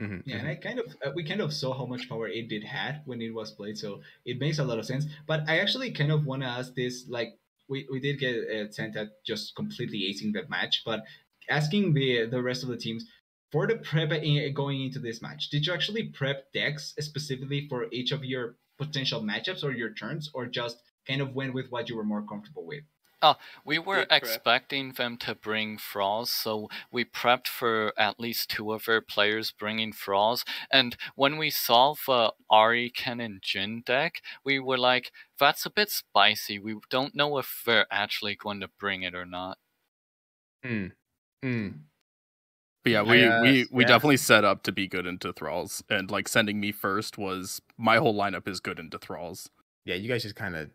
Mm-hmm. Yeah, and I kind of we kind of saw how much power it did had when it was played, so it makes a lot of sense. But I actually kind of want to ask this, like we did get Santa just completely acing that match, but asking the rest of the teams for the prep going into this match, did you actually prep decks specifically for each of your potential matchups or your turns, or just kind of went with what you were more comfortable with? Oh, we were Did prep. expecting them to bring Frost, so we prepped for at least 2 of our players bringing Frost. And when we saw the Ari, Ken, and Jin deck, we were like, that's a bit spicy. We don't know if they're actually going to bring it or not. Mm. Mm. But yeah, Yeah. we definitely set up to be good into Thralls, and like sending me first was my whole lineup is good into Thralls. Yeah, you guys just kind of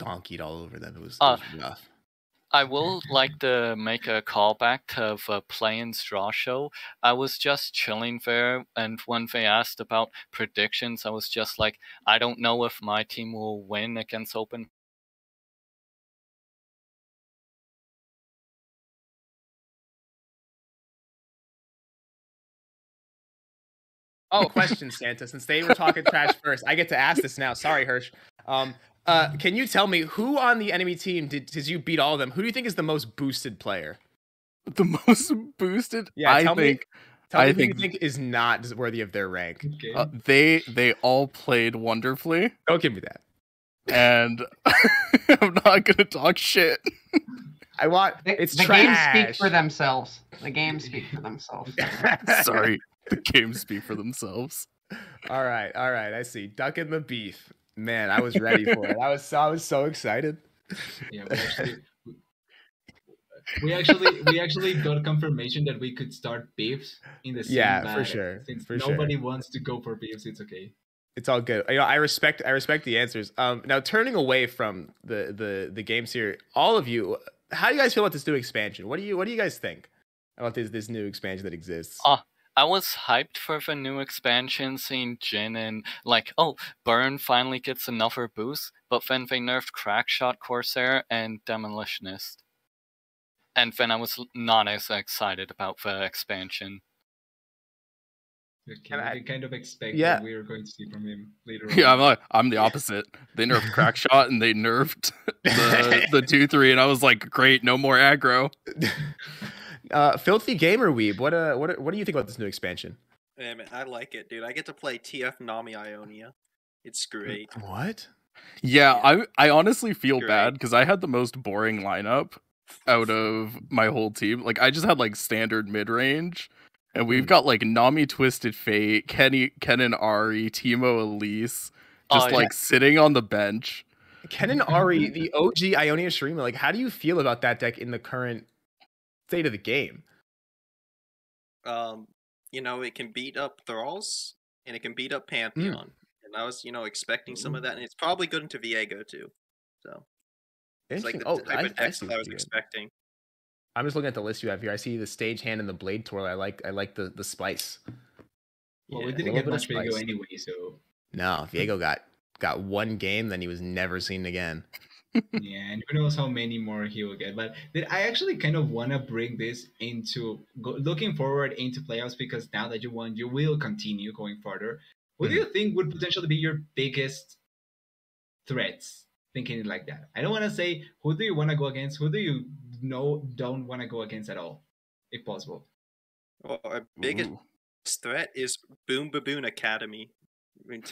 donkeyed all over them. It was rough. I will like to make a callback to the Play and Straw show. I was just chilling there, and when they asked about predictions, I was just like, I don't know if my team will win against Open. Oh, question, Santa. Since they were talking trash first, I get to ask this now. Sorry, Hirsch. Can you tell me who on the enemy team did you beat all of them? Who do you think is the most boosted player? The most boosted? Yeah, I tell think. me who you think is not worthy of their rank. Okay. They all played wonderfully, Don't give me that. and I'm not gonna talk shit. I want it's trash. Games speak for themselves. The games speak for themselves. Sorry, the games speak for themselves. All right. I see. Ducking the beef. Man, I was ready for it. I was so excited. Yeah, we actually got confirmation that we could start beefs in the scene. Yeah, for sure. Since For nobody sure. wants to go for beefs, it's okay. It's all good. I respect the answers. Now turning away from the games here, all of you, how do you guys feel about this new expansion? What do you guys think about this new expansion that exists? I was hyped for the new expansion, seeing Jin and Burn finally gets another boost, but then they nerfed Crackshot Corsair and Demolitionist. And then I was not as excited about the expansion. Okay, I kind of expect Yeah. that we are going to see from him later on. Yeah, I'm the opposite. They nerfed Crackshot and they nerfed the 2-3, and I was like, great, no more aggro. Filthy Gamer Weeb, what do you think about this new expansion? Yeah, man, I like it, dude. I get to play TF Nami Ionia. It's great. What? Yeah, I honestly feel Great. bad because I had the most boring lineup out of my whole team. Like, I just had like standard mid range, and we've got like Nami Twisted Fate, Ken and Ari, Teemo Elise, just sitting on the bench. Ken and Ari, the OG Ionia streamer, like, how do you feel about that deck in the current state of the game? It can beat up Thralls and it can beat up Pantheon. And I was, expecting some of that, and it's probably good into Viego too. So it's like the type of decks that I was expecting. I'm just looking at the list you have here. I see the Stage Hand and the Blade Twirl. I like the spice. Well, we didn't get much Viego anyway, so no, Viego got one game, then he was never seen again. Yeah, and who knows how many more he will get. But I actually kind of want to bring this into looking forward into playoffs, because now that you won, you will continue going further. What do you think would potentially be your biggest threats? Thinking it like that. I don't want to say who do you want to go against, who do you don't want to go against at all, if possible. Well, our biggest threat is Boom Baboon Academy. I mean,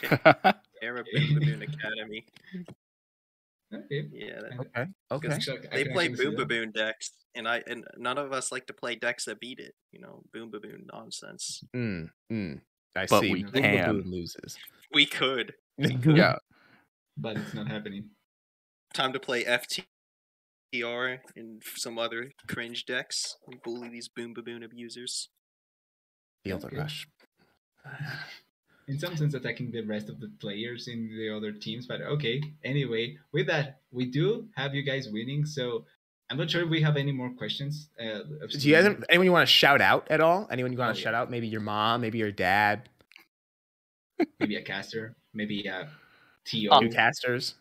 Era Boom Baboon Academy. Okay. Yeah. Okay. They play Boom Baboon decks, and none of us like to play decks that beat it. Boom Baboon nonsense. I But see. we Boom can. Baboon loses. We could. Yeah. But it's not happening. Time to play FTR and some other cringe decks and bully these Boom Baboon abusers. Feel the rush. In some sense, attacking the rest of the players in the other teams, but okay. Anyway, with that, we do have you guys winning, so I'm not sure if we have any more questions. Do you guys have anyone you want to shout out at all? Anyone you want to shout out? Maybe your mom, maybe your dad, maybe a caster, maybe a TO. New casters,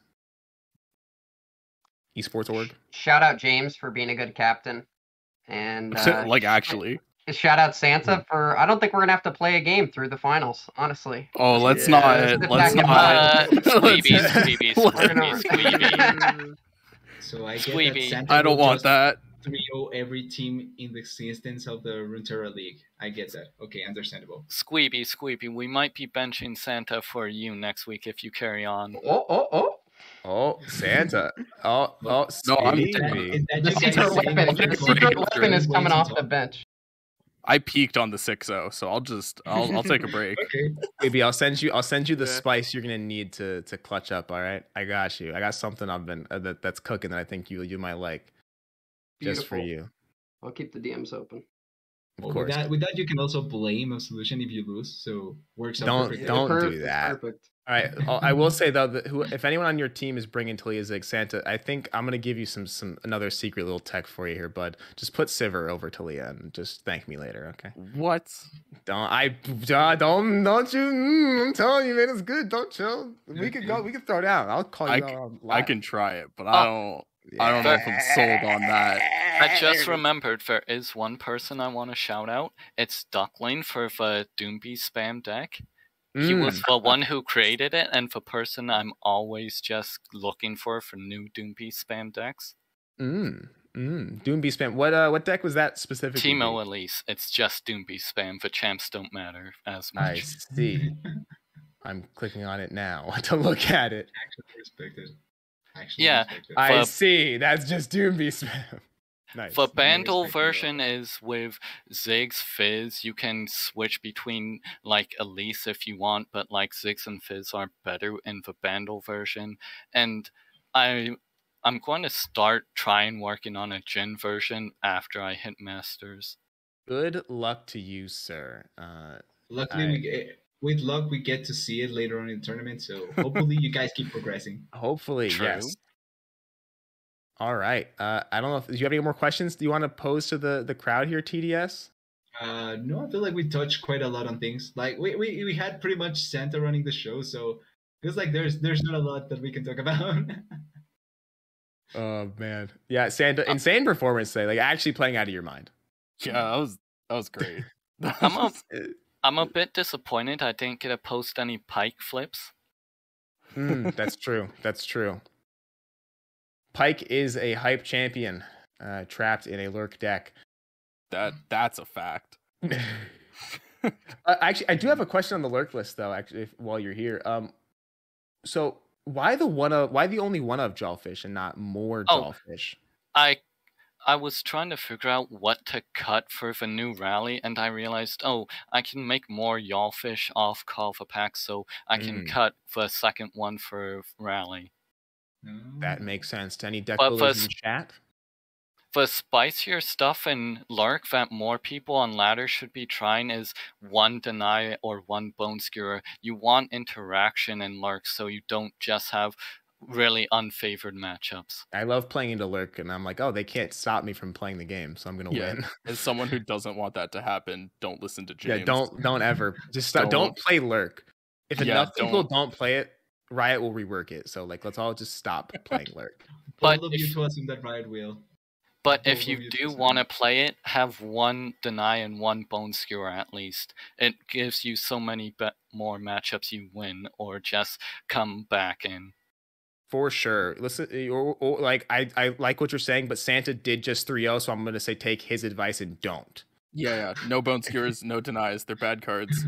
esports org. Shout out James for being a good captain, and actually. Shout out Santa for. I don't think we're gonna have to play a game through the finals, honestly. Oh, let's not. Squeeby. So I get that Santa I don't will want just that. 3-0 every team in the existence of the Runeterra League. I get that. Okay, understandable. Squeeby, we might be benching Santa for you next week if you carry on. Oh, Santa. Oh, no, The secret weapon is coming off the bench. I peaked on the 6-0, so I'll take a break. Okay. Maybe I'll send you the spice you're gonna need to clutch up. All right, I got you. I got something I've been that's cooking that I think you might like. Beautiful. Just for you. I'll keep the DMs open. Of course. With that, you can also blame Absolution if you lose. So works out perfectly. Don't do that. Perfect. All right. I will say though that if anyone on your team is bringing Talia's Santa, I think I'm gonna give you some another secret little tech for you here, bud. Just put Sivir over Talia and just thank me later, okay? What? Don't you? I'm telling you, man, it's good. Don't chill. We could go. We could throw down. I'll call you. I can try it, but I don't know if I'm sold on that. I just remembered there is one person I want to shout out. It's Duckling for the Doomby spam deck. He was the one who created it, and the person I'm always just looking for new Doombeat spam decks. Doombeat spam. What deck was that specifically? Teemo Elise. It's just Doombeat spam. The champs don't matter as much. I see. I'm clicking on it now to look at it. Actually respected. I see. That's just Doombeat spam. Nice. The bundle version is with Ziggs, Fizz. You can switch between like Elise if you want, but like Ziggs and Fizz are better in the bundle version. And I'm going to start trying working on a Jhin version after I hit Masters. Good luck to you, sir. Luckily, with luck, we get to see it later on in the tournament. So hopefully, you guys keep progressing. Hopefully, True. Yes. All right. I don't know. Do you have any more questions? Do you want to pose to the crowd here, TDS? No, I feel like we touched quite a lot on things. Like we had pretty much Santa running the show, so feels like there's not a lot that we can talk about. Oh man, yeah, Santa, insane performance today. Like actually playing out of your mind. Yeah, that was great. I'm a bit disappointed I didn't get to post any Pike flips. That's true. That's true. Pike is a hype champion, trapped in a lurk deck. That's a fact. Actually, I do have a question on the lurk list though. Actually, while you're here, so why the only one of Jawfish and not more Jawfish? I was trying to figure out what to cut for the new rally, and I realized, I can make more Yawfish off Call for Pack, so I can cut the second one for rally. That makes sense. To any deck builders in chat? The spicier stuff in Lurk that more people on ladder should be trying is one Deny or one Bone Skewer. You want interaction in Lurk so you don't just have really unfavored matchups. I love playing into Lurk, and I'm like, they can't stop me from playing the game, so I'm gonna win. As someone who doesn't want that to happen, don't listen to James. Yeah, don't ever just stop. Don't play Lurk. If enough people don't play it, Riot will rework it. So let's all just stop playing Lurk. But all of you to assume that Riot will. But if you do want to play it, have one Deny and one Bone Skewer at least. It gives you so many more matchups you win, or just come back in. For sure. Listen, I like what you're saying, but Santa did just 3-0, so I'm going to say take his advice and don't. Yeah. No Bone Skewers, no Denies. They're bad cards.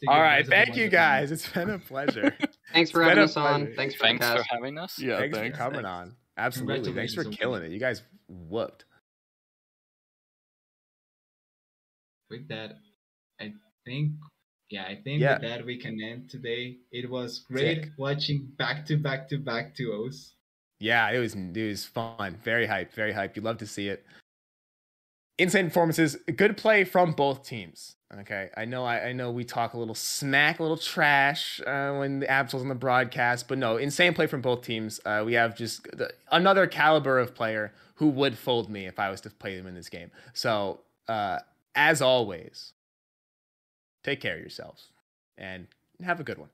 All right. Thank you, guys. It's been a pleasure. Thanks for having us on. Thanks for having us. Yeah, thanks for coming on. Absolutely. Thanks for killing it. You guys whooped. With that, I think with that we can end today. It was great watching back to back 2-0s. Yeah, it was fun. Very hyped. You love to see it. Insane performances. Good play from both teams. Okay, I know we talk a little smack, a little trash when the Absol's on the broadcast, but no, insane play from both teams. We have just another caliber of player who would fold me if I was to play them in this game. So, as always, take care of yourselves and have a good one.